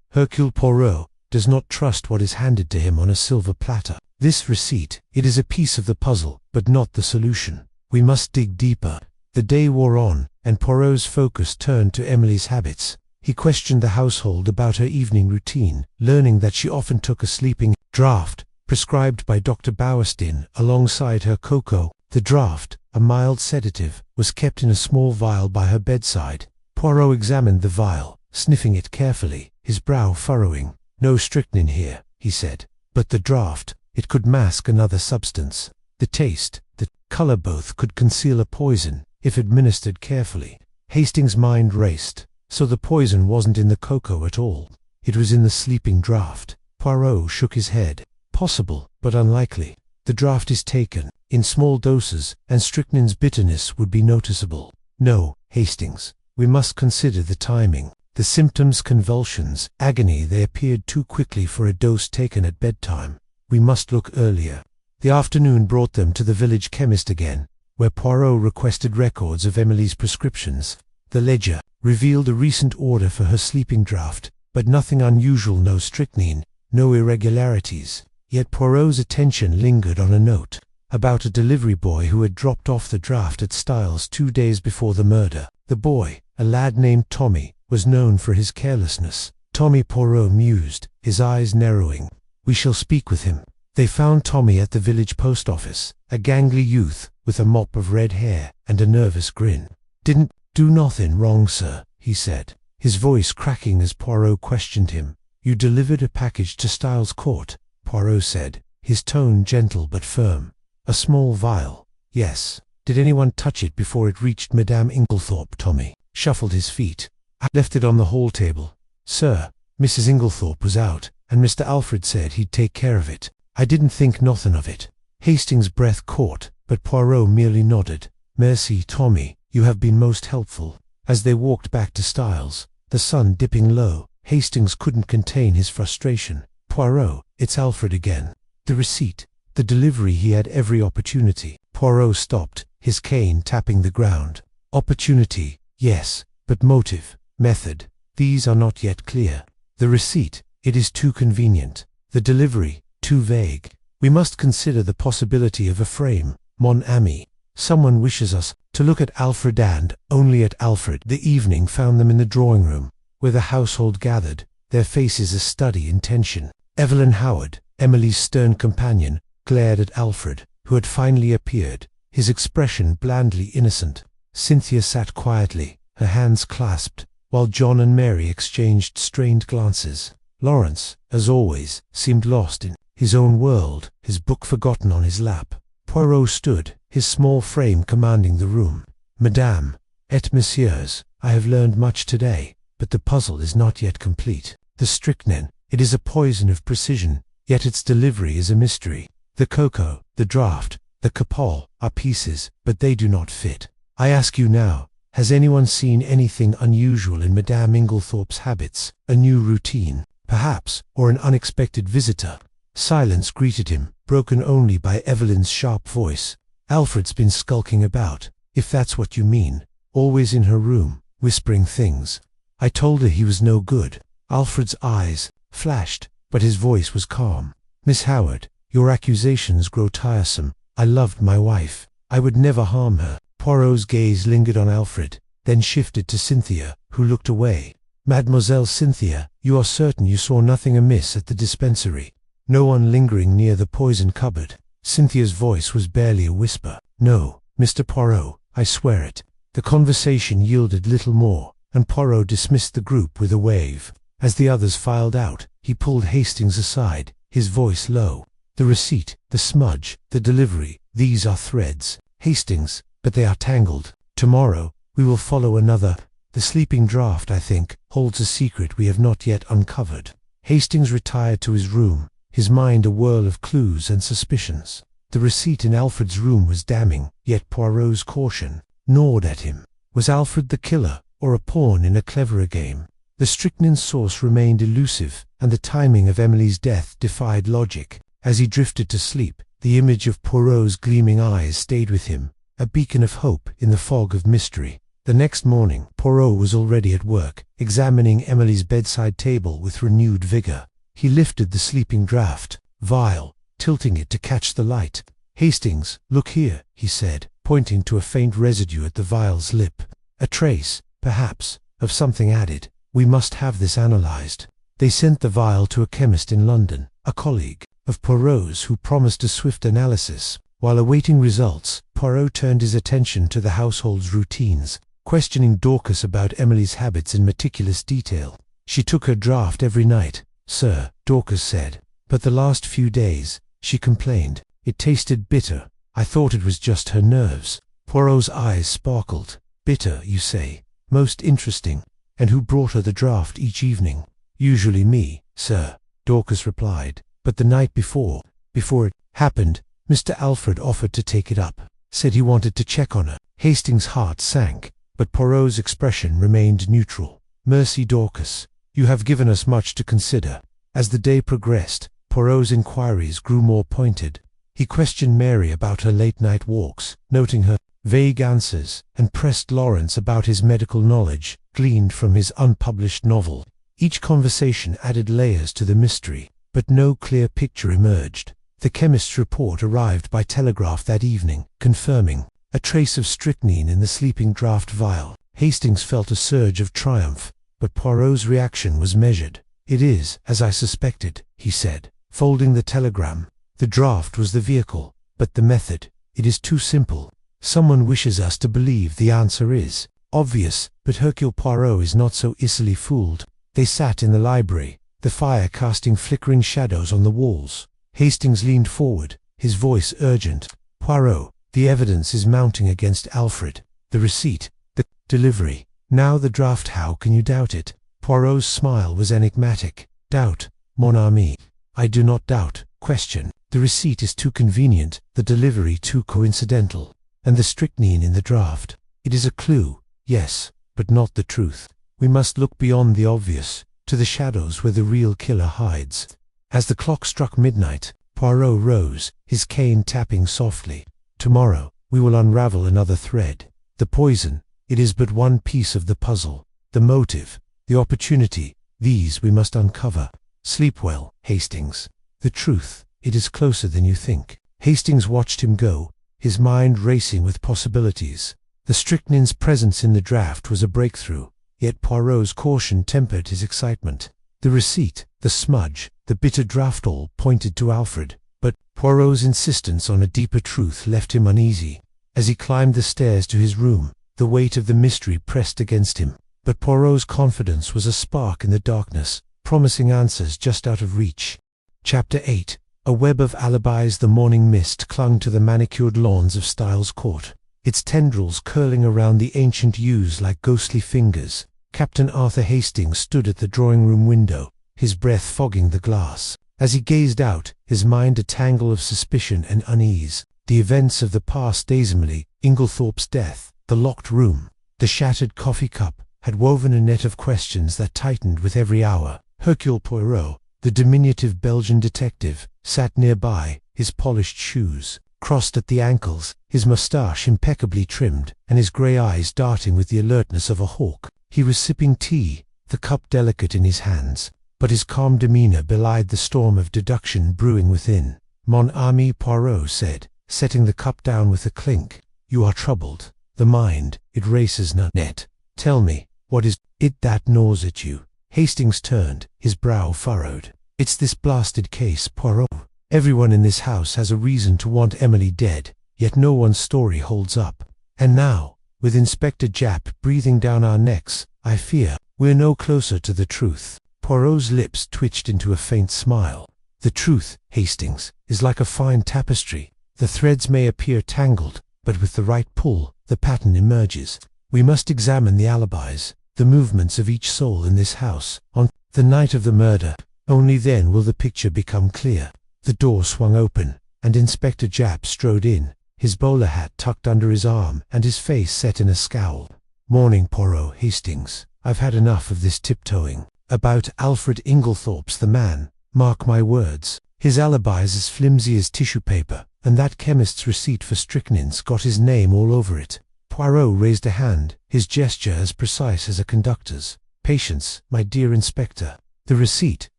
Speaker 1: Hercule Poirot does not trust what is handed to him on a silver platter. This receipt, it is a piece of the puzzle, but not the solution. We must dig deeper." The day wore on, and Poirot's focus turned to Emily's habits. He questioned the household about her evening routine, learning that she often took a sleeping draught, prescribed by Dr. Bowerstein, alongside her cocoa. The draught, a mild sedative, was kept in a small vial by her bedside. Poirot examined the vial, sniffing it carefully, his brow furrowing. "No strychnine here," he said. "But the draught, it could mask another substance. The taste, the color, both could conceal a poison, if administered carefully." Hastings' mind raced. So the poison wasn't in the cocoa at all. It was in the sleeping draught. Poirot shook his head. "Possible, but unlikely. The draught is taken in small doses, and strychnine's bitterness would be noticeable." "No, Hastings, we must consider the timing. The symptoms, convulsions, agony, they appeared too quickly for a dose taken at bedtime. We must look earlier." The afternoon brought them to the village chemist again, where Poirot requested records of Emily's prescriptions. The ledger revealed a recent order for her sleeping draught, but nothing unusual, no strychnine, no irregularities. Yet Poirot's attention lingered on a note about a delivery boy who had dropped off the draught at Styles 2 days before the murder. The boy, a lad named Tommy, was known for his carelessness. Tommy, Poirot mused, his eyes narrowing. "We shall speak with him." They found Tommy at the village post office, a gangly youth with a mop of red hair and a nervous grin. "Didn't do nothing wrong, sir," he said, his voice cracking as Poirot questioned him. "You delivered a package to Styles Court," Poirot said, his tone gentle but firm. "A small vial." "Yes." "Did anyone touch it before it reached Madame Inglethorpe?" Tommy shuffled his feet. "I left it on the hall table, sir. Mrs. Inglethorpe was out, and Mr. Alfred said he'd take care of it. I didn't think nothing of it." Hastings' breath caught, but Poirot merely nodded. "Merci, Tommy, you have been most helpful." As they walked back to Styles, the sun dipping low, Hastings couldn't contain his frustration. "Poirot, it's Alfred again. The receipt, the delivery, he had every opportunity." Poirot stopped, his cane tapping the ground. "Opportunity, yes, but motive, method, these are not yet clear. The receipt, it is too convenient. The delivery, too vague. We must consider the possibility of a frame, mon ami. Someone wishes us to look at Alfred, and only at Alfred." The evening found them in the drawing room, where the household gathered, their faces a study in tension. Evelyn Howard, Emily's stern companion, glared at Alfred, who had finally appeared, his expression blandly innocent. Cynthia sat quietly, her hands clasped, while John and Mary exchanged strained glances. Lawrence, as always, seemed lost in his own world, his book forgotten on his lap. Poirot stood, his small frame commanding the room. "Madame, et messieurs, I have learned much today, but the puzzle is not yet complete. The strychnine, it is a poison of precision, yet its delivery is a mystery. The cocoa, the draft, the capole are pieces, but they do not fit. I ask you now, has anyone seen anything unusual in Madame Inglethorpe's habits? A new routine, perhaps, or an unexpected visitor? Silence greeted him, broken only by Evelyn's sharp voice. Alfred's been skulking about, if that's what you mean, always in her room, whispering things. I told her he was no good. Alfred's eyes flashed, but his voice was calm. Miss Howard, your accusations grow tiresome. I loved my wife. I would never harm her. Poirot's gaze lingered on Alfred, then shifted to Cynthia, who looked away. Mademoiselle Cynthia, you are certain you saw nothing amiss at the dispensary? No one lingering near the poison cupboard? Cynthia's voice was barely a whisper. No, Mr. Poirot, I swear it. The conversation yielded little more, and Poirot dismissed the group with a wave. As the others filed out, he pulled Hastings aside, his voice low. The receipt, the smudge, the delivery, these are threads, Hastings, but they are tangled. Tomorrow, we will follow another. The sleeping draught, I think, holds a secret we have not yet uncovered. Hastings retired to his room, his mind a whirl of clues and suspicions. The receipt in Alfred's room was damning, yet Poirot's caution gnawed at him. Was Alfred the killer, or a pawn in a cleverer game? The strychnine source remained elusive, and the timing of Emily's death defied logic. As he drifted to sleep, the image of Poirot's gleaming eyes stayed with him, a beacon of hope in the fog of mystery. The next morning, Poirot was already at work, examining Emily's bedside table with renewed vigor. He lifted the sleeping draught, vial, tilting it to catch the light. Hastings, look here, he said, pointing to a faint residue at the vial's lip. A trace, perhaps, of something added. We must have this analyzed. They sent the vial to a chemist in London, a colleague of Poirot's who promised a swift analysis. While awaiting results, Poirot turned his attention to the household's routines, questioning Dorcas about Emily's habits in meticulous detail. She took her draught every night, sir, Dorcas said, but the last few days, she complained, it tasted bitter. I thought it was just her nerves. Poirot's eyes sparkled. Bitter, you say? Most interesting. And who brought her the draught each evening? Usually me, sir, Dorcas replied. But the night before it happened, Mr. Alfred offered to take it up, said he wanted to check on her. Hastings' heart sank, but Poirot's expression remained neutral. Mercy, Dorcas, you have given us much to consider. As the day progressed, Poirot's inquiries grew more pointed. He questioned Mary about her late-night walks, noting her vague answers, and pressed Lawrence about his medical knowledge, gleaned from his unpublished novel. Each conversation added layers to the mystery, but no clear picture emerged. The chemist's report arrived by telegraph that evening, confirming a trace of strychnine in the sleeping draught vial. Hastings felt a surge of triumph, but Poirot's reaction was measured. It is, as I suspected, he said, folding the telegram. The draught was the vehicle, but the method, it is too simple. Someone wishes us to believe the answer is obvious, but Hercule Poirot is not so easily fooled. They sat in the library, the fire casting flickering shadows on the walls. Hastings leaned forward, his voice urgent. Poirot, the evidence is mounting against Alfred. The receipt, the delivery. Now the draught, how can you doubt it? Poirot's smile was enigmatic. Doubt, mon ami. I do not doubt. Question. The receipt is too convenient, the delivery too coincidental. And the strychnine in the draught. It is a clue, yes, but not the truth. We must look beyond the obvious, to the shadows where the real killer hides. As the clock struck midnight, Poirot rose, his cane tapping softly. Tomorrow, we will unravel another thread. The poison, it is but one piece of the puzzle. The motive, the opportunity, these we must uncover. Sleep well, Hastings. The truth, it is closer than you think. Hastings watched him go, his mind racing with possibilities. The strychnine's presence in the draught was a breakthrough, yet Poirot's caution tempered his excitement. The receipt, the smudge, the bitter draught all pointed to Alfred, but Poirot's insistence on a deeper truth left him uneasy. As he climbed the stairs to his room, the weight of the mystery pressed against him, but Poirot's confidence was a spark in the darkness, promising answers just out of reach. Chapter 8. A web of alibis. The morning mist clung to the manicured lawns of Styles Court, its tendrils curling around the ancient yews like ghostly fingers. Captain Arthur Hastings stood at the drawing-room window, his breath fogging the glass. As he gazed out, his mind a tangle of suspicion and unease. The events of the past days, Emily Inglethorpe's death, the locked room, the shattered coffee cup, had woven a net of questions that tightened with every hour. Hercule Poirot, the diminutive Belgian detective, sat nearby, his polished shoes crossed at the ankles, his moustache impeccably trimmed, and his grey eyes darting with the alertness of a hawk. He was sipping tea, the cup delicate in his hands, but his calm demeanour belied the storm of deduction brewing within. "Mon ami Poirot," said, setting the cup down with a clink, "you are troubled. The mind, it races net. Tell me, what is it that gnaws at you?" Hastings turned, his brow furrowed. "It's this blasted case, Poirot. Everyone in this house has a reason to want Emily dead, yet no one's story holds up. And now, with Inspector Japp breathing down our necks, I fear we're no closer to the truth." Poirot's lips twitched into a faint smile. "The truth, Hastings, is like a fine tapestry. The threads may appear tangled, but with the right pull, the pattern emerges. We must examine the alibis, the movements of each soul in this house, on the night of the murder. Only then will the picture become clear." The door swung open, and Inspector Japp strode in, his bowler hat tucked under his arm and his face set in a scowl. "Morning, Poirot, Hastings. I've had enough of this tiptoeing. About Alfred Inglethorpe's the man. Mark my words. His alibi's as flimsy as tissue paper, and that chemist's receipt for strychnine's got his name all over it." Poirot raised a hand, his gesture as precise as a conductor's. "Patience, my dear Inspector. The receipt,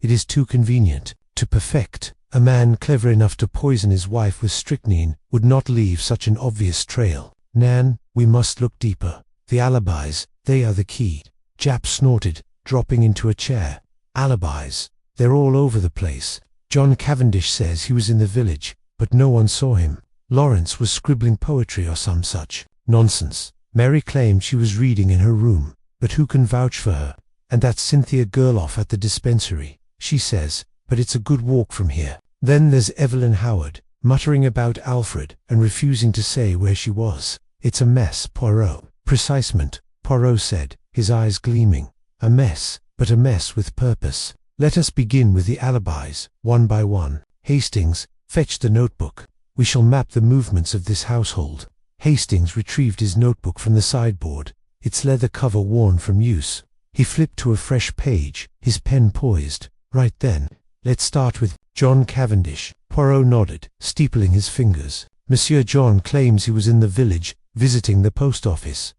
Speaker 1: it is too convenient to perfect. A man clever enough to poison his wife with strychnine would not leave such an obvious trail. Nan, we must look deeper. The alibis, they are the key." Japp snorted, dropping into a chair. "Alibis? They're all over the place. John Cavendish says he was in the village, but no one saw him. Lawrence was scribbling poetry or some such nonsense. Mary claimed she was reading in her room, but who can vouch for her? And that Cynthia girl off at the dispensary, she says, but it's a good walk from here. Then there's Evelyn Howard, muttering about Alfred and refusing to say where she was. It's a mess, Poirot." "Precisement," Poirot said, his eyes gleaming. "A mess, but a mess with purpose. Let us begin with the alibis, one by one. Hastings, fetch the notebook. We shall map the movements of this household." Hastings retrieved his notebook from the sideboard, its leather cover worn from use. He flipped to a fresh page, his pen poised. "Right then. Let's start with John Cavendish." Poirot nodded, steepling his fingers. "Monsieur John claims he was in the village, visiting the post office.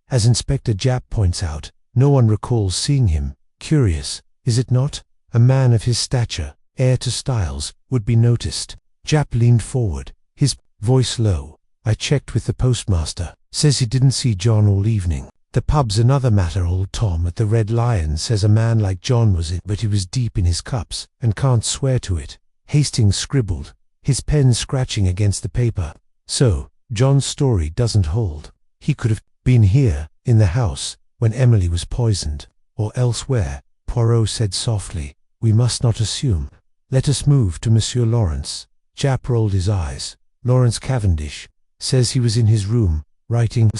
Speaker 1: As Inspector Japp points out, no one recalls seeing him. Curious, is it not? A man of his stature, heir to Styles, would be noticed." Japp leaned forward, his voice low. "I checked with the postmaster. Says he didn't see John all evening. The pub's another matter. Old Tom at the Red Lion says a man like John was in, but he was deep in his cups, and can't swear to it." Hastings scribbled, his pen scratching against the paper. "So, John's story doesn't hold. He could have been here, in the house, when Emily was poisoned, or elsewhere," Poirot said softly. "We must not assume. Let us move to Monsieur Lawrence." Japp rolled his eyes. "Lawrence Cavendish says he was in his room, writing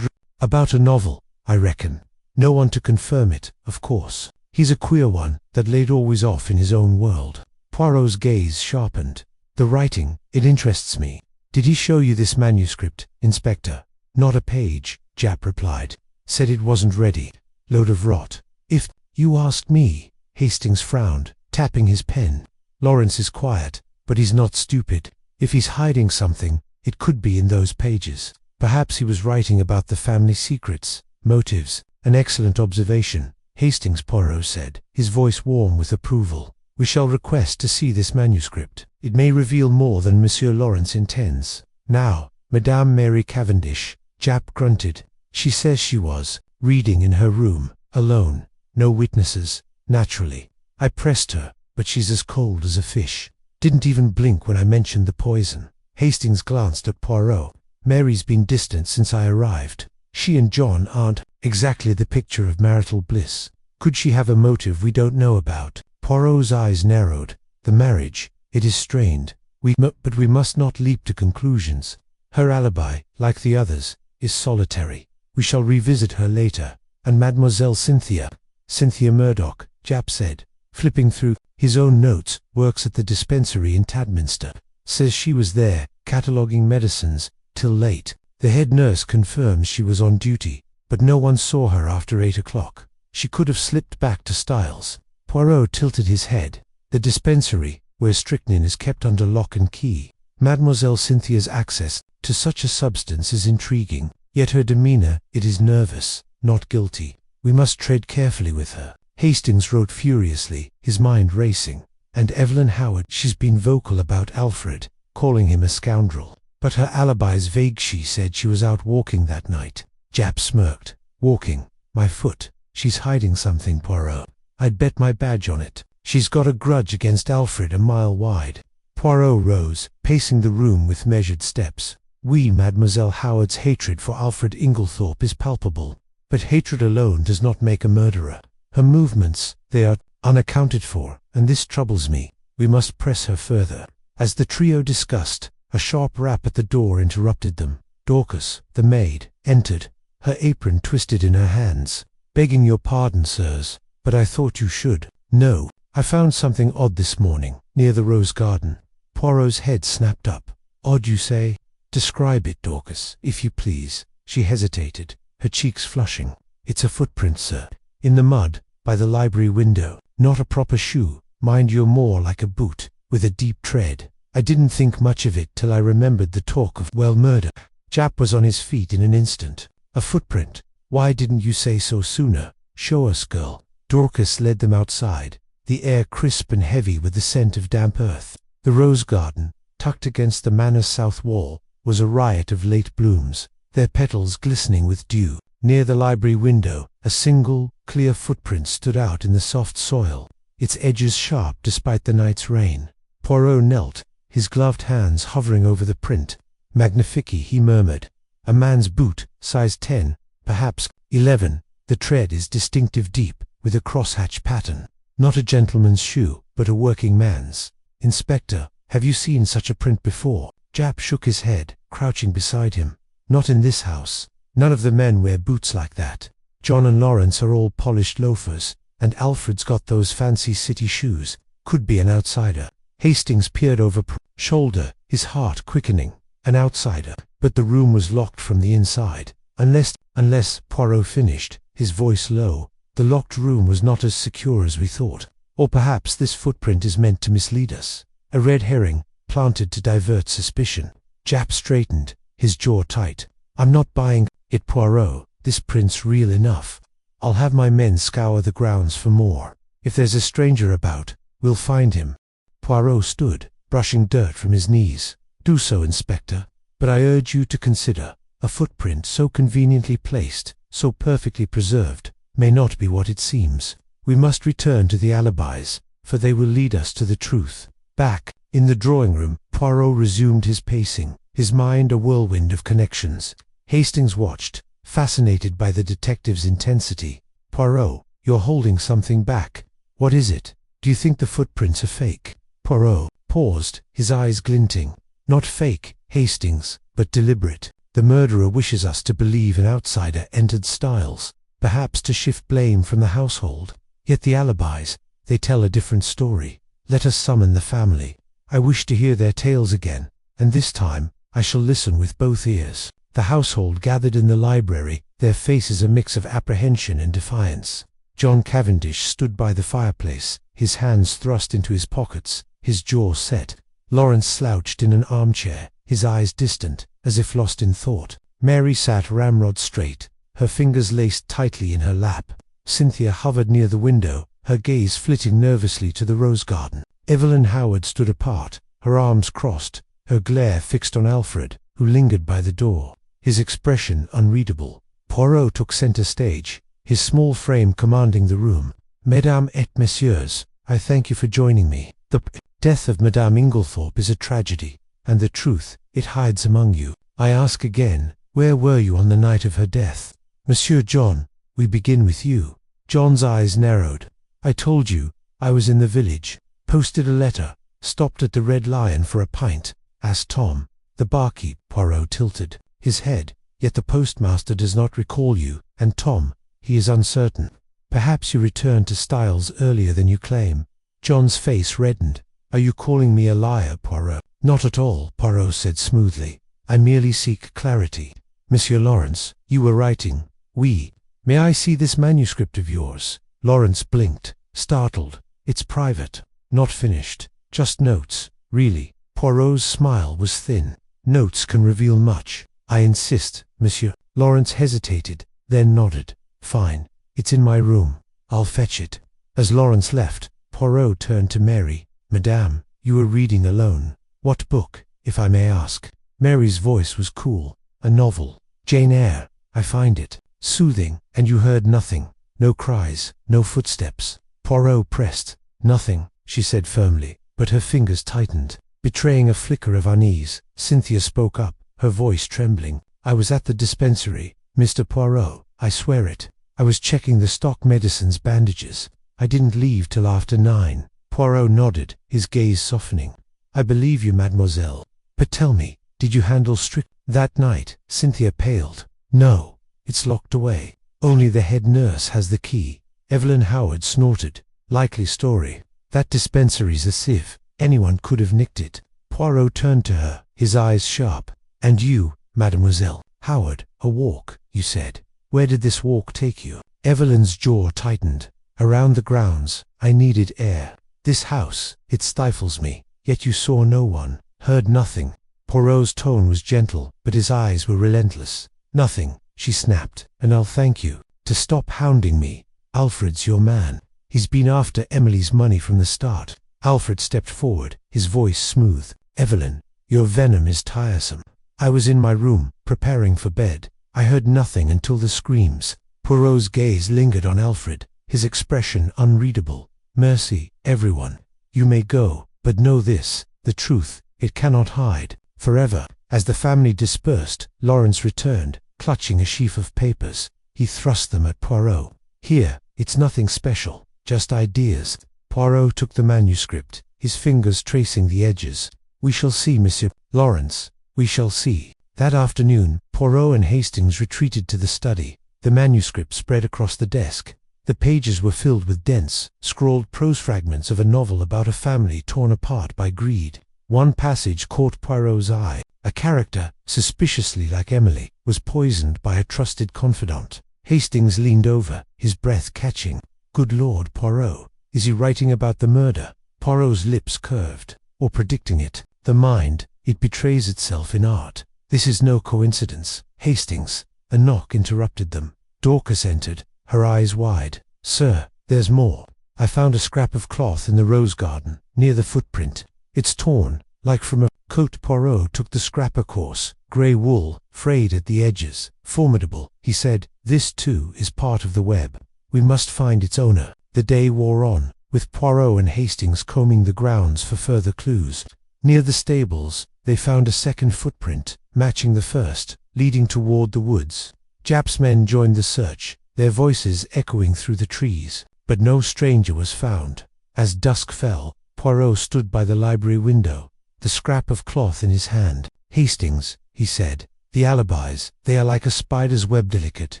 Speaker 1: about a novel, I reckon. No one to confirm it, of course. He's a queer one, that laid always off in his own world." Poirot's gaze sharpened. "The writing, it interests me. Did he show you this manuscript, Inspector?" "Not a page," Japp replied. "Said it wasn't ready. Load of rot." "If you ask me," Hastings frowned, tapping his pen. "Lawrence is quiet, but he's not stupid. If he's hiding something, it could be in those pages. Perhaps he was writing about the family secrets, motives." "An excellent observation, Hastings," Poirot said, his voice warm with approval. "We shall request to see this manuscript. It may reveal more than Monsieur Lawrence intends. Now, Madame Mary Cavendish," Japp grunted. "She says she was reading in her room, alone. No witnesses, naturally. I pressed her, but she's as cold as a fish. Didn't even blink when I mentioned the poison." Hastings glanced at Poirot. "Mary's been distant since I arrived. She and John aren't exactly the picture of marital bliss. Could she have a motive we don't know about?" Poirot's eyes narrowed. "The marriage, it is strained. But we must not leap to conclusions. Her alibi, like the others, is solitary. We shall revisit her later. And Mademoiselle Cynthia." "Cynthia Murdoch," Japp said. flipping through his own notes. Works at the dispensary in Tadminster. Says she was there, cataloguing medicines, till late. The head nurse confirms she was on duty, but no one saw her after 8 o'clock. She could have slipped back to Styles. Poirot tilted his head. The dispensary, where strychnine is kept under lock and key. Mademoiselle Cynthia's access to such a substance is intriguing, yet her demeanor, it is nervous, not guilty. We must tread carefully with her. Hastings wrote furiously, his mind racing. And Evelyn Howard, she's been vocal about Alfred, calling him a scoundrel. But her alibi's vague. She said she was out walking that night. Japp smirked. Walking? My foot. She's hiding something, Poirot. I'd bet my badge on it. She's got a grudge against Alfred a mile wide. Poirot rose, pacing the room with measured steps. Mademoiselle Howard's hatred for Alfred Inglethorpe is palpable. But hatred alone does not make a murderer. Her movements, they are unaccounted for, and this troubles me. We must press her further. As the trio discussed, a sharp rap at the door interrupted them. Dorcas, the maid, entered, her apron twisted in her hands. Begging your pardon, sirs, but I thought you should know. I found something odd this morning, near the rose garden. Poirot's head snapped up. Odd, you say? Describe it, Dorcas, if you please. She hesitated, her cheeks flushing. It's a footprint, sir. In the mud, by the library window. Not a proper shoe, mind you, more like a boot, with a deep tread. I didn't think much of it till I remembered the talk of, well, murder. Japp was on his feet in an instant. A footprint. Why didn't you say so sooner? Show us, girl. Dorcas led them outside, the air crisp and heavy with the scent of damp earth. The rose garden, tucked against the manor's south wall, was a riot of late blooms, their petals glistening with dew. Near the library window, a single, clear footprint stood out in the soft soil, its edges sharp despite the night's rain. Poirot knelt, his gloved hands hovering over the print. Magnifique, he murmured. A man's boot, size 10, perhaps 11. The tread is distinctive, deep, with a crosshatch pattern. Not a gentleman's shoe, but a working man's. Inspector, have you seen such a print before? Japp shook his head, crouching beside him. Not in this house. None of the men wear boots like that. John and Lawrence are all polished loafers, and Alfred's got those fancy city shoes. Could be an outsider. Hastings peered over shoulder, his heart quickening. An outsider. But the room was locked from the inside. Unless, Poirot finished, his voice low, the locked room was not as secure as we thought. Or perhaps this footprint is meant to mislead us. A red herring, planted to divert suspicion. Japp straightened, his jaw tight. I'm not buying it, Poirot. This print's real enough. I'll have my men scour the grounds for more. If there's a stranger about, we'll find him. Poirot stood, brushing dirt from his knees. Do so, Inspector. But I urge you to consider, a footprint so conveniently placed, so perfectly preserved, may not be what it seems. We must return to the alibis, for they will lead us to the truth. Back, in the drawing room, Poirot resumed his pacing, his mind a whirlwind of connections. Hastings watched, fascinated by the detective's intensity. Poirot, you're holding something back. What is it? Do you think the footprints are fake? Poirot paused, his eyes glinting. Not fake, Hastings, but deliberate. The murderer wishes us to believe an outsider entered Styles, perhaps to shift blame from the household. Yet the alibis, they tell a different story. Let us summon the family. I wish to hear their tales again, and this time, I shall listen with both ears. The household gathered in the library, their faces a mix of apprehension and defiance. John Cavendish stood by the fireplace, his hands thrust into his pockets, his jaw set. Lawrence slouched in an armchair, his eyes distant, as if lost in thought. Mary sat ramrod straight, her fingers laced tightly in her lap. Cynthia hovered near the window, her gaze flitting nervously to the rose garden. Evelyn Howard stood apart, her arms crossed, her glare fixed on Alfred, who lingered by the door, his expression unreadable. Poirot took center stage, his small frame commanding the room. Mesdames et messieurs, I thank you for joining me. The death of Madame Inglethorpe is a tragedy, and the truth, it hides among you. I ask again, where were you on the night of her death? Monsieur John, we begin with you. John's eyes narrowed. I told you, I was in the village. Posted a letter, stopped at the Red Lion for a pint, asked Tom. The barkeep. Poirot tilted his head. Yet the postmaster does not recall you, and Tom, he is uncertain. Perhaps you returned to Styles earlier than you claim. John's face reddened. Are you calling me a liar, Poirot? Not at all, Poirot said smoothly. I merely seek clarity. Monsieur Lawrence, you were writing. May I see this manuscript of yours? Lawrence blinked, startled. It's private. Not finished. Just notes. Really? Poirot's smile was thin. Notes can reveal much. I insist, monsieur. Lawrence hesitated, then nodded. Fine. It's in my room. I'll fetch it. As Lawrence left, Poirot turned to Mary. Madame, you were reading alone. What book, if I may ask? Mary's voice was cool. A novel. Jane Eyre. I find it soothing. And you heard nothing? No cries, no footsteps. Poirot pressed. Nothing, she said firmly, but her fingers tightened. Betraying a flicker of unease, Cynthia spoke up, her voice trembling. I was at the dispensary, Mr. Poirot, I swear it. I was checking the stock medicine's bandages. I didn't leave till after 9. Poirot nodded, his gaze softening. I believe you, mademoiselle. But tell me, did you handle that night? Cynthia paled. No, it's locked away. Only the head nurse has the key. Evelyn Howard snorted. Likely story. That dispensary's a sieve. Anyone could have nicked it. Poirot turned to her, his eyes sharp. And you, mademoiselle Howard, a walk, you said. Where did this walk take you? Evelyn's jaw tightened. Around the grounds. I needed air. This house, it stifles me. Yet you saw no one, heard nothing. Poirot's tone was gentle, but his eyes were relentless. Nothing, she snapped, and I'll thank you. To stop hounding me. Alfred's your man. He's been after Emily's money from the start. Alfred stepped forward, his voice smooth. Evelyn, your venom is tiresome. I was in my room, preparing for bed. I heard nothing until the screams. Poirot's gaze lingered on Alfred, his expression unreadable. Mercy, everyone. You may go, but know this, the truth, it cannot hide. Forever. As the family dispersed, Lawrence returned, clutching a sheaf of papers. He thrust them at Poirot. Here, it's nothing special, just ideas. Poirot took the manuscript, his fingers tracing the edges. We shall see, Monsieur Lawrence. We shall see. That afternoon, Poirot and Hastings retreated to the study. The manuscript spread across the desk. The pages were filled with dense, scrawled prose fragments of a novel about a family torn apart by greed. One passage caught Poirot's eye. A character, suspiciously like Emily, was poisoned by a trusted confidant. Hastings leaned over, his breath catching. Good Lord, Poirot. Is he writing about the murder? Poirot's lips curved. Or predicting it. The mind, it betrays itself in art. This is no coincidence. Hastings. A knock interrupted them. Dorcas entered, her eyes wide. Sir, there's more. I found a scrap of cloth in the rose garden, near the footprint. It's torn, like from a coat. Poirot took the scrap across. Grey wool, frayed at the edges. Formidable, he said. This too is part of the web. We must find its owner. The day wore on, with Poirot and Hastings combing the grounds for further clues. Near the stables, they found a second footprint, matching the first, leading toward the woods. Japp's men joined the search, their voices echoing through the trees, but no stranger was found. As dusk fell, Poirot stood by the library window, the scrap of cloth in his hand. Hastings, he said, the alibis, they are like a spider's web, delicate,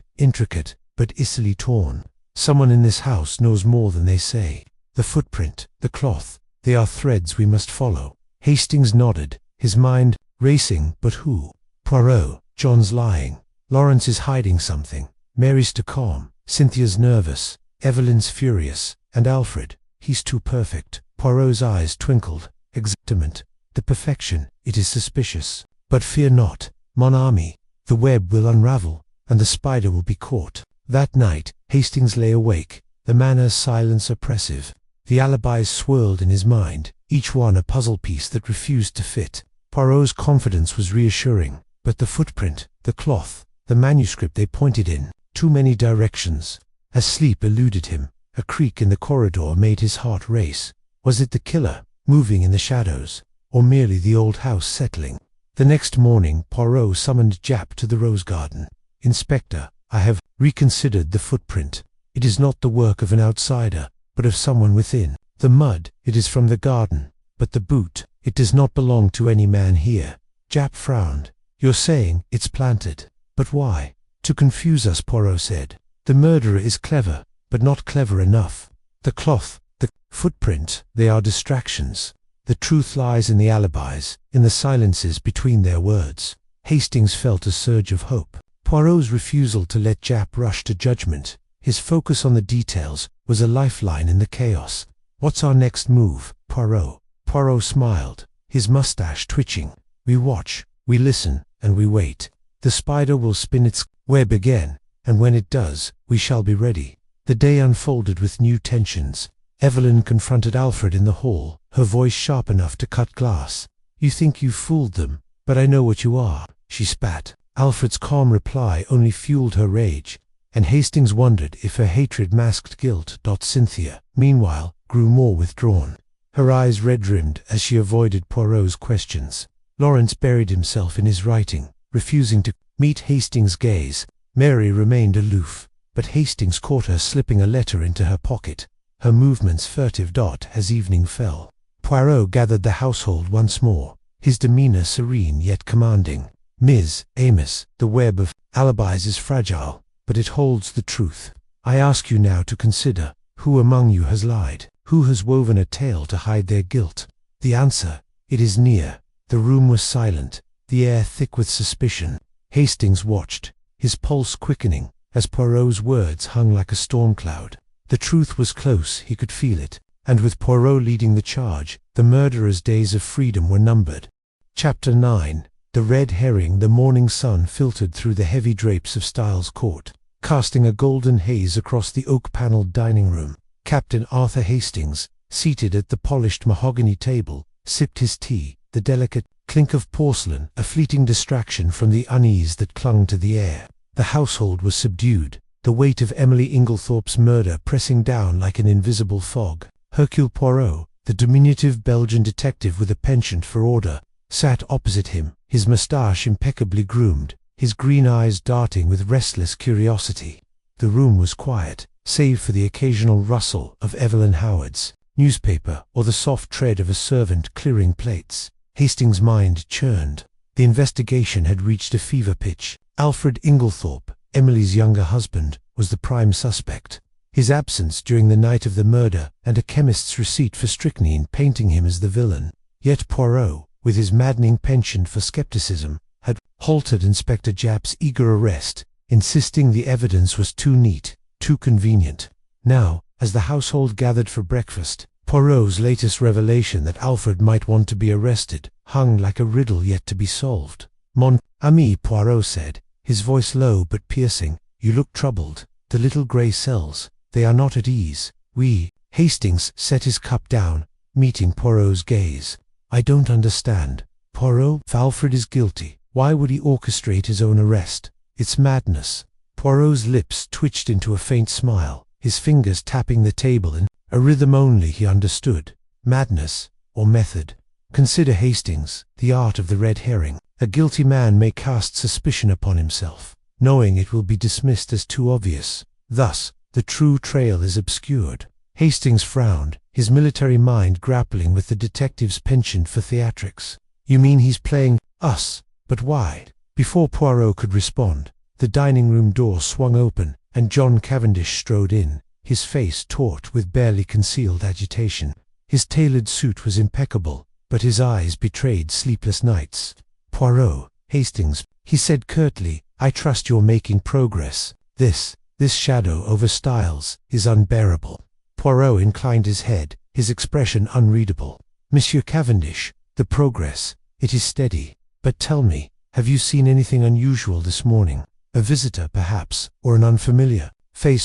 Speaker 1: intricate, but easily torn. Someone in this house knows more than they say. The footprint, the cloth, they are threads we must follow. Hastings nodded, his mind racing. But who? Poirot. John's lying. Lawrence is hiding something. Mary's too calm. Cynthia's nervous. Evelyn's furious. And Alfred, he's too perfect. Poirot's eyes twinkled. Excitement. The perfection, it is suspicious. But fear not, mon ami. The web will unravel, and the spider will be caught. That night, Hastings lay awake, the manor's silence oppressive. The alibis swirled in his mind, each one a puzzle piece that refused to fit. Poirot's confidence was reassuring, but the footprint, the cloth, the manuscript they pointed in, too many directions. As sleep eluded him, a creak in the corridor made his heart race. Was it the killer, moving in the shadows, or merely the old house settling? The next morning Poirot summoned Japp to the rose garden. Inspector, I have reconsidered the footprint. It is not the work of an outsider, but of someone within. The mud, it is from the garden, but the boot, it does not belong to any man here. Japp frowned. You're saying it's planted. But why? To confuse us, Poirot said. The murderer is clever. but not clever enough. The cloth, the footprint, they are distractions. The truth lies in the alibis, in the silences between their words. Hastings felt a surge of hope. Poirot's refusal to let Japp rush to judgment, his focus on the details, was a lifeline in the chaos. "What's our next move, Poirot?" Poirot smiled, his mustache twitching. "We watch, we listen, and we wait. The spider will spin its web again, and when it does, we shall be ready." The day unfolded with new tensions. Evelyn confronted Alfred in the hall, her voice sharp enough to cut glass. "You think you've fooled them, but I know what you are," she spat. Alfred's calm reply only fueled her rage, and Hastings wondered if her hatred masked guilt. Cynthia, meanwhile, grew more withdrawn. Her eyes red-rimmed as she avoided Poirot's questions. Lawrence buried himself in his writing, refusing to meet Hastings' gaze. Mary remained aloof, but Hastings caught her slipping a letter into her pocket, her movements furtive. As evening fell, Poirot gathered the household once more, his demeanor serene yet commanding. "Ms. Amos, the web of alibis is fragile, but it holds the truth. I ask you now to consider, who among you has lied? Who has woven a tale to hide their guilt? The answer, it is near." The room was silent, the air thick with suspicion. Hastings watched, his pulse quickening, as Poirot's words hung like a storm cloud. The truth was close, he could feel it, and with Poirot leading the charge, the murderer's days of freedom were numbered. Chapter 9. The red herring. The morning sun filtered through the heavy drapes of Styles Court, casting a golden haze across the oak-paneled dining room. Captain Arthur Hastings, seated at the polished mahogany table, sipped his tea, the delicate clink of porcelain a fleeting distraction from the unease that clung to the air. The household was subdued, the weight of Emily Inglethorpe's murder pressing down like an invisible fog. Hercule Poirot, the diminutive Belgian detective with a penchant for order, sat opposite him, his moustache impeccably groomed, his green eyes darting with restless curiosity. The room was quiet, save for the occasional rustle of Evelyn Howard's newspaper or the soft tread of a servant clearing plates. Hastings' mind churned. The investigation had reached a fever pitch. Alfred Inglethorpe, Emily's younger husband, was the prime suspect. His absence during the night of the murder and a chemist's receipt for strychnine painting him as the villain. Yet Poirot, with his maddening penchant for skepticism, had halted Inspector Japp's eager arrest, insisting the evidence was too neat, too convenient. Now, as the household gathered for breakfast, Poirot's latest revelation that Alfred might want to be arrested hung like a riddle yet to be solved. "Mon ami," Poirot said, his voice low but piercing, "you look troubled. The little grey cells, they are not at ease." Hastings set his cup down, meeting Poirot's gaze. "I don't understand. Poirot, if Alfred is guilty, why would he orchestrate his own arrest? It's madness." Poirot's lips twitched into a faint smile, his fingers tapping the table in a rhythm only he understood. Madness, or method? Consider Hastings, the art of the red herring. A guilty man may cast suspicion upon himself, knowing it will be dismissed as too obvious. Thus, the true trail is obscured. Hastings frowned, his military mind grappling with the detective's penchant for theatrics. "You mean he's playing us? But why?" Before Poirot could respond, the dining room door swung open, and John Cavendish strode in, his face taut with barely concealed agitation. His tailored suit was impeccable, but his eyes betrayed sleepless nights. "Poirot, Hastings," he said curtly, "I trust you're making progress. This shadow over Styles is unbearable." Poirot inclined his head, his expression unreadable. "Monsieur Cavendish, the progress, it is steady. But tell me, have you seen anything unusual this morning? A visitor, perhaps, or an unfamiliar?"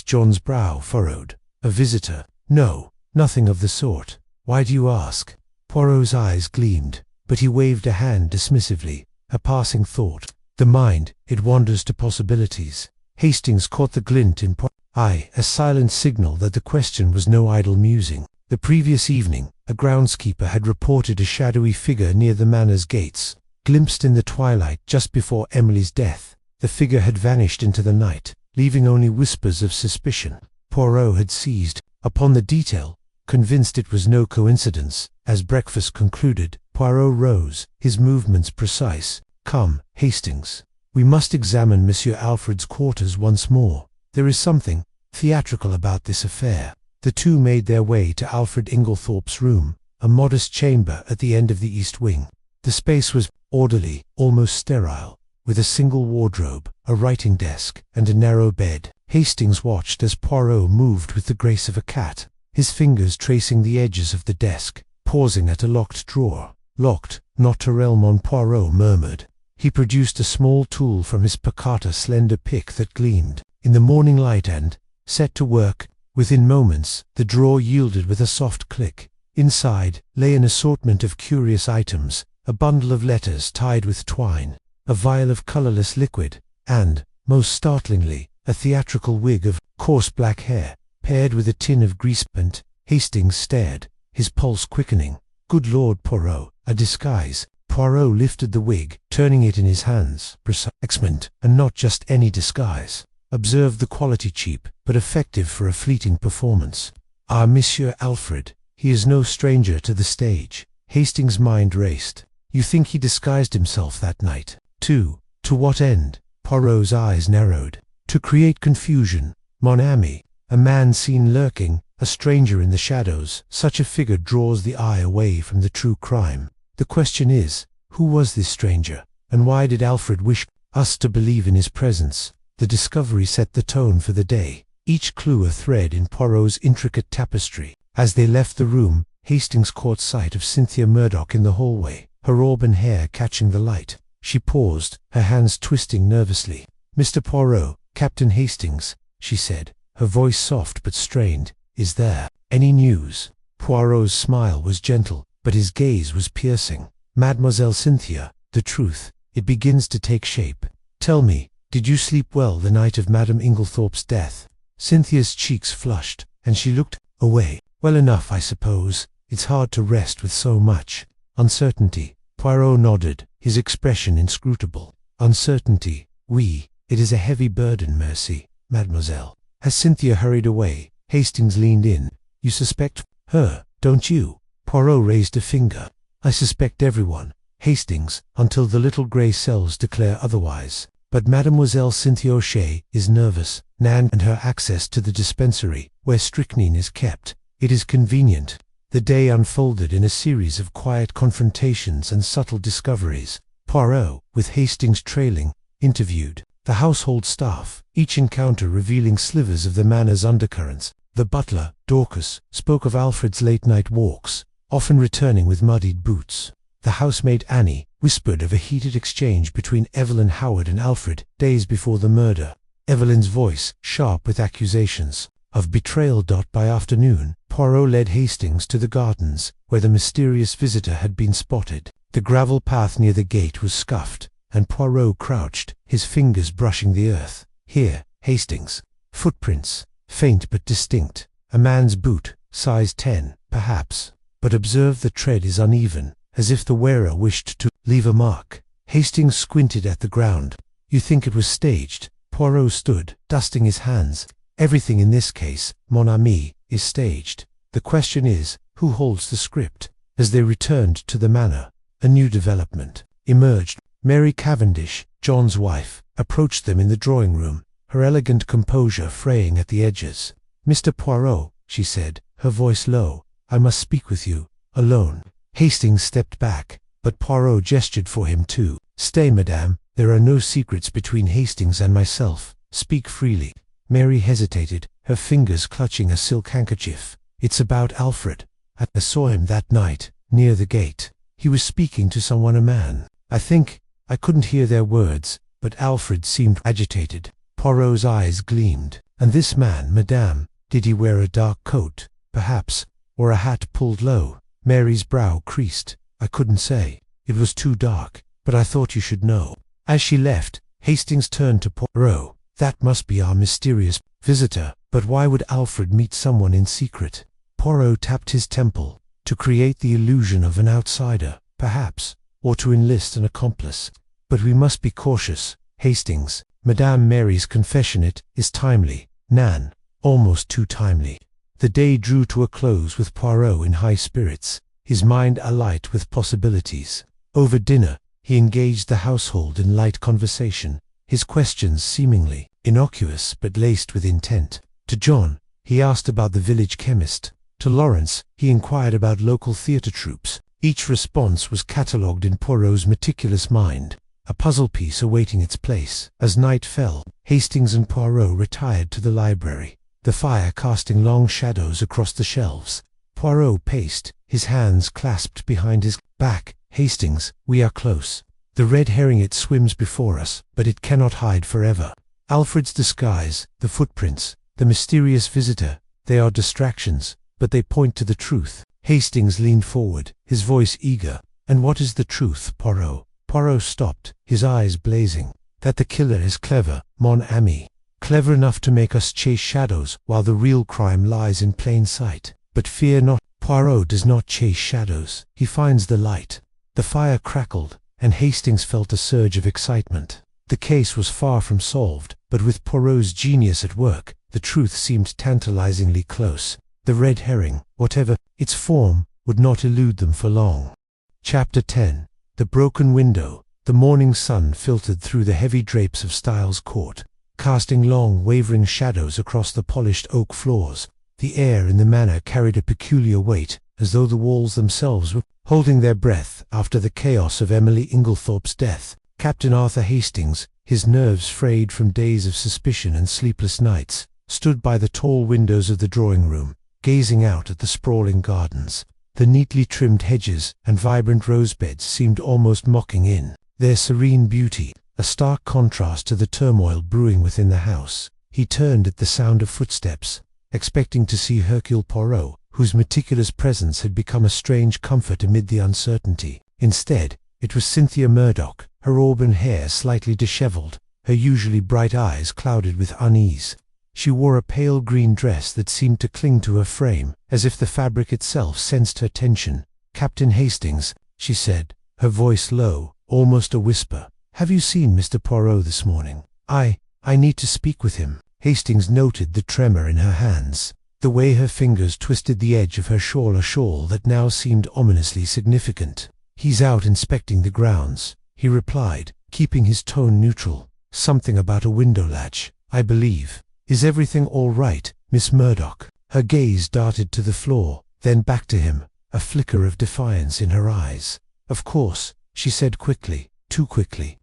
Speaker 1: John's brow furrowed. "A visitor? No, nothing of the sort. Why do you ask?" Poirot's eyes gleamed, but he waved a hand dismissively. "A passing thought. The mind, it wanders to possibilities." Hastings caught the glint in Poirot's eye, a silent signal that the question was no idle musing. The previous evening, a groundskeeper had reported a shadowy figure near the manor's gates, glimpsed in the twilight just before Emily's death. The figure had vanished into the night, leaving only whispers of suspicion. Poirot had seized upon the detail, convinced it was no coincidence. As breakfast concluded, Poirot rose, his movements precise. "Come, Hastings. We must examine Monsieur Alfred's quarters once more. There is something theatrical about this affair. The two made their way to Alfred Inglethorpe's room, a modest chamber at the end of the east wing. The space was orderly, almost sterile, with a single wardrobe, a writing desk, and a narrow bed. Hastings watched as Poirot moved with the grace of a cat, his fingers tracing the edges of the desk, pausing at a locked drawer. "Locked, not Torelmon," Poirot murmured. He produced a small tool from his piccata slender pick that gleamed in the morning light and set to work. Within moments, the drawer yielded with a soft click. Inside lay an assortment of curious items, a bundle of letters tied with twine, a vial of colorless liquid, and, most startlingly, a theatrical wig of coarse black hair, paired with a tin of grease paint. Hastings stared, his pulse quickening. "Good Lord, Poirot, a disguise!" Poirot lifted the wig, turning it in his hands. "Excellent, and not just any disguise. Observe the quality, cheap, but effective for a fleeting performance. Ah, Monsieur Alfred, he is no stranger to the stage." Hastings' mind raced. "You think he disguised himself that night? To what end?" Poirot's eyes narrowed. "To create confusion, mon ami. A man seen lurking, a stranger in the shadows. Such a figure draws the eye away from the true crime. The question is, who was this stranger, and why did Alfred wish us to believe in his presence?" The discovery set the tone for the day, each clue a thread in Poirot's intricate tapestry. As they left the room, Hastings caught sight of Cynthia Murdoch in the hallway, her auburn hair catching the light. She paused, her hands twisting nervously. "Mr. Poirot, Captain Hastings," she said, her voice soft but strained. "Is there any news?" Poirot's smile was gentle, but his gaze was piercing. "Mademoiselle Cynthia, the truth, it begins to take shape. Tell me, did you sleep well the night of Madame Inglethorpe's death?" Cynthia's cheeks flushed, and she looked away. "Well enough, I suppose. It's hard to rest with so much uncertainty." Poirot nodded, his expression inscrutable. "Uncertainty, oui, it is a heavy burden, merci, mademoiselle." As Cynthia hurried away, Hastings leaned in. "You suspect her, don't you?" Poirot raised a finger. "I suspect everyone, Hastings, until the little grey cells declare otherwise. But Mademoiselle Cynthia O'Shea is nervous, and her access to the dispensary, where strychnine is kept. It is convenient." The day unfolded in a series of quiet confrontations and subtle discoveries. Poirot, with Hastings trailing, interviewed the household staff, each encounter revealing slivers of the manor's undercurrents. The butler, Dorcas, spoke of Alfred's late-night walks, often returning with muddied boots. The housemaid Annie whispered of a heated exchange between Evelyn Howard and Alfred days before the murder, Evelyn's voice sharp with accusations of betrayal. By afternoon, Poirot led Hastings to the gardens, where the mysterious visitor had been spotted. The gravel path near the gate was scuffed, and Poirot crouched, his fingers brushing the earth. "Here, Hastings. Footprints, faint but distinct. A man's boot, size 10, perhaps. But observe the tread is uneven, as if the wearer wished to leave a mark." Hastings squinted at the ground. "You think it was staged?" Poirot stood, dusting his hands. "Everything in this case, mon ami, is staged. The question is, who holds the script?" As they returned to the manor, a new development emerged. Mary Cavendish, John's wife, approached them in the drawing-room, her elegant composure fraying at the edges. "Mr. Poirot," she said, her voice low, "I must speak with you, alone." Hastings stepped back, but Poirot gestured for him too. "Stay, madame, there are no secrets between Hastings and myself. Speak freely." Mary hesitated, her fingers clutching a silk handkerchief. "It's about Alfred. I saw him that night, near the gate. He was speaking to someone, a man. I couldn't hear their words, but Alfred seemed agitated." Poirot's eyes gleamed. "And this man, madame, did he wear a dark coat, perhaps, or a hat pulled low?" Mary's brow creased. "I couldn't say. It was too dark, but I thought you should know." As she left, Hastings turned to Poirot. "That must be our mysterious visitor, but why would Alfred meet someone in secret?" Poirot tapped his temple. "To create the illusion of an outsider, perhaps, or to enlist an accomplice. But we must be cautious, Hastings. Madame Mary's confession is timely, nan, almost too timely." The day drew to a close with Poirot in high spirits, his mind alight with possibilities. Over dinner, he engaged the household in light conversation, his questions seemingly innocuous but laced with intent. To John, he asked about the village chemist. To Lawrence, he inquired about local theatre troupes. Each response was catalogued in Poirot's meticulous mind, a puzzle piece awaiting its place. As night fell, Hastings and Poirot retired to the library, the fire casting long shadows across the shelves. Poirot paced, his hands clasped behind his back. "Hastings, we are close. The red herring, it swims before us, but it cannot hide forever. Alfred's disguise, the footprints, the mysterious visitor, they are distractions, but they point to the truth." Hastings leaned forward, his voice eager. "And what is the truth, Poirot?" Poirot stopped, his eyes blazing. "That the killer is clever, mon ami. Clever enough to make us chase shadows while the real crime lies in plain sight. But fear not, Poirot does not chase shadows. He finds the light." The fire crackled, and Hastings felt a surge of excitement. The case was far from solved, but with Poirot's genius at work, the truth seemed tantalizingly close. The red herring, whatever its form, would not elude them for long. Chapter 10. The Broken Window. The morning sun filtered through the heavy drapes of Styles Court, casting long, wavering shadows across the polished oak floors. The air in the manor carried a peculiar weight, as though the walls themselves were holding their breath after the chaos of Emily Inglethorpe's death. Captain Arthur Hastings, his nerves frayed from days of suspicion and sleepless nights, stood by the tall windows of the drawing-room, gazing out at the sprawling gardens. The neatly trimmed hedges and vibrant rosebeds seemed almost mocking in their serene beauty, a stark contrast to the turmoil brewing within the house. He turned at the sound of footsteps, expecting to see Hercule Poirot, whose meticulous presence had become a strange comfort amid the uncertainty. Instead, it was Cynthia Murdoch, her auburn hair slightly dishevelled, her usually bright eyes clouded with unease. She wore a pale green dress that seemed to cling to her frame, as if the fabric itself sensed her tension. "Captain Hastings," she said, her voice low, almost a whisper. "Have you seen Mr. Poirot this morning? I need to speak with him." Hastings noted the tremor in her hands, the way her fingers twisted the edge of her shawl, a shawl that now seemed ominously significant. "He's out inspecting the grounds," he replied, keeping his tone neutral. "Something about a window latch, I believe. Is everything all right, Miss Murdoch?" Her gaze darted to the floor, then back to him, a flicker of defiance in her eyes. "Of course," she said quickly, too quickly.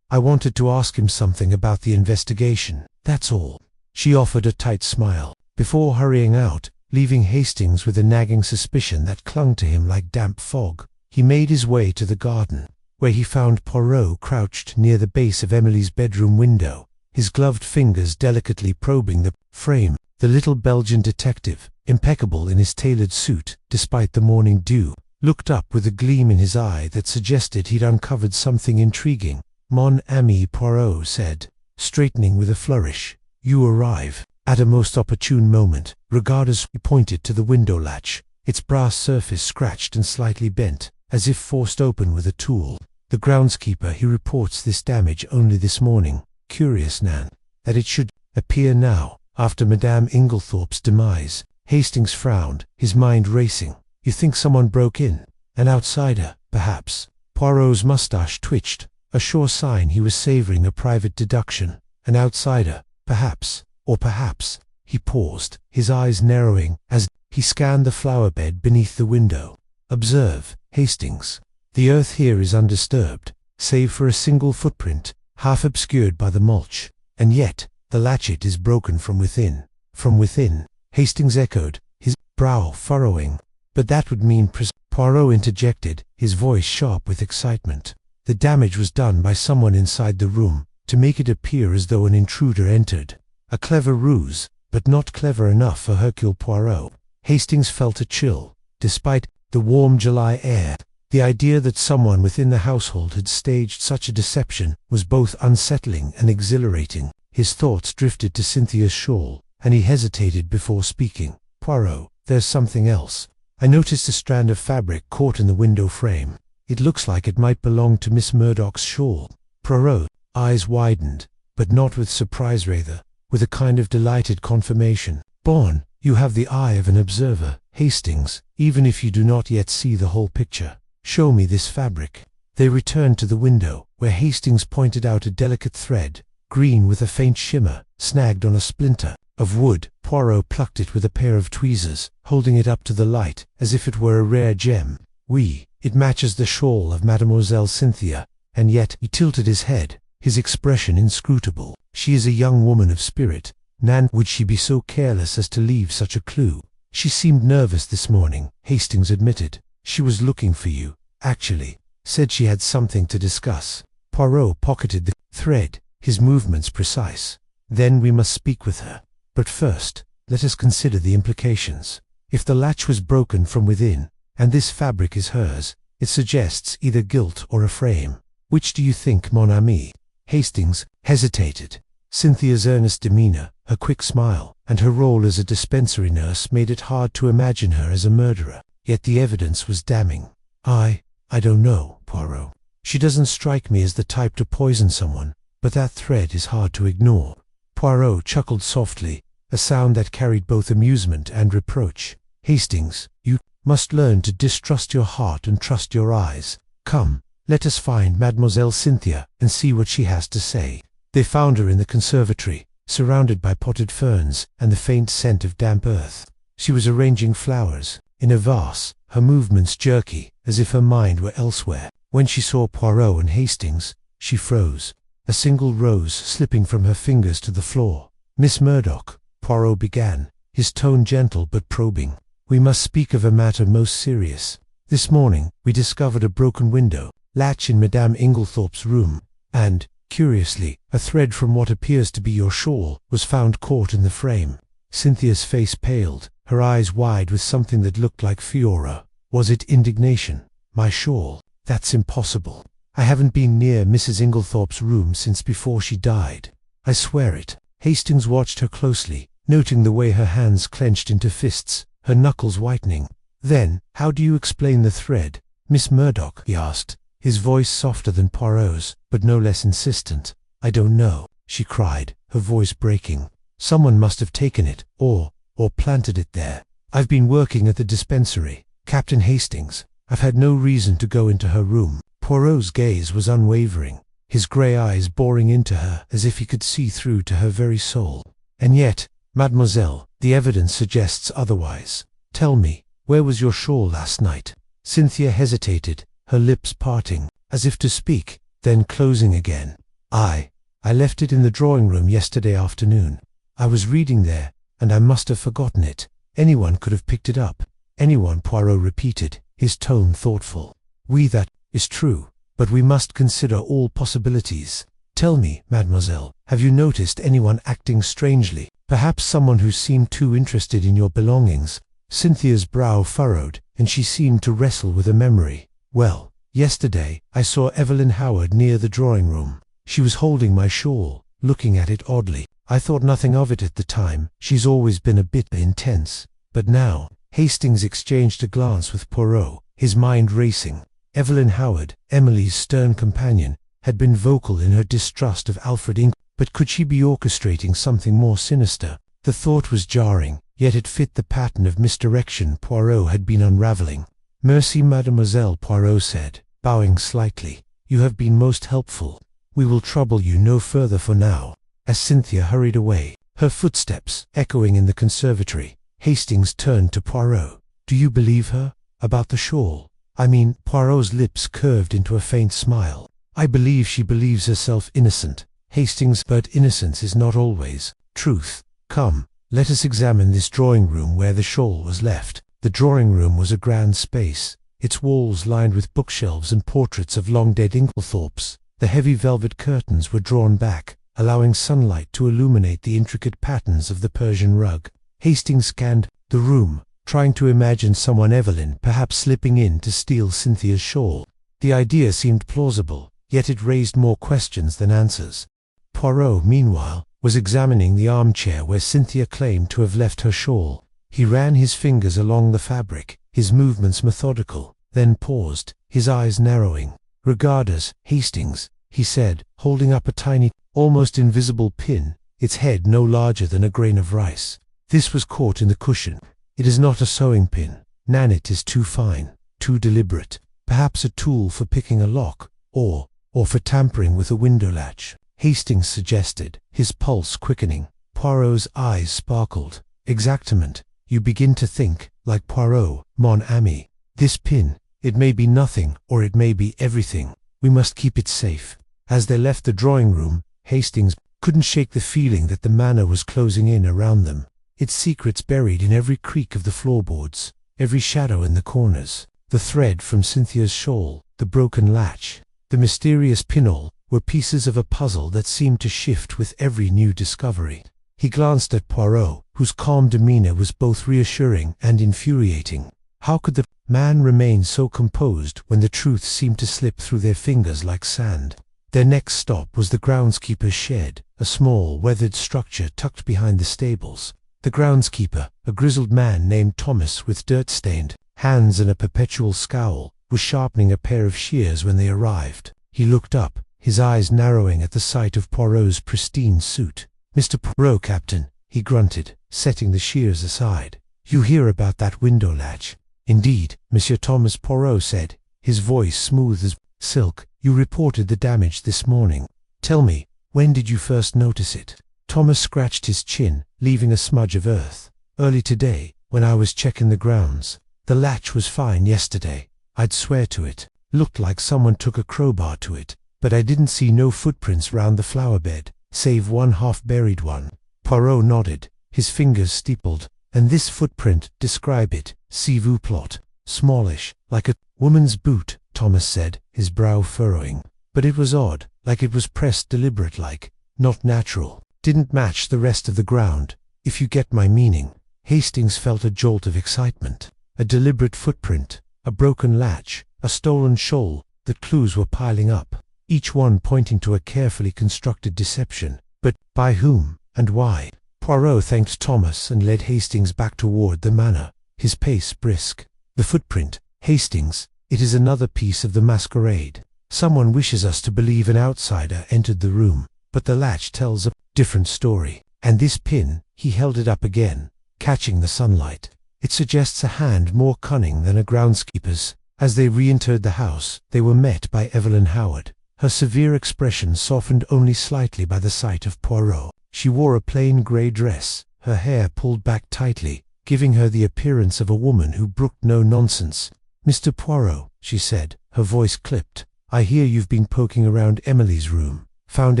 Speaker 1: I wanted to ask him something about the investigation, that's all." She offered a tight smile, before hurrying out, leaving Hastings with a nagging suspicion that clung to him like damp fog. He made his way to the garden, where he found Poirot crouched near the base of Emily's bedroom window, his gloved fingers delicately probing the frame. The little Belgian detective, impeccable in his tailored suit despite the morning dew, looked up with a gleam in his eye that suggested he'd uncovered something intriguing. "Mon ami," Poirot said, straightening with a flourish. "You arrive at a most opportune moment." Regardless, he pointed to the window latch, its brass surface scratched and slightly bent, as if forced open with a tool. "The groundskeeper, he reports this damage only this morning. Curious, Nan, that it should appear now, after Madame Inglethorpe's demise." Hastings frowned, his mind racing. "You think someone broke in? An outsider, perhaps?" Poirot's mustache twitched, a sure sign he was savouring a private deduction. "An outsider, perhaps, or perhaps." He paused, his eyes narrowing as he scanned the flower bed beneath the window. "Observe, Hastings. The earth here is undisturbed, save for a single footprint, half obscured by the mulch, and yet the latchet is broken from within." "From within?" Hastings echoed, his brow furrowing. "But that would mean Poirot interjected, his voice sharp with excitement. "The damage was done by someone inside the room, to make it appear as though an intruder entered. A clever ruse, but not clever enough for Hercule Poirot." Hastings felt a chill, despite the warm July air. The idea that someone within the household had staged such a deception was both unsettling and exhilarating. His thoughts drifted to Cynthia's shawl, and he hesitated before speaking. "Poirot, there's something else. I noticed a strand of fabric caught in the window frame. It looks like it might belong to Miss Murdoch's shawl." Poirot's eyes widened, but not with surprise, rather with a kind of delighted confirmation. "Bon, you have the eye of an observer, Hastings, even if you do not yet see the whole picture. Show me this fabric." They returned to the window, where Hastings pointed out a delicate thread, green with a faint shimmer, snagged on a splinter. of wood. Poirot plucked it with a pair of tweezers, holding it up to the light, as if it were a rare gem. Oui, it matches the shawl of Mademoiselle Cynthia, and yet he tilted his head, his expression inscrutable. She is a young woman of spirit. Nan, would she be so careless as to leave such a clue? She seemed nervous this morning, Hastings admitted. She was looking for you, actually. Said she had something to discuss. Poirot pocketed the thread, his movements precise. Then we must speak with her. But first, let us consider the implications. If the latch was broken from within, and this fabric is hers, it suggests either guilt or a frame. Which do you think, mon ami? Hastings hesitated. Cynthia's earnest demeanor, her quick smile, and her role as a dispensary nurse made it hard to imagine her as a murderer. Yet the evidence was damning. I don't know, Poirot. She doesn't strike me as the type to poison someone, but that thread is hard to ignore. Poirot chuckled softly, a sound that carried both amusement and reproach. Hastings, you must learn to distrust your heart and trust your eyes. Come, let us find Mademoiselle Cynthia and see what she has to say. They found her in the conservatory, surrounded by potted ferns and the faint scent of damp earth. She was arranging flowers in a vase, her movements jerky, as if her mind were elsewhere. When she saw Poirot and Hastings, she froze, a single rose slipping from her fingers to the floor. Miss Murdoch, Poirot began, his tone gentle but probing. We must speak of a matter most serious. This morning, we discovered a broken window latch in Madame Inglethorpe's room, and, curiously, a thread from what appears to be your shawl was found caught in the frame. Cynthia's face paled, her eyes wide with something that looked like furor. Was it indignation? My shawl? That's impossible. I haven't been near Mrs. Inglethorpe's room since before she died. I swear it. Hastings watched her closely, noting the way her hands clenched into fists, her knuckles whitening. Then, how do you explain the thread, Miss Murdoch? He asked, his voice softer than Poirot's, but no less insistent. I don't know, she cried, her voice breaking. Someone must have taken it, or planted it there. I've been working at the dispensary, Captain Hastings. I've had no reason to go into her room. Poirot's gaze was unwavering, his grey eyes boring into her as if he could see through to her very soul. And yet, mademoiselle, the evidence suggests otherwise. Tell me, where was your shawl last night? Cynthia hesitated, her lips parting, as if to speak, then closing again. I left it in the drawing-room yesterday afternoon. I was reading there, and I must have forgotten it. Anyone could have picked it up. Anyone, Poirot repeated, his tone thoughtful. That is true, but we must consider all possibilities. Tell me, mademoiselle, have you noticed anyone acting strangely? Perhaps someone who seemed too interested in your belongings? Cynthia's brow furrowed, and she seemed to wrestle with a memory. Well, yesterday, I saw Evelyn Howard near the drawing-room. She was holding my shawl, looking at it oddly. I thought nothing of it at the time. She's always been a bit intense. But now, Hastings exchanged a glance with Poirot, his mind racing. Evelyn Howard, Emily's stern companion, had been vocal in her distrust of Alfred Ingle, but could she be orchestrating something more sinister? The thought was jarring, yet it fit the pattern of misdirection Poirot had been unraveling. Merci, mademoiselle, Poirot said, bowing slightly. You have been most helpful. We will trouble you no further for now. As Cynthia hurried away, her footsteps echoing in the conservatory, Hastings turned to Poirot. Do you believe her? About the shawl? I mean, Poirot's lips curved into a faint smile. I believe she believes herself innocent, Hastings, but innocence is not always truth. Come, let us examine this drawing-room where the shawl was left. The drawing-room was a grand space, its walls lined with bookshelves and portraits of long-dead Inglethorpes. The heavy velvet curtains were drawn back, allowing sunlight to illuminate the intricate patterns of the Persian rug. Hastings scanned the room, trying to imagine someone, Evelyn, perhaps slipping in to steal Cynthia's shawl. The idea seemed plausible, yet it raised more questions than answers. Poirot, meanwhile, was examining the armchair where Cynthia claimed to have left her shawl. He ran his fingers along the fabric, his movements methodical, then paused, his eyes narrowing. Regard us, Hastings, he said, holding up a tiny, almost invisible pin, its head no larger than a grain of rice. This was caught in the cushion. It is not a sewing pin. Nanit is too fine, too deliberate. Perhaps a tool for picking a lock, or for tampering with a window latch, Hastings suggested, his pulse quickening. Poirot's eyes sparkled. Exactement. You begin to think, like Poirot, mon ami. This pin, it may be nothing or it may be everything. We must keep it safe. As they left the drawing room, Hastings couldn't shake the feeling that the manor was closing in around them, its secrets buried in every creak of the floorboards, every shadow in the corners. The thread from Cynthia's shawl, the broken latch, the mysterious pinhole were pieces of a puzzle that seemed to shift with every new discovery. He glanced at Poirot, whose calm demeanor was both reassuring and infuriating. How could the man remain so composed when the truth seemed to slip through their fingers like sand? Their next stop was the groundskeeper's shed, a small, weathered structure tucked behind the stables. The groundskeeper, a grizzled man named Thomas with dirt-stained hands and a perpetual scowl, was sharpening a pair of shears when they arrived. He looked up, his eyes narrowing at the sight of Poirot's pristine suit. "Mr. Poirot, Captain," he grunted, setting the shears aside. "You hear about that window latch?" "Indeed," Monsieur Thomas Poirot said, his voice smooth as silk. "You reported the damage this morning. Tell me, when did you first notice it?" Thomas scratched his chin, leaving a smudge of earth. "Early today, when I was checking the grounds. The latch was fine yesterday. I'd swear to it. Looked like someone took a crowbar to it, but I didn't see no footprints round the flower bed, save one half-buried one." Poirot nodded, his fingers steepled. "And this footprint, describe it, s'il vous plaît." "Smallish, like a woman's boot," Thomas said, his brow furrowing. "But it was odd, like it was pressed deliberate-like, not natural. Didn't match the rest of the ground, if you get my meaning." Hastings felt a jolt of excitement. A deliberate footprint, a broken latch, a stolen shawl. The clues were piling up, each one pointing to a carefully constructed deception. But by whom, and why? Poirot thanked Thomas and led Hastings back toward the manor, his pace brisk. "The footprint, Hastings, it is another piece of the masquerade. Someone wishes us to believe an outsider entered the room, but the latch tells a different story. And this pin," he held it up again, catching the sunlight. "It suggests a hand more cunning than a groundskeeper's." As they re-entered the house, they were met by Evelyn Howard, her severe expression softened only slightly by the sight of Poirot. She wore a plain grey dress, her hair pulled back tightly, giving her the appearance of a woman who brooked no nonsense. "Mr. Poirot," she said, her voice clipped, "I hear you've been poking around Emily's room. Found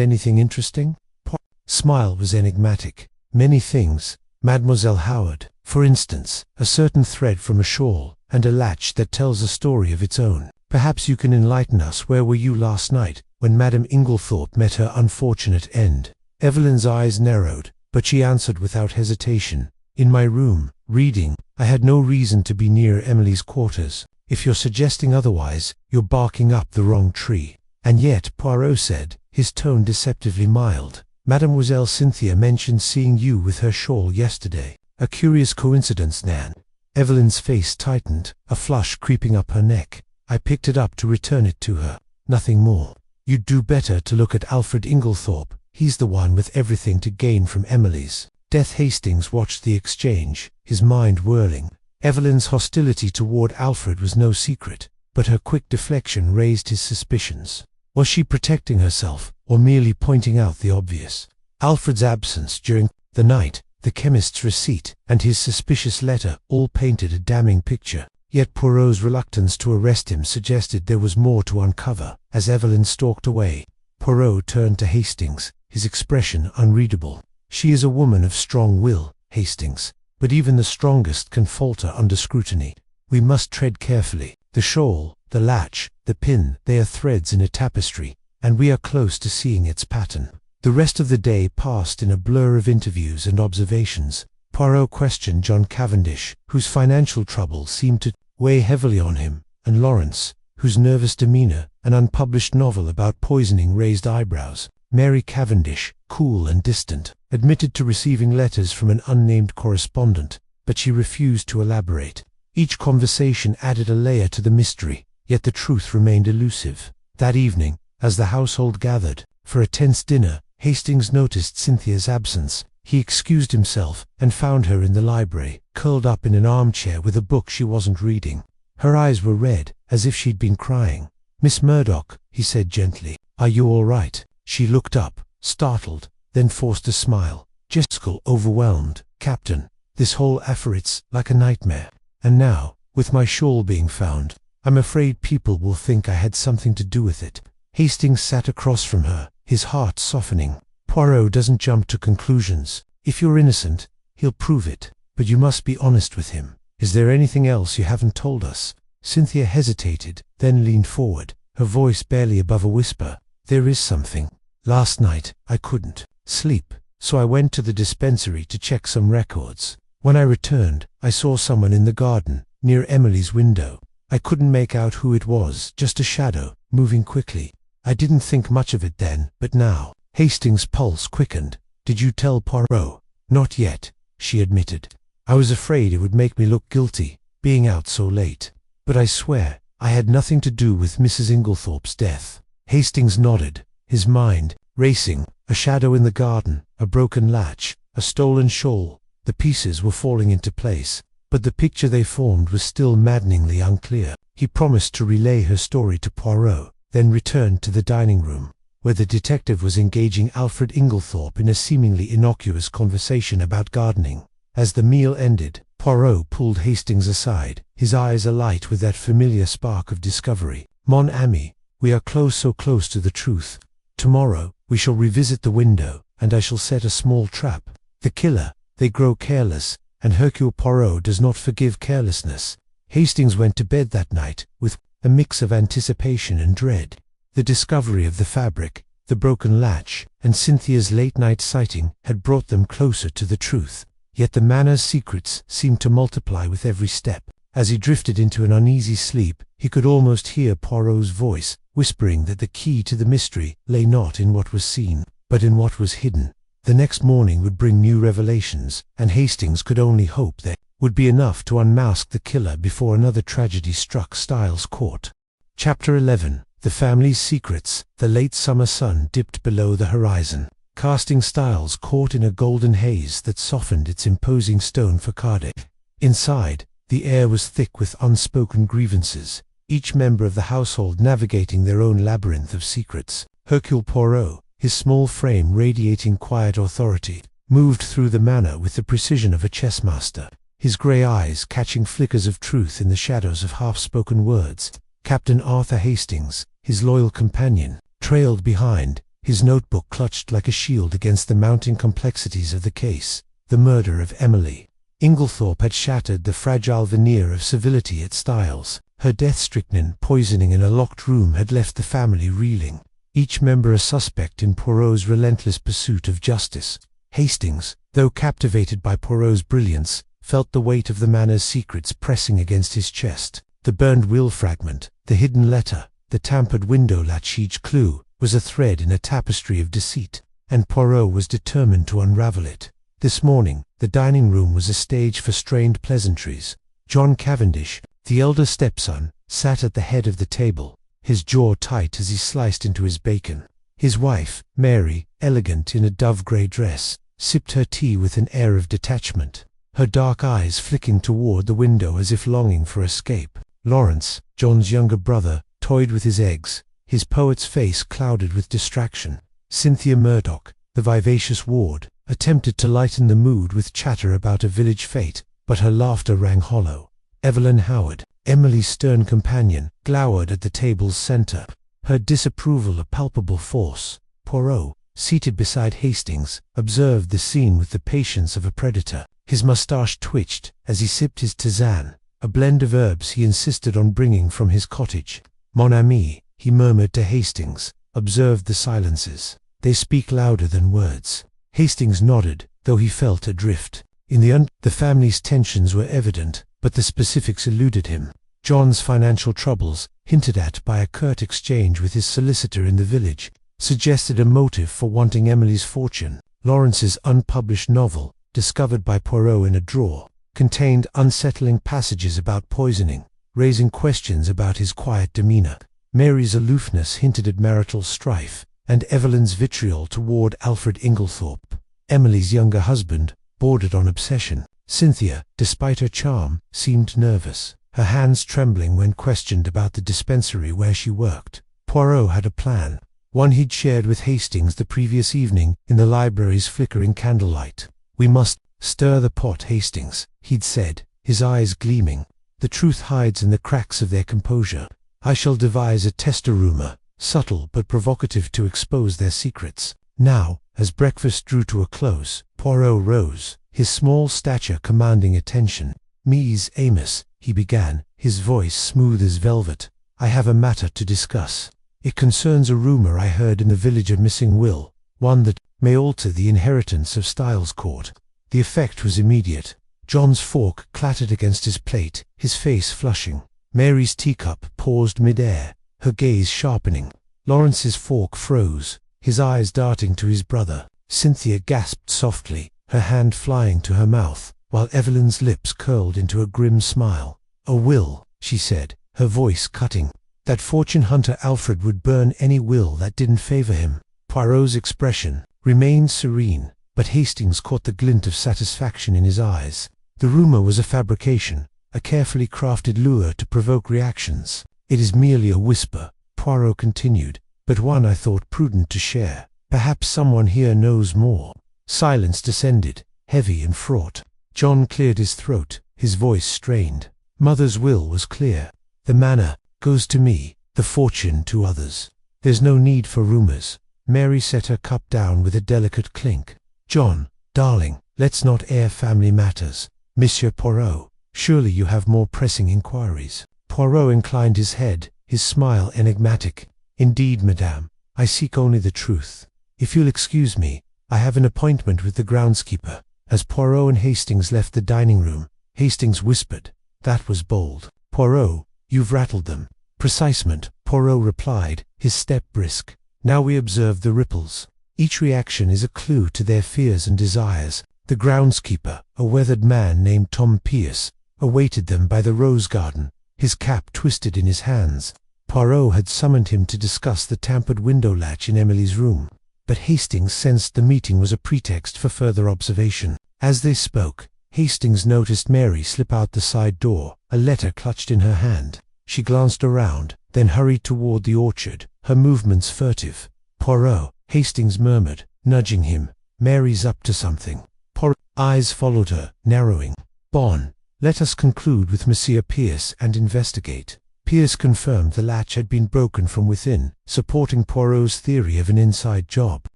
Speaker 1: anything interesting?" Poirot's smile was enigmatic. "Many things, Mademoiselle Howard. For instance, a certain thread from a shawl, and a latch that tells a story of its own. Perhaps you can enlighten us. Where were you last night, when Madame Inglethorpe met her unfortunate end?" Evelyn's eyes narrowed, but she answered without hesitation. "In my room, reading. I had no reason to be near Emily's quarters. If you're suggesting otherwise, you're barking up the wrong tree." "And yet," Poirot said, his tone deceptively mild, "Mademoiselle Cynthia mentioned seeing you with her shawl yesterday. A curious coincidence, Nan." Evelyn's face tightened, a flush creeping up her neck. "I picked it up to return it to her. Nothing more. You'd do better to look at Alfred Inglethorpe. He's the one with everything to gain from Emily's death." Hastings watched the exchange, his mind whirling. Evelyn's hostility toward Alfred was no secret, but her quick deflection raised his suspicions. Was she protecting herself, or merely pointing out the obvious? Alfred's absence during the night, the chemist's receipt, and his suspicious letter all painted a damning picture. Yet Poirot's reluctance to arrest him suggested there was more to uncover. As Evelyn stalked away, Poirot turned to Hastings, his expression unreadable. "She is a woman of strong will, Hastings, but even the strongest can falter under scrutiny. We must tread carefully. The shawl, the latch, the pin, they are threads in a tapestry, and we are close to seeing its pattern." The rest of the day passed in a blur of interviews and observations. Poirot questioned John Cavendish, whose financial trouble seemed to weigh heavily on him, and Lawrence, whose nervous demeanor, an unpublished novel about poisoning, raised eyebrows. Mary Cavendish, cool and distant, admitted to receiving letters from an unnamed correspondent, but she refused to elaborate. Each conversation added a layer to the mystery, yet the truth remained elusive. That evening, as the household gathered for a tense dinner, Hastings noticed Cynthia's absence. He excused himself and found her in the library, curled up in an armchair with a book she wasn't reading. Her eyes were red, as if she'd been crying. "Miss Murdoch," he said gently, "are you all right?" She looked up, startled, then forced a smile. Jessica, overwhelmed. "Captain, this whole affair's like a nightmare. And now, with my shawl being found, I'm afraid people will think I had something to do with it." Hastings sat across from her, his heart softening. "Poirot doesn't jump to conclusions. If you're innocent, he'll prove it. But you must be honest with him. Is there anything else you haven't told us?" Cynthia hesitated, then leaned forward, her voice barely above a whisper. "There is something. Last night, I couldn't sleep, so I went to the dispensary to check some records. When I returned, I saw someone in the garden, near Emily's window. I couldn't make out who it was, just a shadow, moving quickly. I didn't think much of it then, but now." Hastings' pulse quickened. "Did you tell Poirot?" "Not yet," she admitted. "I was afraid it would make me look guilty, being out so late. But I swear, I had nothing to do with Mrs. Inglethorpe's death." Hastings nodded, his mind racing. A shadow in the garden, a broken latch, a stolen shawl. The pieces were falling into place, but the picture they formed was still maddeningly unclear. He promised to relay her story to Poirot, then returned to the dining room, where the detective was engaging Alfred Inglethorpe in a seemingly innocuous conversation about gardening. As the meal ended, Poirot pulled Hastings aside, his eyes alight with that familiar spark of discovery. "Mon ami, we are so close to the truth. Tomorrow, we shall revisit the window, and I shall set a small trap. The killer, they grow careless, and Hercule Poirot does not forgive carelessness." Hastings went to bed that night with a mix of anticipation and dread. The discovery of the fabric, the broken latch, and Cynthia's late-night sighting had brought them closer to the truth. Yet the manor's secrets seemed to multiply with every step. As he drifted into an uneasy sleep, he could almost hear Poirot's voice, whispering that the key to the mystery lay not in what was seen, but in what was hidden. The next morning would bring new revelations, and Hastings could only hope there would be enough to unmask the killer before another tragedy struck Styles Court. Chapter 11. The Family's Secrets. The late summer sun dipped below the horizon, casting Styles Court in a golden haze that softened its imposing stone facade. Inside, the air was thick with unspoken grievances, each member of the household navigating their own labyrinth of secrets. Hercule Poirot, his small frame radiating quiet authority, moved through the manor with the precision of a chess master, his grey eyes catching flickers of truth in the shadows of half-spoken words. Captain Arthur Hastings, his loyal companion, trailed behind, his notebook clutched like a shield against the mounting complexities of the case, the murder of Emily. Inglethorpe had shattered the fragile veneer of civility at Styles. Her death-strychnine poisoning in a locked room had left the family reeling, each member a suspect in Poirot's relentless pursuit of justice. Hastings, though captivated by Poirot's brilliance, felt the weight of the manor's secrets pressing against his chest. The burned will fragment, the hidden letter, the tampered window latch, each clue was a thread in a tapestry of deceit, and Poirot was determined to unravel it. This morning, the dining room was a stage for strained pleasantries. John Cavendish, the elder stepson, sat at the head of the table, his jaw tight as he sliced into his bacon. His wife, Mary, elegant in a dove-grey dress, sipped her tea with an air of detachment, her dark eyes flicking toward the window as if longing for escape. Lawrence, John's younger brother, toyed with his eggs, his poet's face clouded with distraction. Cynthia Murdoch, the vivacious ward, attempted to lighten the mood with chatter about a village fete, but her laughter rang hollow. Evelyn Howard, Emily's stern companion, glowered at the table's center, her disapproval a palpable force. Poirot, seated beside Hastings, observed the scene with the patience of a predator. His moustache twitched as he sipped his tisane, a blend of herbs he insisted on bringing from his cottage. "Mon ami," he murmured to Hastings, "observe the silences. They speak louder than words." Hastings nodded, though he felt adrift. In the family's tensions were evident, but the specifics eluded him. John's financial troubles, hinted at by a curt exchange with his solicitor in the village, suggested a motive for wanting Emily's fortune. Lawrence's unpublished novel, discovered by Poirot in a drawer, contained unsettling passages about poisoning, raising questions about his quiet demeanor. Mary's aloofness hinted at marital strife, and Evelyn's vitriol toward Alfred Inglethorpe, Emily's younger husband, bordered on obsession. Cynthia, despite her charm, seemed nervous, her hands trembling when questioned about the dispensary where she worked. Poirot had a plan. one he'd shared with Hastings the previous evening in the library's flickering candlelight. "We must stir the pot, Hastings," he'd said, his eyes gleaming. "The truth hides in the cracks of their composure. I shall devise a tester-rumor, subtle but provocative, to expose their secrets." Now, as breakfast drew to a close, Poirot rose, his small stature commanding attention. "Mies Amos," he began, his voice smooth as velvet, "I have a matter to discuss. It concerns a rumor I heard in the village, a missing will, one that may alter the inheritance of Styles Court." The effect was immediate. John's fork clattered against his plate, his face flushing. Mary's teacup paused mid-air, her gaze sharpening. Lawrence's fork froze, his eyes darting to his brother. Cynthia gasped softly, her hand flying to her mouth, while Evelyn's lips curled into a grim smile. "A will," she said, her voice cutting. "That fortune hunter Alfred would burn any will that didn't favor him." Poirot's expression remained serene, but Hastings caught the glint of satisfaction in his eyes. The rumor was a fabrication, a carefully crafted lure to provoke reactions. "It is merely a whisper," Poirot continued, "but one I thought prudent to share. Perhaps someone here knows more." Silence descended, heavy and fraught. John cleared his throat, his voice strained. "Mother's will was clear. The manor goes to me, the fortune to others. There's no need for rumors." Mary set her cup down with a delicate clink. "John, darling, let's not air family matters. Monsieur Poirot, surely you have more pressing inquiries." Poirot inclined his head, his smile enigmatic. "Indeed, madame, I seek only the truth. If you'll excuse me, I have an appointment with the groundskeeper." As Poirot and Hastings left the dining room, Hastings whispered, "That was bold. Poirot, you've rattled them." "Precisement," Poirot replied, his step brisk. "Now we observe the ripples. Each reaction is a clue to their fears and desires." The groundskeeper, a weathered man named Tom Pierce, awaited them by the rose garden, his cap twisted in his hands. Poirot had summoned him to discuss the tampered window latch in Emily's room, but Hastings sensed the meeting was a pretext for further observation. As they spoke, Hastings noticed Mary slip out the side door, a letter clutched in her hand. She glanced around, then hurried toward the orchard, her movements furtive. "Poirot," Hastings murmured, nudging him, "Mary's up to something." Poirot's eyes followed her, narrowing. "Bon, let us conclude with Monsieur Pierce and investigate." Pierce confirmed the latch had been broken from within, supporting Poirot's theory of an inside job.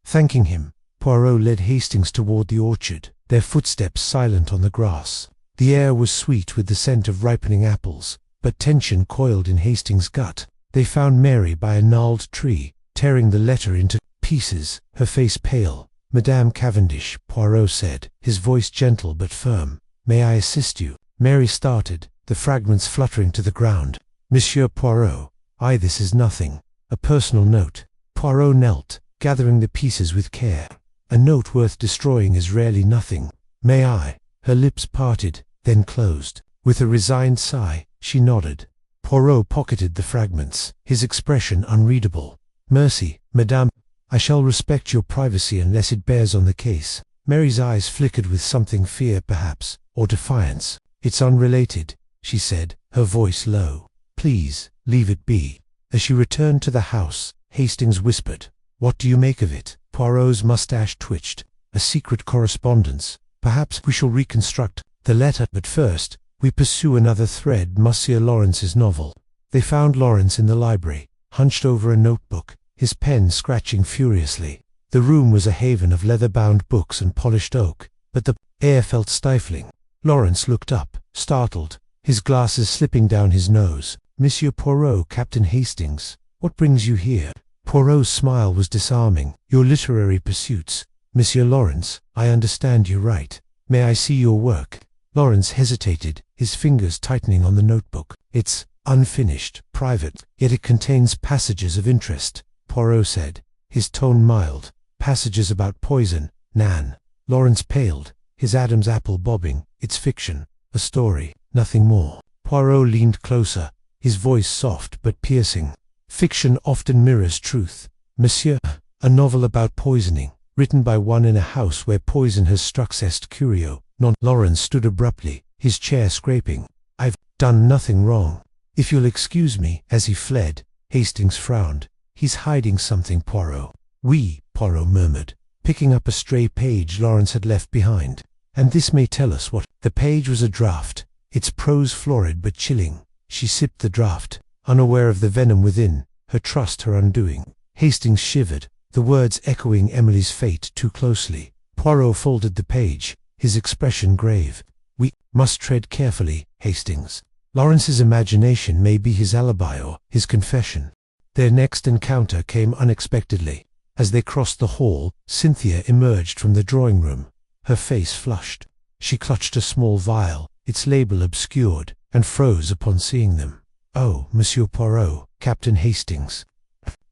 Speaker 1: Thanking him, Poirot led Hastings toward the orchard, their footsteps silent on the grass. The air was sweet with the scent of ripening apples, but tension coiled in Hastings' gut. They found Mary by a gnarled tree, tearing the letter into pieces, her face pale. "Madame Cavendish," Poirot said, his voice gentle but firm. "May I assist you?" Mary started, the fragments fluttering to the ground. "Monsieur Poirot, this is nothing. A personal note." Poirot knelt, gathering the pieces with care. "A note worth destroying is rarely nothing. May I?" Her lips parted, then closed. With a resigned sigh, she nodded. Poirot pocketed the fragments, his expression unreadable. "Mercy, madame. I shall respect your privacy unless it bears on the case." Mary's eyes flickered with something, fear perhaps, or defiance. "It's unrelated," she said, her voice low. "Please, leave it be." As she returned to the house, Hastings whispered, "What do you make of it?" Poirot's mustache twitched. "A secret correspondence. Perhaps we shall reconstruct the letter, but first, we pursue another thread, Monsieur Lawrence's novel." They found Lawrence in the library, hunched over a notebook, his pen scratching furiously. The room was a haven of leather-bound books and polished oak, but the air felt stifling. Lawrence looked up, startled, his glasses slipping down his nose. "Monsieur Poirot, Captain Hastings, what brings you here?" Poirot's smile was disarming. "Your literary pursuits. Monsieur Lawrence, I understand you right. May I see your work?" Lawrence hesitated, his fingers tightening on the notebook. "It's unfinished, private, yet it contains passages of interest," Poirot said, his tone mild. "Passages about poison, Nan." Lawrence paled, his Adam's apple bobbing. "It's fiction, a story, nothing more." Poirot leaned closer, his voice soft but piercing. "Fiction often mirrors truth, monsieur. A novel about poisoning, written by one in a house where poison has struck est curio, non." Lawrence stood abruptly, his chair scraping. "I've done nothing wrong. If you'll excuse me." As he fled, Hastings frowned. He's hiding something, Poirot. Oui, Poirot murmured, picking up a stray page Lawrence had left behind. And this may tell us what. The page was a draft, its prose florid but chilling. She sipped the draft, unaware of the venom within, her trust her undoing. Hastings shivered, the words echoing Emily's fate too closely. Poirot folded the page, his expression grave. We must tread carefully, Hastings. Lawrence's imagination may be his alibi or his confession. Their next encounter came unexpectedly. As they crossed the hall, Cynthia emerged from the drawing room, her face flushed. She clutched a small vial, its label obscured, and froze upon seeing them. Oh, Monsieur Poirot, Captain Hastings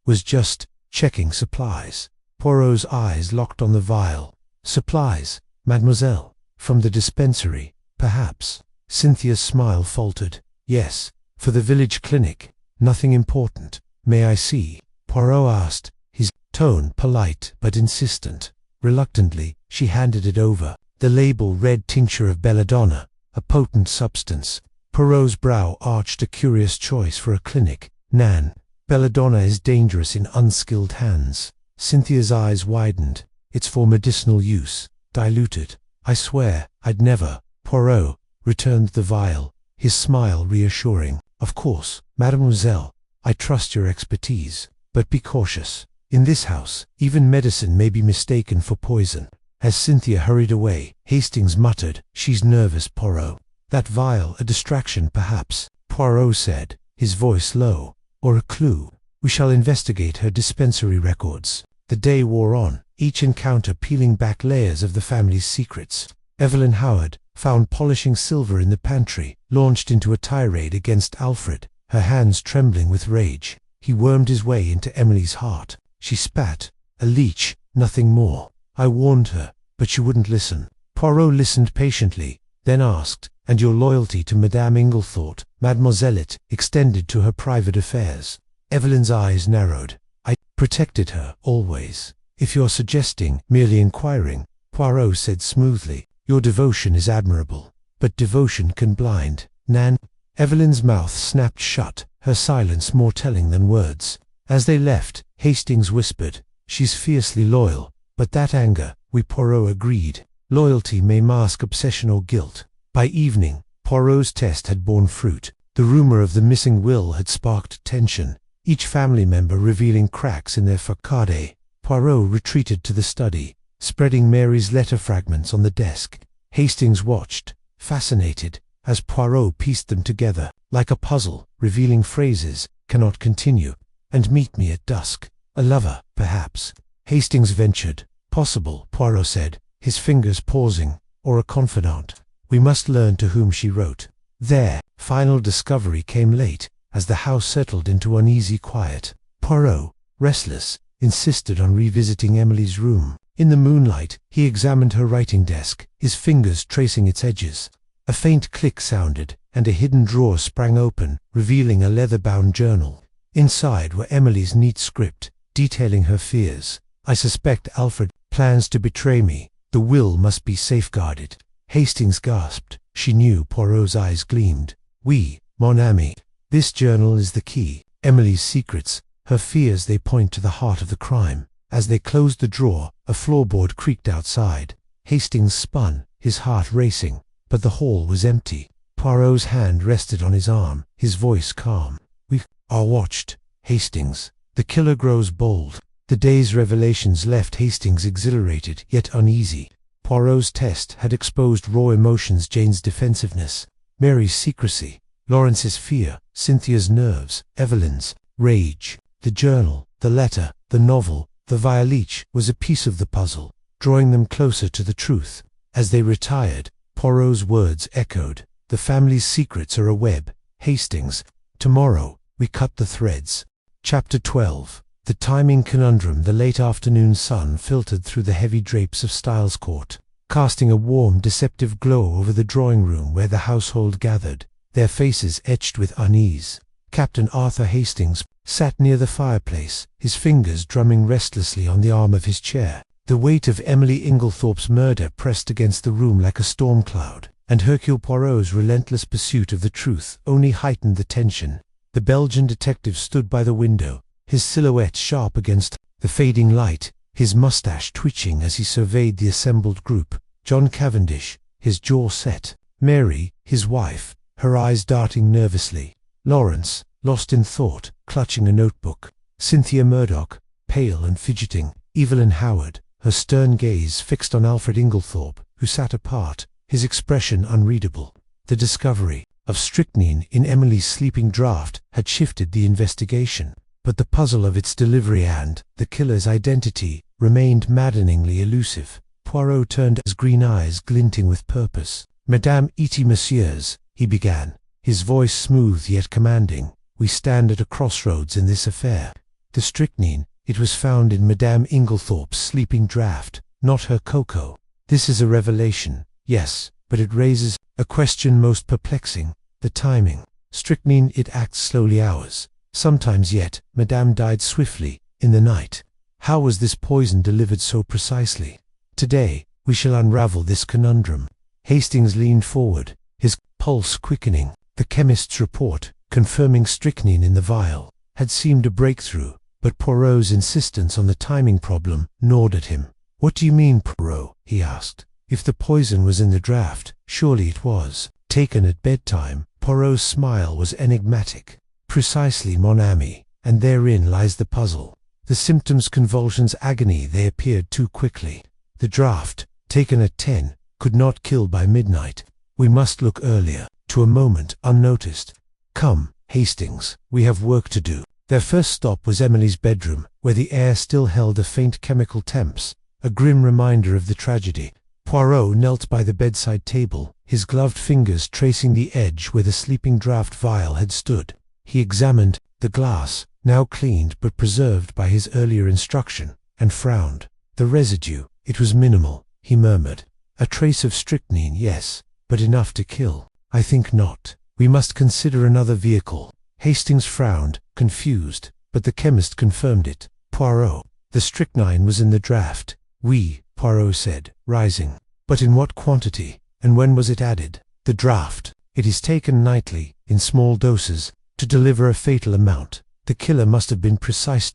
Speaker 1: was just checking supplies. Poirot's eyes locked on the vial. Supplies, mademoiselle, from the dispensary, perhaps. Cynthia's smile faltered. Yes, for the village clinic. Nothing important. May I see? Poirot asked, his tone polite but insistent. Reluctantly, she handed it over. The label read tincture of belladonna, a potent substance. Poirot's brow arched, a curious choice for a clinic. Nan, belladonna is dangerous in unskilled hands. Cynthia's eyes widened. It's for medicinal use. Diluted. I swear, I'd never. Poirot returned the vial, his smile reassuring. Of course, mademoiselle, I trust your expertise. But be cautious. In this house, even medicine may be mistaken for poison. As Cynthia hurried away, Hastings muttered, She's nervous, Poirot. That vial, a distraction perhaps, Poirot said, his voice low. Or a clue. We shall investigate her dispensary records. The day wore on, each encounter peeling back layers of the family's secrets. Evelyn Howard, found polishing silver in the pantry, launched into a tirade against Alfred, her hands trembling with rage. He wormed his way into Emily's heart. She spat. A leech, nothing more. I warned her, but she wouldn't listen. Poirot listened patiently, then asked, And your loyalty to Madame Inglethorpe, Mademoiselle, it extended to her private affairs? Evelyn's eyes narrowed. I protected her, always. If you're suggesting, merely inquiring, Poirot said smoothly, your devotion is admirable. But devotion can blind. Nan. Evelyn's mouth snapped shut, her silence more telling than words. As they left, Hastings whispered, She's fiercely loyal, but that anger, we Poirot agreed. Loyalty may mask obsession or guilt. By evening, Poirot's test had borne fruit. The rumor of the missing will had sparked tension, each family member revealing cracks in their facade. Poirot retreated to the study, spreading Mary's letter fragments on the desk. Hastings watched, fascinated, as Poirot pieced them together, like a puzzle, revealing phrases, cannot continue, and meet me at dusk. A lover, perhaps. Hastings ventured. Possible, Poirot said, his fingers pausing, or a confidant. We must learn to whom she wrote. Their final discovery came late, as the house settled into uneasy quiet. Poirot, restless, insisted on revisiting Emily's room. In the moonlight, he examined her writing desk, his fingers tracing its edges. A faint click sounded, and a hidden drawer sprang open, revealing a leather-bound journal. Inside were Emily's neat script, detailing her fears. I suspect Alfred plans to betray me. The will must be safeguarded. Hastings gasped. She knew. Poirot's eyes gleamed. Oui, mon ami. This journal is the key. Emily's secrets, her fears, they point to the heart of the crime. As they closed the drawer, a floorboard creaked outside. Hastings spun, his heart racing, but the hall was empty. Poirot's hand rested on his arm, his voice calm. We are watched, Hastings. The killer grows bold. The day's revelations left Hastings exhilarated, yet uneasy. Poirot's test had exposed raw emotions, Jane's defensiveness, Mary's secrecy, Lawrence's fear, Cynthia's nerves, Evelyn's rage. The journal, the letter, the novel, the vial, each was a piece of the puzzle, drawing them closer to the truth. As they retired, Poirot's words echoed. The family's secrets are a web. Hastings. Tomorrow, we cut the threads. Chapter 12. The timing conundrum. The late afternoon sun filtered through the heavy drapes of Styles Court, casting a warm, deceptive glow over the drawing room where the household gathered, their faces etched with unease. Captain Arthur Hastings sat near the fireplace, his fingers drumming restlessly on the arm of his chair. The weight of Emily Inglethorpe's murder pressed against the room like a storm cloud, and Hercule Poirot's relentless pursuit of the truth only heightened the tension. The Belgian detective stood by the window, his silhouette sharp against the fading light, his mustache twitching as he surveyed the assembled group. John Cavendish, his jaw set. Mary, his wife, her eyes darting nervously. Lawrence, lost in thought, clutching a notebook. Cynthia Murdoch, pale and fidgeting. Evelyn Howard, her stern gaze fixed on Alfred Inglethorpe, who sat apart, his expression unreadable. The discovery of strychnine in Emily's sleeping draught had shifted the investigation, but the puzzle of its delivery and the killer's identity remained maddeningly elusive. Poirot turned, his green eyes glinting with purpose. "Madame et Messieurs," he began, his voice smooth yet commanding, "we stand at a crossroads in this affair. The strychnine, it was found in Madame Inglethorpe's sleeping draught, not her cocoa. This is a revelation, yes, but it raises a question most perplexing: the timing. Strychnine, it acts slowly hours, sometimes, yet Madame died swiftly, in the night. How was this poison delivered so precisely? Today, we shall unravel this conundrum." Hastings leaned forward, his pulse quickening. The chemist's report, confirming strychnine in the vial, had seemed a breakthrough, but Poirot's insistence on the timing problem gnawed at him. "What do you mean, Poirot?" he asked. "If the poison was in the draught, surely it was taken at bedtime." Poirot's smile was enigmatic. "Precisely, mon ami, and therein lies the puzzle. The symptoms, convulsions, agony, they appeared too quickly. The draught, taken at 10, could not kill by midnight. We must look earlier, to a moment unnoticed. Come, Hastings, we have work to do." Their first stop was Emily's bedroom, where the air still held a faint chemical temps, a grim reminder of the tragedy. Poirot knelt by the bedside table, his gloved fingers tracing the edge where the sleeping draught vial had stood. He examined the glass, now cleaned but preserved by his earlier instruction, and frowned. "The residue, it was minimal," he murmured. "A trace of strychnine, yes, but enough to kill? I think not. We must consider another vehicle." Hastings frowned, confused, but the chemist confirmed it. "Poirot, the strychnine was in the draught." "Oui," Poirot said, rising. "But in what quantity, and when was it added?" "The draught. It is taken nightly, in small doses, to deliver a fatal amount. The killer must have been precise,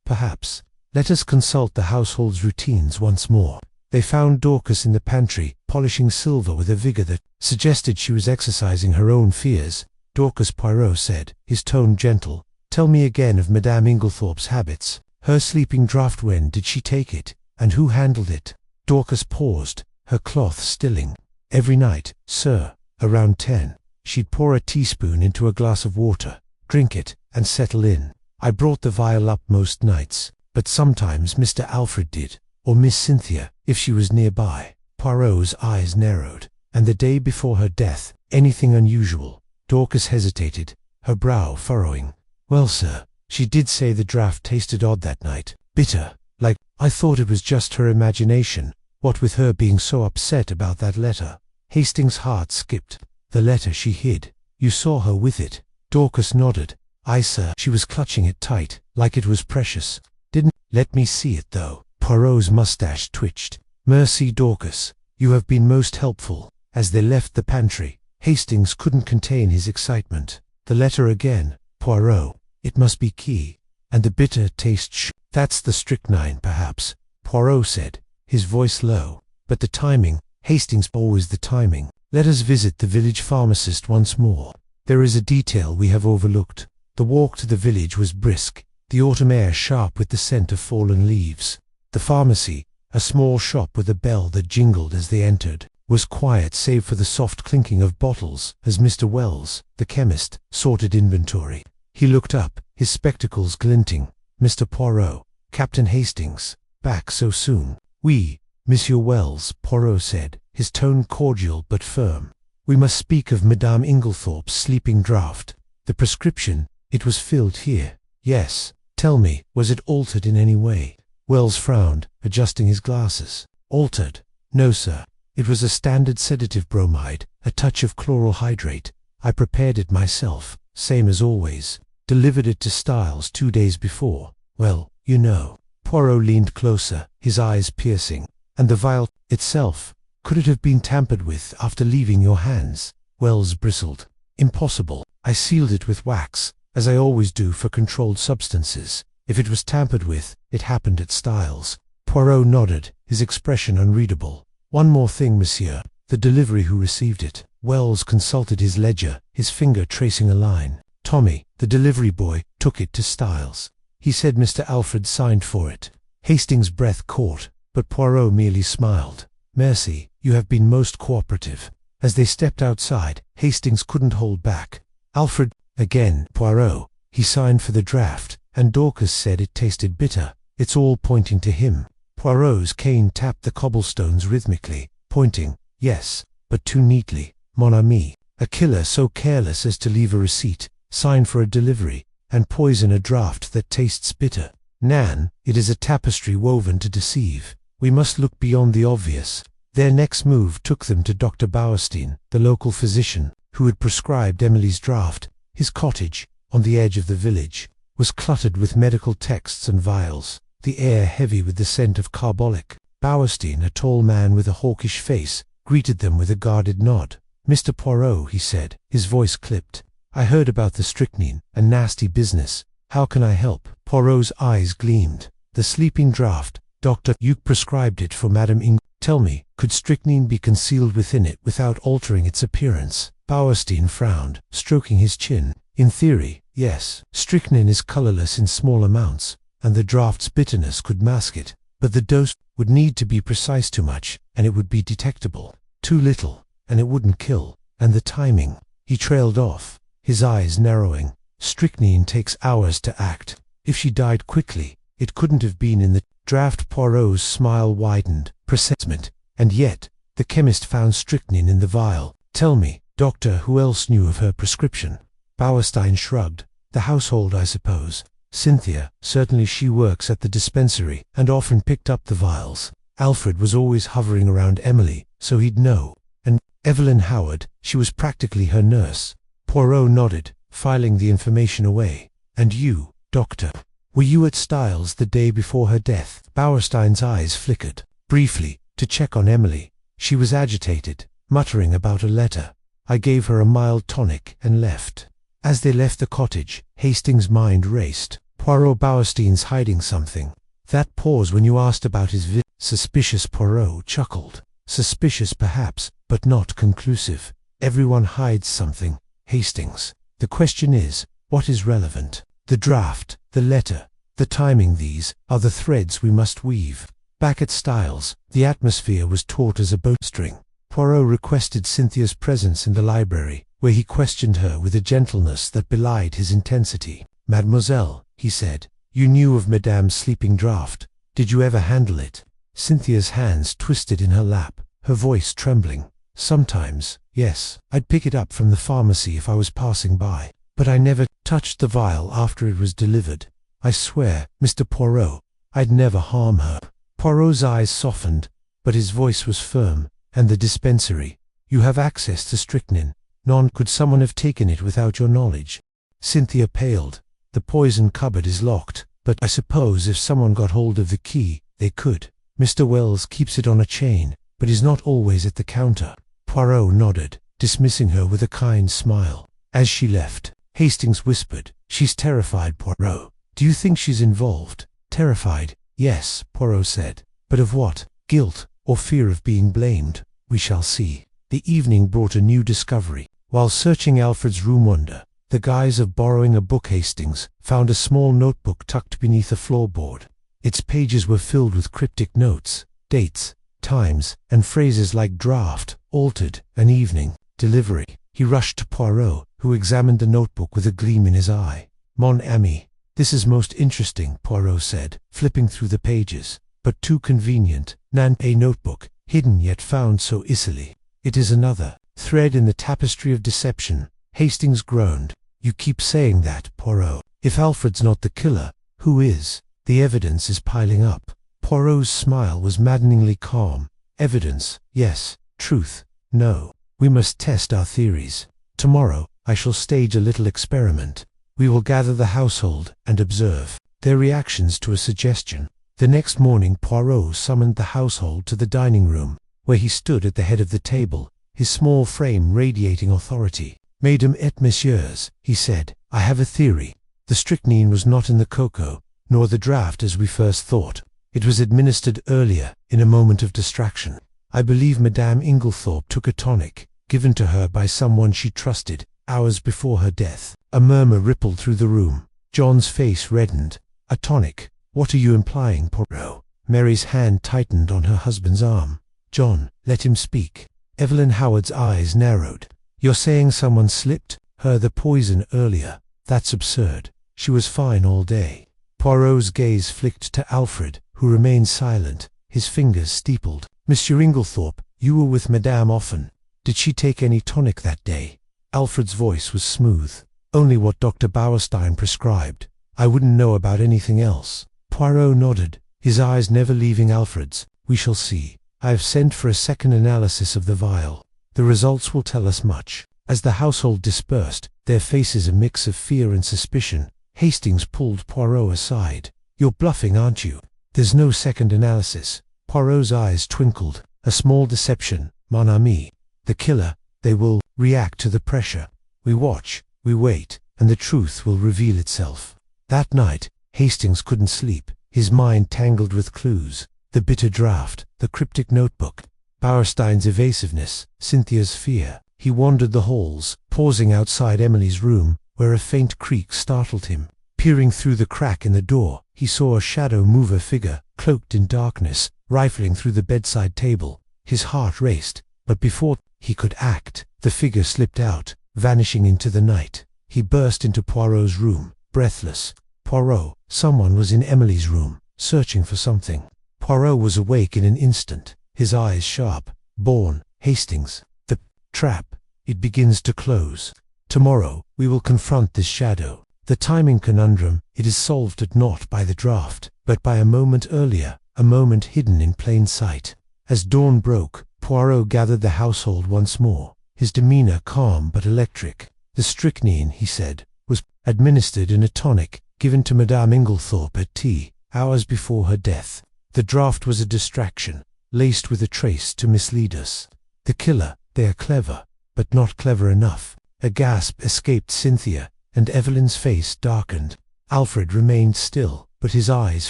Speaker 1: perhaps. Let us consult the household's routines once more." They found Dorcas in the pantry, polishing silver with a vigor that suggested she was exercising her own fears. "Dorcas," Poirot said, his tone gentle, "tell me again of Madame Inglethorpe's habits. Her sleeping draught, when did she take it, and who handled it?" Dorcas paused, her cloth stilling. "Every night, sir, around 10. She'd pour a teaspoon into a glass of water, drink it, and settle in. I brought the vial up most nights, but sometimes Mr. Alfred did, or Miss Cynthia, if she was nearby." Poirot's eyes narrowed. "And the day before her death, anything unusual?" Dorcas hesitated, her brow furrowing. "Well, sir, she did say the draught tasted odd that night. Bitter, like. I thought it was just her imagination, what with her being so upset about that letter." Hastings' heart skipped. "The letter she hid. You saw her with it?" Dorcas nodded. "Aye, sir. She was clutching it tight, like it was precious. Didn't let me see it, though." Poirot's mustache twitched. "Merci, Dorcas. You have been most helpful." As they left the pantry, Hastings couldn't contain his excitement. "The letter again, Poirot. It must be key. And the bitter taste That's the strychnine, perhaps," Poirot said, his voice low. "But the timing, Hastings, always the timing. Let us visit the village pharmacist once more. There is a detail we have overlooked. The walk to the village was brisk, the autumn air sharp with the scent of fallen leaves. The pharmacy, a small shop with a bell that jingled as they entered, was quiet save for the soft clinking of bottles as Mr. Wells, the chemist, sorted inventory. He looked up, his spectacles glinting. "Mr. Poirot, Captain Hastings, back so soon?" "Oui, Monsieur Wells," Poirot said, his tone cordial but firm. "We must speak of Madame Inglethorpe's sleeping draught. The prescription, it was filled here." "Yes. Tell me, was it altered in any way?" Wells frowned, adjusting his glasses. "Altered? No, sir. It was a standard sedative bromide, a touch of chloral hydrate. I prepared it myself, same as always. Delivered it to Styles 2 days before. Well, you know." Poirot leaned closer, his eyes piercing. "And the vial itself, could it have been tampered with after leaving your hands?" Wells bristled. "Impossible. I sealed it with wax, as I always do for controlled substances. If it was tampered with, it happened at Styles. Poirot nodded, his expression unreadable. One more thing, monsieur. The delivery who received it. Wells consulted his ledger, his finger tracing a line. Tommy, the delivery boy, took it to Styles. He said Mr. Alfred signed for it. Hastings' breath caught, but Poirot merely smiled. Merci, you have been most cooperative. As they stepped outside, Hastings couldn't hold back. Alfred, again, Poirot. He signed for the draft, and Dorcas said it tasted bitter. It's all pointing to him. Poirot's cane tapped the cobblestones rhythmically, pointing, yes, but too neatly. Mon ami, a killer so careless as to leave a receipt, sign for a delivery, and poison a draft that tastes bitter. Nan, it is a tapestry woven to deceive. We must look beyond the obvious. Their next move took them to Dr. Bauerstein, the local physician, who had prescribed Emily's draft. His cottage, on the edge of the village, was cluttered with medical texts and vials, the air heavy with the scent of carbolic. Bauerstein, a tall man with a hawkish face, greeted them with a guarded nod. Mr. Poirot, he said, his voice clipped. I heard about the strychnine, a nasty business. How can I help? Poirot's eyes gleamed. The sleeping draught. Doctor, you prescribed it for Madame Ing. Tell me, could strychnine be concealed within it without altering its appearance? Bauerstein frowned, stroking his chin. In theory, yes. Strychnine is colorless in small amounts, and the draught's bitterness could mask it. But the dose would need to be precise. Too much, and it would be detectable. Too little, and it wouldn't kill. And the timing. He trailed off, his eyes narrowing. Strychnine takes hours to act. If she died quickly, it couldn't have been in the draft. Poirot's smile widened. Presentiment. And yet, the chemist found strychnine in the vial. Tell me, doctor, who else knew of her prescription? Bauerstein shrugged. The household, I suppose. Cynthia, certainly she works at the dispensary, and often picked up the vials. Alfred was always hovering around Emily, so he'd know. And Evelyn Howard, she was practically her nurse. Poirot nodded, filing the information away. And you, doctor, were you at Styles the day before her death? Bauerstein's eyes flickered. Briefly, to check on Emily. She was agitated, muttering about a letter. I gave her a mild tonic and left. As they left the cottage, Hastings' mind raced. Poirot, Bauerstein's hiding something. That pause when you asked about his visit. Suspicious. Poirot chuckled. Suspicious perhaps, but not conclusive. Everyone hides something, Hastings. The question is, what is relevant? The draft, the letter, the timing. These are the threads we must weave. Back at Styles, the atmosphere was taut as a bowstring. Poirot requested Cynthia's presence in the library, where he questioned her with a gentleness that belied his intensity. Mademoiselle, he said, you knew of Madame's sleeping draught. Did you ever handle it? Cynthia's hands twisted in her lap, her voice trembling. Sometimes, yes, I'd pick it up from the pharmacy if I was passing by, but I never touched the vial after it was delivered. I swear, Mr. Poirot, I'd never harm her. Poirot's eyes softened, but his voice was firm. And the dispensary? You have access to strychnine. None. Could someone have taken it without your knowledge? Cynthia paled. The poison cupboard is locked, but I suppose if someone got hold of the key, they could. Mr. Wells keeps it on a chain, but is not always at the counter. Poirot nodded, dismissing her with a kind smile. As she left, Hastings whispered, she's terrified, Poirot. Do you think she's involved? Terrified, yes, Poirot said. But of what? Guilt, or fear of being blamed? We shall see. The evening brought a new discovery. While searching Alfred's room under the guise of borrowing a book, Hastings found a small notebook tucked beneath a floorboard. Its pages were filled with cryptic notes, dates, times, and phrases like draft, altered, an evening, delivery. He rushed to Poirot, who examined the notebook with a gleam in his eye. Mon ami, this is most interesting, Poirot said, flipping through the pages. But too convenient. Nan, a notebook, hidden yet found so easily. It is another thread in the tapestry of deception. Hastings groaned. You keep saying that, Poirot. If Alfred's not the killer, who is? The evidence is piling up. Poirot's smile was maddeningly calm. Evidence, yes. Truth, no. We must test our theories. Tomorrow, I shall stage a little experiment. We will gather the household and observe their reactions to a suggestion. The next morning Poirot summoned the household to the dining room, where he stood at the head of the table, his small frame radiating authority. Mesdames et messieurs, he said, I have a theory. The strychnine was not in the cocoa, nor the draught as we first thought. It was administered earlier, in a moment of distraction. I believe Madame Inglethorpe took a tonic, given to her by someone she trusted, hours before her death. A murmur rippled through the room. John's face reddened. A tonic? What are you implying, Poirot? Mary's hand tightened on her husband's arm. John, let him speak. Evelyn Howard's eyes narrowed. You're saying someone slipped her the poison earlier? That's absurd. She was fine all day. Poirot's gaze flicked to Alfred, who remained silent, his fingers steepled. Monsieur Inglethorpe, you were with Madame often. Did she take any tonic that day? Alfred's voice was smooth. Only what Dr. Bauerstein prescribed. I wouldn't know about anything else. Poirot nodded, his eyes never leaving Alfred's. We shall see. I have sent for a second analysis of the vial. The results will tell us much. As the household dispersed, their faces a mix of fear and suspicion, Hastings pulled Poirot aside. You're bluffing, aren't you? There's no second analysis. Poirot's eyes twinkled. A small deception, mon ami. The killer, they will react to the pressure. We watch, we wait, and the truth will reveal itself. That night, Hastings couldn't sleep, his mind tangled with clues. The bitter draught, the cryptic notebook, Bauerstein's evasiveness, Cynthia's fear. He wandered the halls, pausing outside Emily's room, where a faint creak startled him. Peering through the crack in the door, he saw a shadow move, a figure, cloaked in darkness, rifling through the bedside table. His heart raced, but before he could act, the figure slipped out, vanishing into the night. He burst into Poirot's room, breathless. Poirot, someone was in Emily's room, searching for something. Poirot was awake in an instant, his eyes sharp. Bourne, Hastings. The trap. It begins to close. Tomorrow, we will confront this shadow. The timing conundrum, it is solved not by the draught, but by a moment earlier, a moment hidden in plain sight. As dawn broke, Poirot gathered the household once more, his demeanor calm but electric. The strychnine, he said, was administered in a tonic, given to Madame Inglethorpe at tea, hours before her death. The draught was a distraction, laced with a trace to mislead us. The killer, they are clever, but not clever enough. A gasp escaped Cynthia, and Evelyn's face darkened. Alfred remained still, but his eyes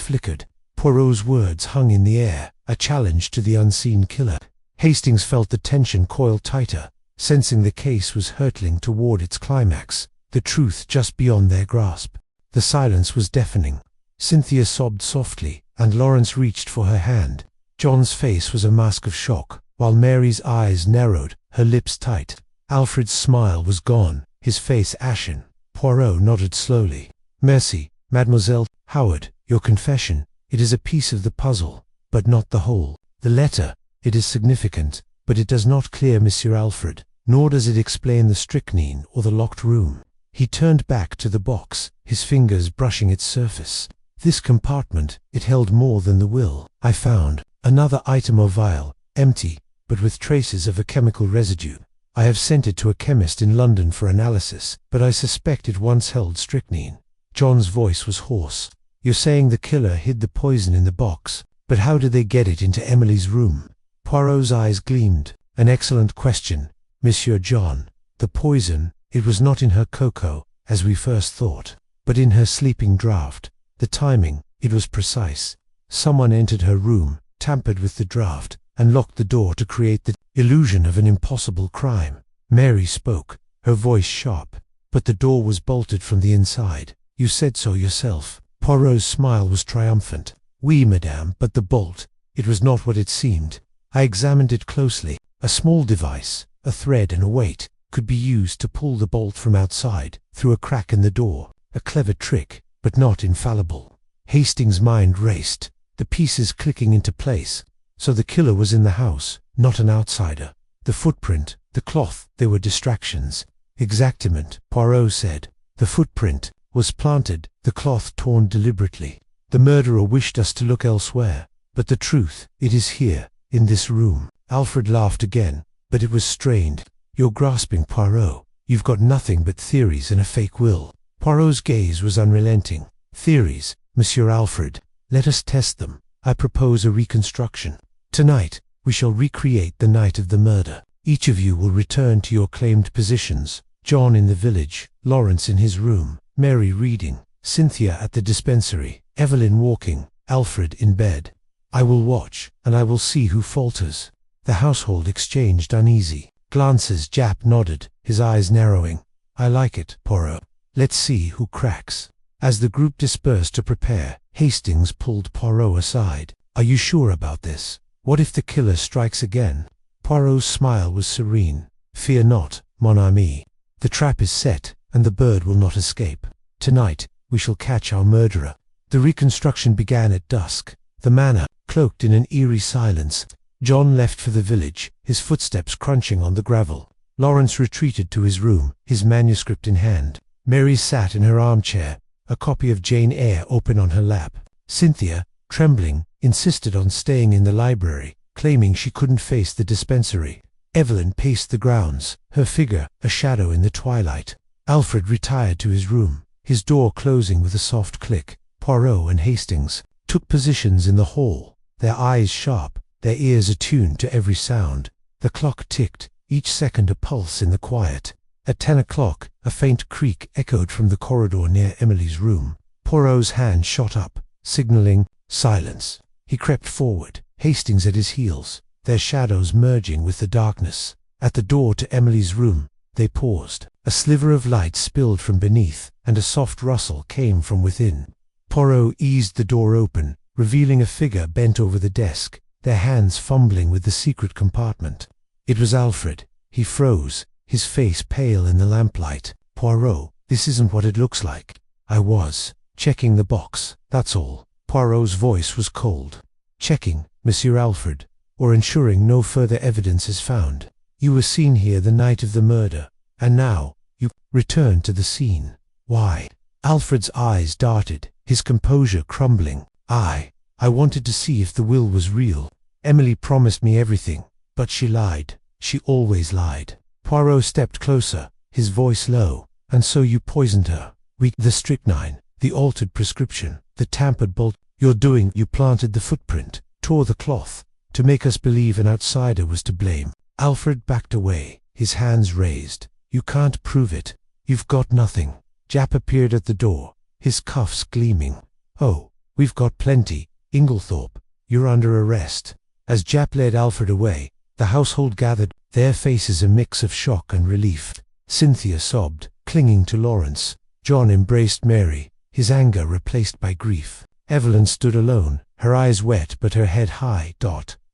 Speaker 1: flickered. Poirot's words hung in the air, a challenge to the unseen killer. Hastings felt the tension coil tighter, sensing the case was hurtling toward its climax, the truth just beyond their grasp. The silence was deafening. Cynthia sobbed softly, and Lawrence reached for her hand. John's face was a mask of shock, while Mary's eyes narrowed, her lips tight. Alfred's smile was gone, his face ashen. Poirot nodded slowly. Merci, Mademoiselle Howard, your confession. It is a piece of the puzzle, but not the whole. The letter, it is significant, but it does not clear Monsieur Alfred, nor does it explain the strychnine or the locked room. He turned back to the box, his fingers brushing its surface. This compartment, it held more than the will. I found another item or vial, empty, but with traces of a chemical residue. I have sent it to a chemist in London for analysis, but I suspect it once held strychnine. John's voice was hoarse. You're saying the killer hid the poison in the box, but how did they get it into Emily's room? Poirot's eyes gleamed. An excellent question, Monsieur John. The poison, it was not in her cocoa, as we first thought, but in her sleeping draught. The timing, it was precise. Someone entered her room, tampered with the draught, and locked the door to create the illusion of an impossible crime. Mary spoke, her voice sharp, but the door was bolted from the inside. You said so yourself. Poirot's smile was triumphant. Oui, madame, but the bolt, it was not what it seemed. I examined it closely. A small device, a thread and a weight, could be used to pull the bolt from outside, through a crack in the door. A clever trick, but not infallible. Hastings' mind raced, the pieces clicking into place. So the killer was in the house, not an outsider. The footprint, the cloth, they were distractions. Exactement, Poirot said. The footprint was planted, the cloth torn deliberately. The murderer wished us to look elsewhere, but the truth, it is here, in this room. Alfred laughed again, but it was strained. You're grasping, Poirot. You've got nothing but theories and a fake will. Poirot's gaze was unrelenting. Theories, Monsieur Alfred. Let us test them. I propose a reconstruction. Tonight, we shall recreate the night of the murder. Each of you will return to your claimed positions. John in the village, Lawrence in his room, Mary reading, Cynthia at the dispensary, Evelyn walking, Alfred in bed. I will watch, and I will see who falters. The household exchanged uneasy glances. Japp nodded, his eyes narrowing. I like it, Poirot. Let's see who cracks. As the group dispersed to prepare, Hastings pulled Poirot aside. Are you sure about this? What if the killer strikes again? Poirot's smile was serene. Fear not, mon ami. The trap is set, and the bird will not escape. Tonight, we shall catch our murderer. The reconstruction began at dusk. The manor, cloaked in an eerie silence. John left for the village, his footsteps crunching on the gravel. Lawrence retreated to his room, his manuscript in hand. Mary sat in her armchair, a copy of Jane Eyre open on her lap. Cynthia, trembling, insisted on staying in the library, claiming she couldn't face the dispensary. Evelyn paced the grounds, her figure a shadow in the twilight. Alfred retired to his room, his door closing with a soft click. Poirot and Hastings took positions in the hall, their eyes sharp, their ears attuned to every sound. The clock ticked, each second a pulse in the quiet. At 10 o'clock, a faint creak echoed from the corridor near Emily's room. Poirot's hand shot up, signaling silence. He crept forward, Hastings at his heels, their shadows merging with the darkness. At the door to Emily's room, they paused. A sliver of light spilled from beneath, and a soft rustle came from within. Poirot eased the door open, revealing a figure bent over the desk, their hands fumbling with the secret compartment. It was Alfred. He froze, his face pale in the lamplight. Poirot, this isn't what it looks like. I was checking the box, that's all. Poirot's voice was cold. Checking, Monsieur Alfred, or ensuring no further evidence is found. You were seen here the night of the murder, and now you return to the scene. Why? Alfred's eyes darted, his composure crumbling. I wanted to see if the will was real. Emily promised me everything, but she lied. She always lied. Poirot stepped closer, his voice low. And so you poisoned her. The strychnine, the altered prescription, the tampered bolt. You planted the footprint, tore the cloth, to make us believe an outsider was to blame. Alfred backed away, his hands raised. You can't prove it. You've got nothing. Japp appeared at the door, his cuffs gleaming. Oh, we've got plenty. Inglethorpe, you're under arrest. As Japp led Alfred away, the household gathered, their faces a mix of shock and relief. Cynthia sobbed, clinging to Lawrence. John embraced Mary, his anger replaced by grief. Evelyn stood alone, her eyes wet but her head high.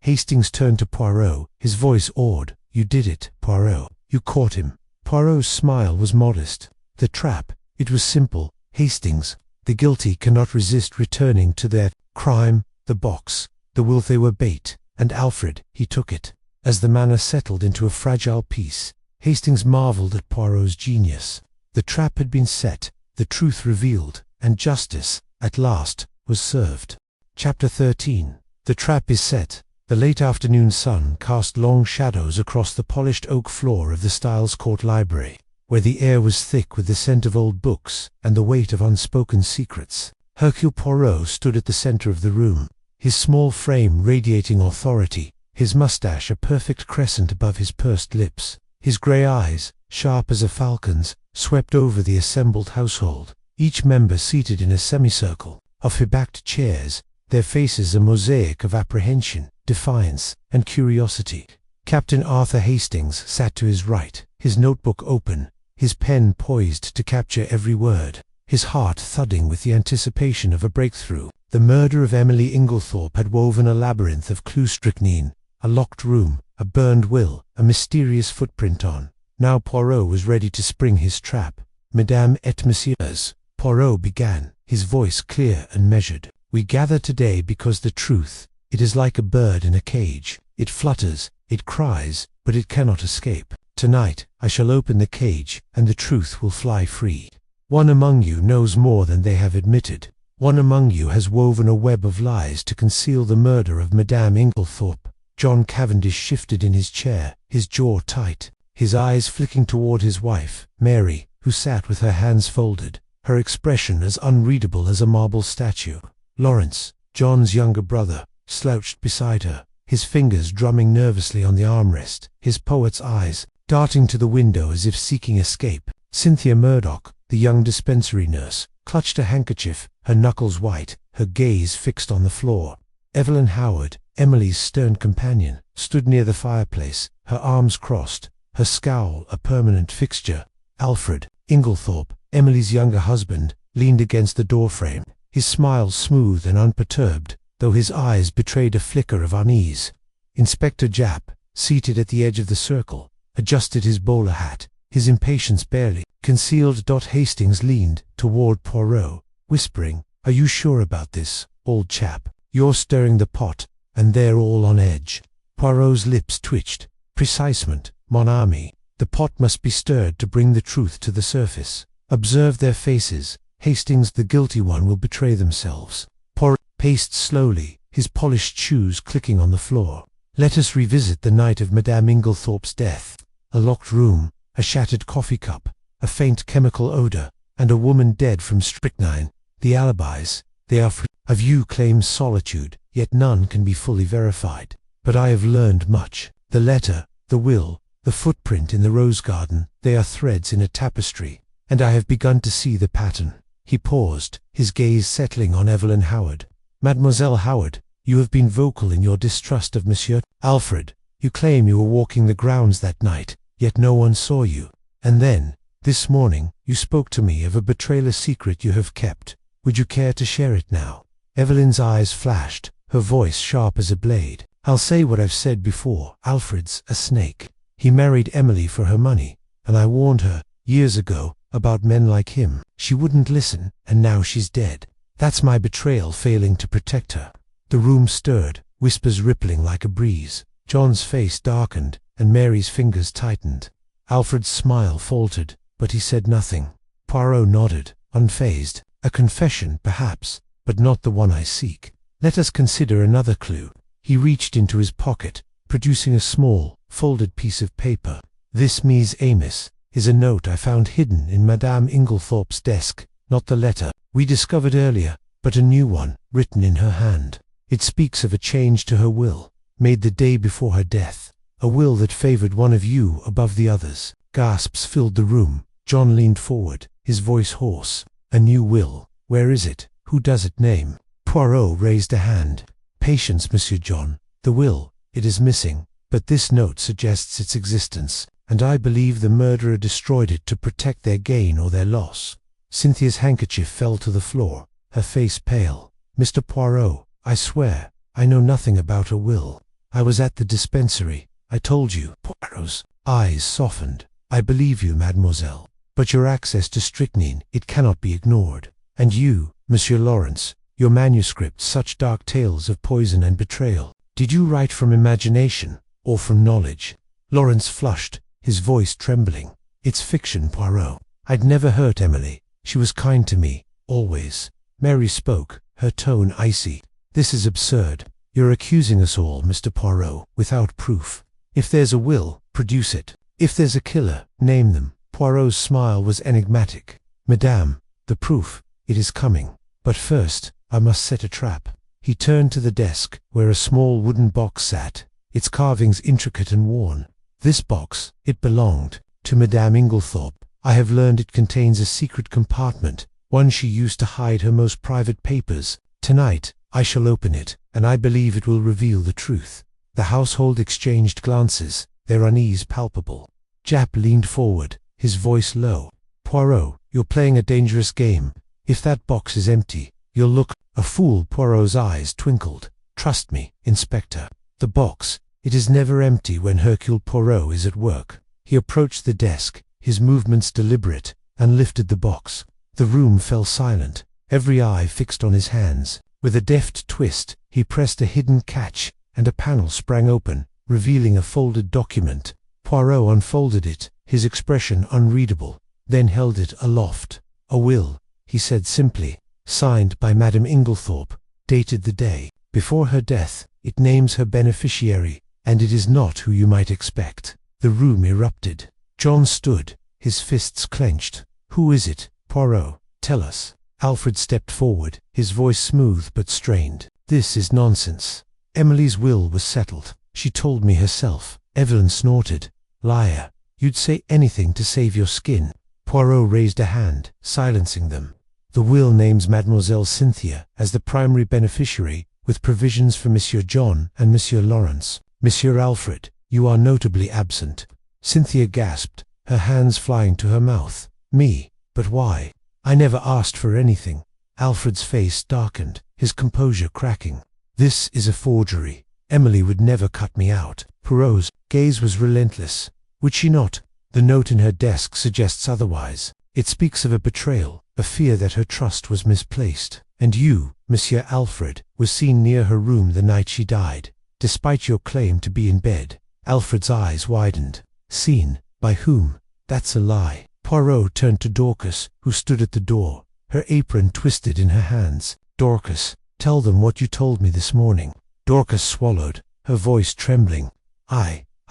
Speaker 1: Hastings turned to Poirot, his voice awed. You did it, Poirot. You caught him. Poirot's smile was modest. The trap, it was simple. Hastings, the guilty cannot resist returning to their crime. The box, the will. They were bait, and Alfred, he took it. As the manor settled into a fragile peace, Hastings marveled at Poirot's genius. The trap had been set, the truth revealed, and justice, at last, was served. Chapter 13. The trap is set. The late afternoon sun cast long shadows across the polished oak floor of the Styles Court Library, where the air was thick with the scent of old books and the weight of unspoken secrets. Hercule Poirot stood at the center of the room, his small frame radiating authority, his mustache a perfect crescent above his pursed lips. His grey eyes, sharp as a falcon's, swept over the assembled household, each member seated in a semicircle of high-backed chairs, their faces a mosaic of apprehension, defiance, and curiosity. Captain Arthur Hastings sat to his right, his notebook open, his pen poised to capture every word, his heart thudding with the anticipation of a breakthrough. The murder of Emily Inglethorpe had woven a labyrinth of clue strychnine, a locked room, a burned will, a mysterious footprint on. Now Poirot was ready to spring his trap. Mesdames et messieurs, Poirot began, his voice clear and measured. We gather today because the truth, it is like a bird in a cage. It flutters, it cries, but it cannot escape. Tonight, I shall open the cage, and the truth will fly free. One among you knows more than they have admitted. One among you has woven a web of lies to conceal the murder of Madame Inglethorpe. John Cavendish shifted in his chair, his jaw tight, his eyes flicking toward his wife, Mary, who sat with her hands folded, her expression as unreadable as a marble statue. Lawrence, John's younger brother, slouched beside her, his fingers drumming nervously on the armrest, his poet's eyes darting to the window as if seeking escape. Cynthia Murdoch, the young dispensary nurse, clutched a handkerchief, her knuckles white, her gaze fixed on the floor. Evelyn Howard, Emily's stern companion, stood near the fireplace, her arms crossed, her scowl a permanent fixture. Alfred Inglethorpe, Emily's younger husband, leaned against the doorframe, his smile smooth and unperturbed, though his eyes betrayed a flicker of unease. Inspector Japp, seated at the edge of the circle, adjusted his bowler hat, his impatience barely concealed. Hastings leaned toward Poirot, whispering, "Are you sure about this, old chap? You're stirring the pot, and they're all on edge." Poirot's lips twitched. "Precisement, mon ami. The pot must be stirred to bring the truth to the surface. Observe their faces. Hastings, the guilty one, will betray themselves." Poirot paced slowly, his polished shoes clicking on the floor. "Let us revisit the night of Madame Inglethorpe's death. A locked room, a shattered coffee cup, a faint chemical odor, and a woman dead from strychnine. The alibis, they are free. A view claims solitude, yet none can be fully verified. But I have learned much. The letter, the will, the footprint in the rose garden, they are threads in a tapestry, and I have begun to see the pattern." He paused, his gaze settling on Evelyn Howard. "Mademoiselle Howard, you have been vocal in your distrust of Monsieur Alfred. You claim you were walking the grounds that night, yet no one saw you. And then, this morning, you spoke to me of a betrayal secret you have kept. Would you care to share it now?" Evelyn's eyes flashed, her voice sharp as a blade. "I'll say what I've said before. Alfred's a snake. He married Emily for her money, and I warned her, years ago, about men like him. She wouldn't listen, and now she's dead. That's my betrayal failing to protect her." The room stirred, whispers rippling like a breeze. John's face darkened, and Mary's fingers tightened. Alfred's smile faltered, but he said nothing. Poirot nodded, unfazed. "A confession, perhaps, but not the one I seek. Let us consider another clue." He reached into his pocket, producing a small, folded piece of paper. "This, Mies Amos, is a note I found hidden in Madame Inglethorpe's desk, not the letter we discovered earlier, but a new one, written in her hand. It speaks of a change to her will, made the day before her death, a will that favored one of you above the others." Gasps filled the room. John leaned forward, his voice hoarse. "A new will? Where is it? Who does it name?" Poirot raised a hand. "Patience, Monsieur John. The will, it is missing, but this note suggests its existence, and I believe the murderer destroyed it to protect their gain or their loss." Cynthia's handkerchief fell to the floor, her face pale. "Mr. Poirot, I swear, I know nothing about a will. I was at the dispensary. I told you." Poirot's eyes softened. "I believe you, mademoiselle. But your access to strychnine, it cannot be ignored. And you, Monsieur Lawrence, your manuscript, such dark tales of poison and betrayal. Did you write from imagination, or from knowledge?" Lawrence flushed, his voice trembling. "It's fiction, Poirot. I'd never hurt Emily. She was kind to me, always." Mary spoke, her tone icy. "This is absurd. You're accusing us all, Mr. Poirot, without proof. If there's a will, produce it. If there's a killer, name them." Poirot's smile was enigmatic. "Madame, the proof, it is coming. But first, I must set a trap." He turned to the desk, where a small wooden box sat, its carvings intricate and worn. "This box, it belonged to Madame Inglethorpe. I have learned it contains a secret compartment, one she used to hide her most private papers. Tonight, I shall open it, and I believe it will reveal the truth." The household exchanged glances, their unease palpable. Japp leaned forward, his voice low. "Poirot, you're playing a dangerous game. If that box is empty, you'll look a fool." Poirot's eyes twinkled. "Trust me, Inspector. The box, it is never empty when Hercule Poirot is at work." He approached the desk, his movements deliberate, and lifted the box. The room fell silent, every eye fixed on his hands. With a deft twist, he pressed a hidden catch, and a panel sprang open, revealing a folded document. Poirot unfolded it, his expression unreadable, then held it aloft. "A will," he said simply, "signed by Madame Inglethorpe, dated the day before her death. It names her beneficiary, and it is not who you might expect." The room erupted. John stood, his fists clenched. "Who is it, Poirot? Tell us." Alfred stepped forward, his voice smooth but strained. "This is nonsense. Emily's will was settled. She told me herself." Evelyn snorted. "Liar. You'd say anything to save your skin." Poirot raised a hand, silencing them. "The will names Mademoiselle Cynthia as the primary beneficiary, with provisions for Monsieur John and Monsieur Lawrence. Monsieur Alfred, you are notably absent." Cynthia gasped, her hands flying to her mouth. "Me? But why? I never asked for anything." Alfred's face darkened, his composure cracking. "This is a forgery. Emily would never cut me out." Poirot's gaze was relentless. "Would she not? The note in her desk suggests otherwise. It speaks of a betrayal, a fear that her trust was misplaced. And you, Monsieur Alfred, were seen near her room the night she died, despite your claim to be in bed." Alfred's eyes widened. "Seen? By whom? That's a lie." Poirot turned to Dorcas, who stood at the door, her apron twisted in her hands. "Dorcas, tell them what you told me this morning." Dorcas swallowed, her voice trembling.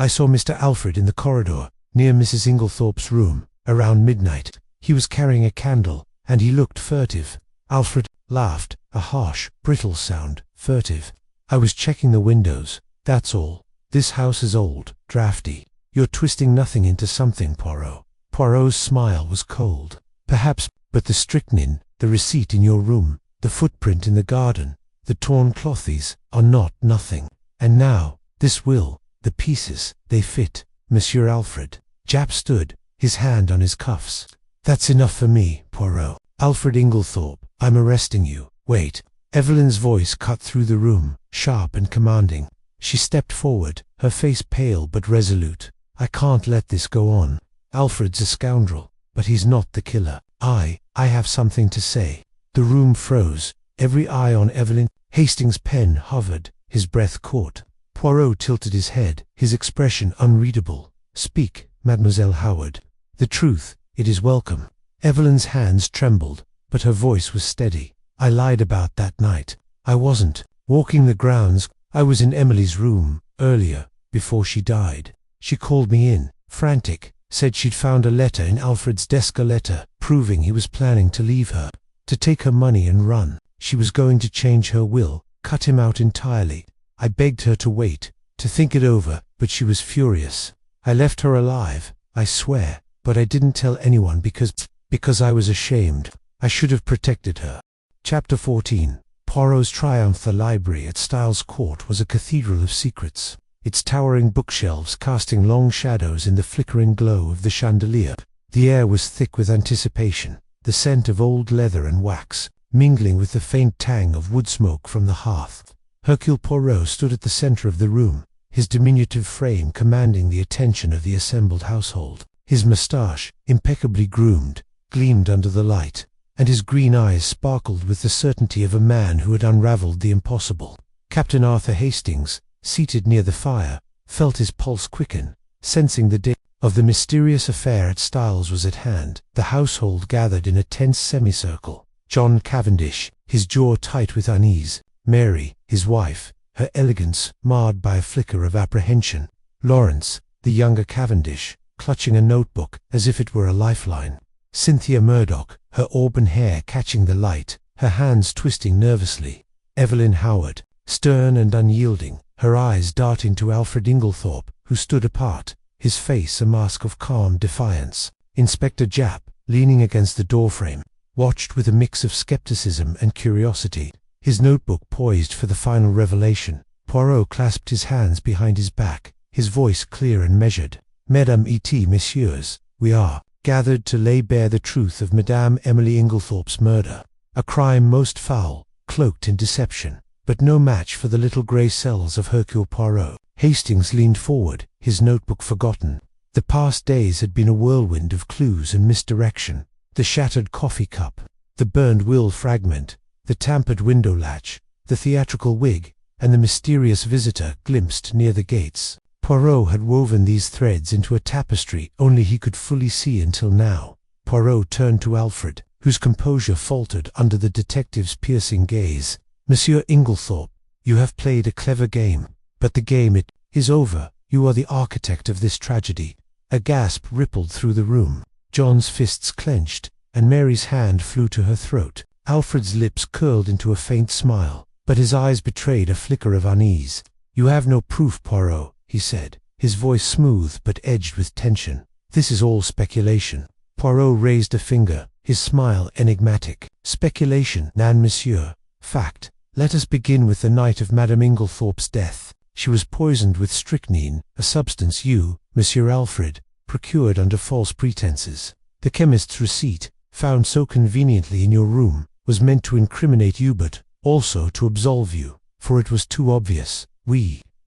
Speaker 1: I saw Mr. Alfred in the corridor, near Mrs. Inglethorpe's room, around midnight. He was carrying a candle, and he looked furtive." Alfred laughed, a harsh, brittle sound. "Furtive. I was checking the windows, that's all. This house is old, drafty. You're twisting nothing into something, Poirot." Poirot's smile was cold. "Perhaps, but the strychnine, the receipt in your room, the footprint in the garden, the torn clothes, are not nothing. And now, this will, the pieces, they fit, Monsieur Alfred." Japp stood, his hand on his cuffs. "That's enough for me, Poirot. Alfred Inglethorpe, I'm arresting you. Wait." Evelyn's voice cut through the room, sharp and commanding. She stepped forward, her face pale but resolute. "I can't let this go on. Alfred's a scoundrel, but he's not the killer. I have something to say." The room froze, every eye on Evelyn. Hastings' pen hovered, his breath caught. Poirot tilted his head, his expression unreadable. "Speak, Mademoiselle Howard. The truth, it is welcome." Evelyn's hands trembled, but her voice was steady. "I lied about that night. I wasn't walking the grounds. I was in Emily's room, earlier, before she died. She called me in, frantic, said she'd found a letter in Alfred's desk, a letter proving he was planning to leave her, to take her money and run. She was going to change her will, cut him out entirely. I begged her to wait, to think it over, but she was furious. I left her alive, I swear, but I didn't tell anyone because I was ashamed. I should have protected her." Chapter 14. Poirot's triumph. The library at Styles Court was a cathedral of secrets, its towering bookshelves casting long shadows in the flickering glow of the chandelier. The air was thick with anticipation, the scent of old leather and wax, mingling with the faint tang of wood smoke from the hearth. Hercule Poirot stood at the center of the room, his diminutive frame commanding the attention of the assembled household. His moustache, impeccably groomed, gleamed under the light, and his green eyes sparkled with the certainty of a man who had unraveled the impossible. Captain Arthur Hastings, seated near the fire, felt his pulse quicken, sensing the day of the mysterious affair at Styles was at hand. The household gathered in a tense semicircle. John Cavendish, his jaw tight with unease. Mary, his wife, her elegance marred by a flicker of apprehension. Lawrence, the younger Cavendish, clutching a notebook as if it were a lifeline. Cynthia Murdoch, her auburn hair catching the light, her hands twisting nervously. Evelyn Howard, stern and unyielding, her eyes darting to Alfred Inglethorpe, who stood apart, his face a mask of calm defiance. Inspector Japp, leaning against the doorframe, watched with a mix of skepticism and curiosity, his notebook poised for the final revelation. Poirot clasped his hands behind his back, his voice clear and measured. "Mesdames et messieurs, we are gathered to lay bare the truth of Madame Emily Inglethorpe's murder, a crime most foul, cloaked in deception, but no match for the little grey cells of Hercule Poirot." Hastings leaned forward, his notebook forgotten. The past days had been a whirlwind of clues and misdirection. The shattered coffee cup, the burned will fragment, the tampered window latch, the theatrical wig, and the mysterious visitor glimpsed near the gates. Poirot had woven these threads into a tapestry only he could fully see until now. Poirot turned to Alfred, whose composure faltered under the detective's piercing gaze. "Monsieur Inglethorpe, you have played a clever game, but the game it is over. You are the architect of this tragedy." A gasp rippled through the room. John's fists clenched, and Mary's hand flew to her throat. Alfred's lips curled into a faint smile, but his eyes betrayed a flicker of unease. "You have no proof, Poirot," he said, his voice smooth but edged with tension. This is all speculation. Poirot raised a finger, his smile enigmatic. Speculation, nan monsieur. Fact. Let us begin with the night of Madame Inglethorpe's death. She was poisoned with strychnine, a substance you, Monsieur Alfred, procured under false pretenses. The chemist's receipt, found so conveniently in your room, was meant to incriminate you but also to absolve you, for it was too obvious.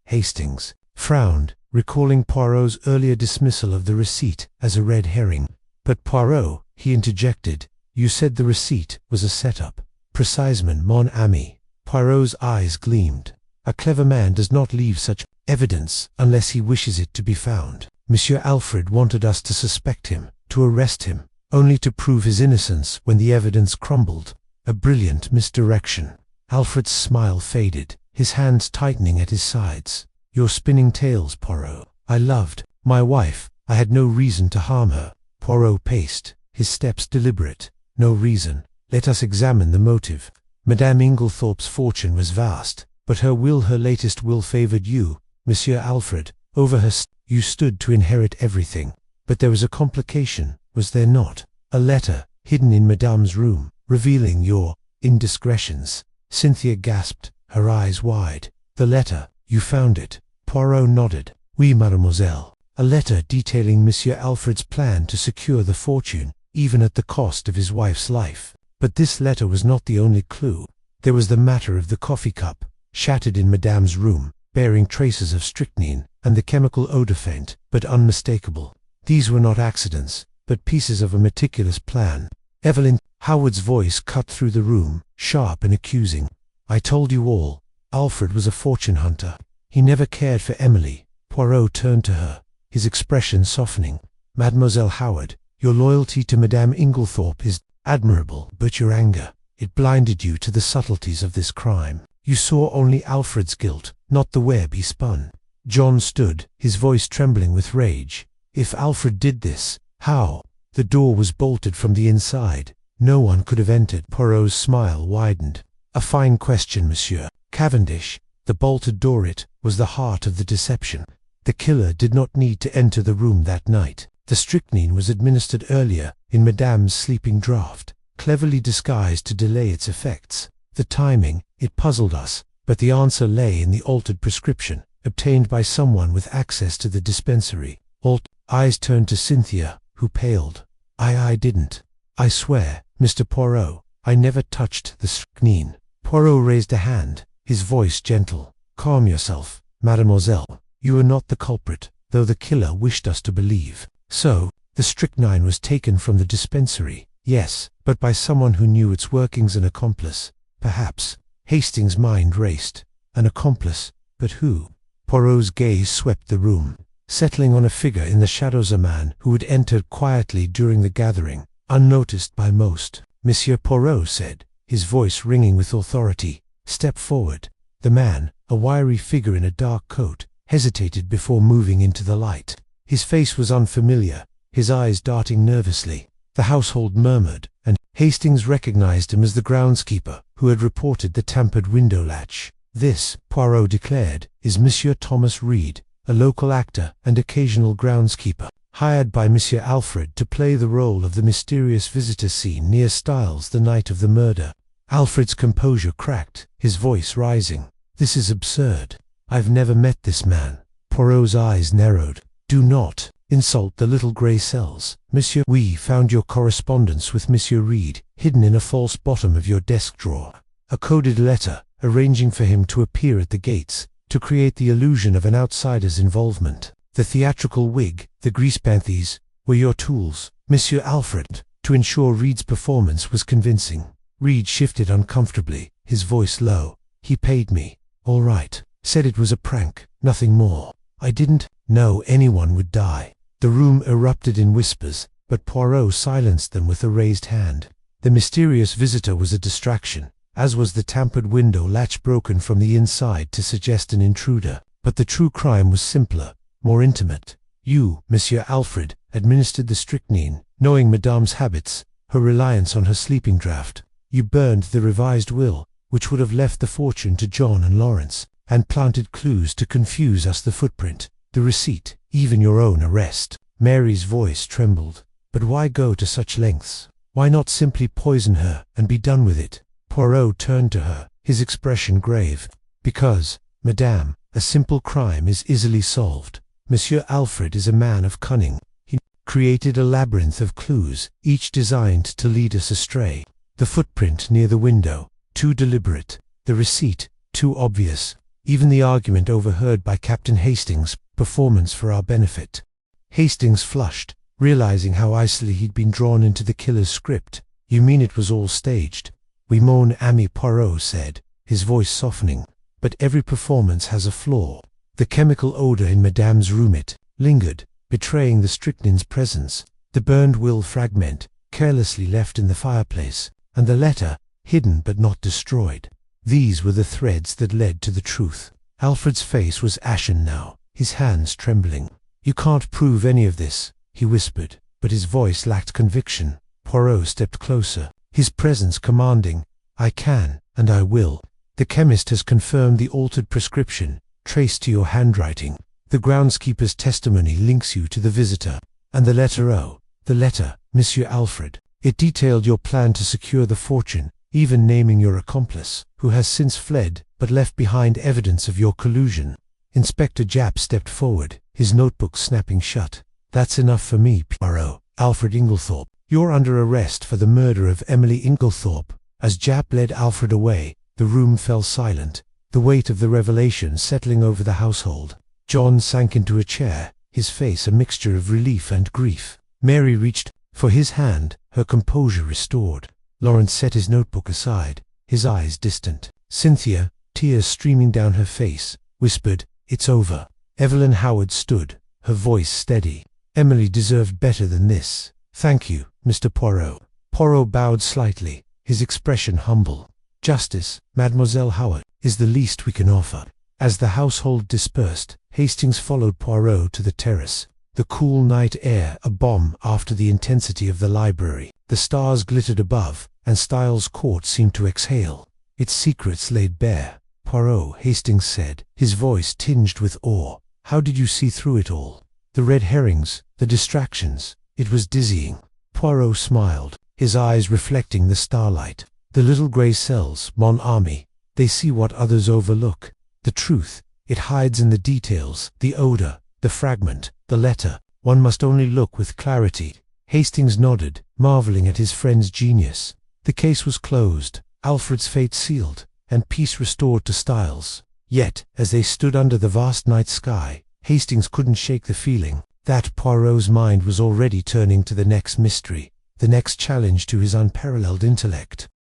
Speaker 1: Hastings frowned, recalling Poirot's earlier dismissal of the receipt as a red herring. But Poirot, he interjected, you said the receipt was a setup. Precisement, mon ami. Poirot's eyes gleamed. A clever man does not leave such evidence unless he wishes it to be found. Monsieur Alfred wanted us to suspect him, to arrest him, only to prove his innocence when the evidence crumbled. A brilliant misdirection. Alfred's smile faded, his hands tightening at his sides. You're spinning tales, Poirot. I loved my wife. I had no reason to harm her. Poirot paced, his steps deliberate. No reason. Let us examine the motive. Madame Inglethorpe's fortune was vast, but her latest will favored you, Monsieur Alfred. Over her you stood to inherit everything. But there was a complication, was there not? A letter, hidden in Madame's room, revealing your indiscretions. Cynthia gasped, her eyes wide. The letter, you found it? Poirot nodded. Oui, mademoiselle. A letter detailing Monsieur Alfred's plan to secure the fortune, even at the cost of his wife's life. But this letter was not the only clue. There was the matter of the coffee cup, shattered in Madame's room, bearing traces of strychnine, and the chemical odor faint, but unmistakable. These were not accidents, but pieces of a meticulous plan. Evelyn, Howard's voice cut through the room, sharp and accusing. I told you all. Alfred was a fortune hunter. He never cared for Emily. Poirot turned to her, his expression softening. Mademoiselle Howard, your loyalty to Madame Inglethorpe is admirable, but your anger, it blinded you to the subtleties of this crime. You saw only Alfred's guilt, not the web he spun. John stood, his voice trembling with rage. If Alfred did this, how? The door was bolted from the inside. No one could have entered. Poirot's smile widened. A fine question, monsieur. Cavendish, the bolted door, it was the heart of the deception. The killer did not need to enter the room that night. The strychnine was administered earlier, in Madame's sleeping draught, cleverly disguised to delay its effects. The timing, it puzzled us, but the answer lay in the altered prescription, obtained by someone with access to the dispensary. Eyes turned to Cynthia, who paled. I didn't. I swear, Mr. Poirot, I never touched the strychnine. Poirot raised a hand, his voice gentle. Calm yourself, mademoiselle. You are not the culprit, though the killer wished us to believe. So, the strychnine was taken from the dispensary. Yes, but by someone who knew its workings, an accomplice. Perhaps. Hastings' mind raced. An accomplice, but who? Poirot's gaze swept the room, settling on a figure in the shadows, a man who had entered quietly during the gathering, unnoticed by most. Monsieur Poirot said, his voice ringing with authority, step forward. The man, a wiry figure in a dark coat, hesitated before moving into the light. His face was unfamiliar, his eyes darting nervously. The household murmured, and Hastings recognized him as the groundskeeper who had reported the tampered window latch. This, Poirot declared, is Monsieur Thomas Reed, a local actor and occasional groundskeeper, hired by Monsieur Alfred to play the role of the mysterious visitor seen near Styles the night of the murder. Alfred's composure cracked, his voice rising. This is absurd. I've never met this man. Poirot's eyes narrowed. Do not insult the little grey cells, monsieur. We found your correspondence with Monsieur Reed hidden in a false bottom of your desk drawer. A coded letter, arranging for him to appear at the gates, to create the illusion of an outsider's involvement. The theatrical wig, the greasepanties, were your tools, Monsieur Alfred, to ensure Reed's performance was convincing. Reed shifted uncomfortably, his voice low. He paid me. All right. Said it was a prank, nothing more. I didn't know anyone would die. The room erupted in whispers, but Poirot silenced them with a raised hand. The mysterious visitor was a distraction, as was the tampered window latch broken from the inside to suggest an intruder. But the true crime was simpler, more intimate. You, Monsieur Alfred, administered the strychnine, knowing Madame's habits, her reliance on her sleeping draught. You burned the revised will, which would have left the fortune to John and Lawrence, and planted clues to confuse us: the footprint, the receipt, even your own arrest. Mary's voice trembled. But why go to such lengths? Why not simply poison her and be done with it? Poirot turned to her, his expression grave. Because, Madame, a simple crime is easily solved. Monsieur Alfred is a man of cunning. He created a labyrinth of clues, each designed to lead us astray. The footprint near the window, too deliberate. The receipt, too obvious. Even the argument overheard by Captain Hastings, performance for our benefit. Hastings flushed, realizing how easily he'd been drawn into the killer's script. You mean it was all staged? Oui, mon ami, Poirot said, his voice softening. But every performance has a flaw. The chemical odor in Madame's roomit lingered, betraying the strychnine's presence. The burned will fragment, carelessly left in the fireplace, and the letter, hidden but not destroyed. These were the threads that led to the truth. Alfred's face was ashen now, his hands trembling. You can't prove any of this, he whispered, but his voice lacked conviction. Poirot stepped closer, his presence commanding. I can, and I will. The chemist has confirmed the altered prescription, traced to your handwriting. The groundskeeper's testimony links you to the visitor. And the letter the letter, Monsieur Alfred. It detailed your plan to secure the fortune, even naming your accomplice, who has since fled, but left behind evidence of your collusion. Inspector Japp stepped forward, his notebook snapping shut. That's enough for me, Poirot. Alfred Inglethorpe. You're under arrest for the murder of Emily Inglethorpe. As Japp led Alfred away, the room fell silent, the weight of the revelation settling over the household. John sank into a chair, his face a mixture of relief and grief. Mary reached for his hand, her composure restored. Lawrence set his notebook aside, his eyes distant. Cynthia, tears streaming down her face, whispered, It's over. Evelyn Howard stood, her voice steady. Emily deserved better than this. Thank you, Mr. Poirot. Poirot bowed slightly, his expression humble. Justice, Mademoiselle Howard, is the least we can offer. As the household dispersed, Hastings followed Poirot to the terrace. The cool night air a balm after the intensity of the library. The stars glittered above, and Styles Court seemed to exhale. Its secrets laid bare. Poirot, Hastings said, his voice tinged with awe. How did you see through it all? The red herrings, the distractions. It was dizzying. Poirot smiled, his eyes reflecting the starlight. The little grey cells, mon ami, they see what others overlook. The truth, it hides in the details, the odor, the fragment, the letter. One must only look with clarity. Hastings nodded, marveling at his friend's genius. The case was closed, Alfred's fate sealed, and peace restored to Styles. Yet, as they stood under the vast night sky, Hastings couldn't shake the feeling that Poirot's mind was already turning to the next mystery, the next challenge to his unparalleled intellect.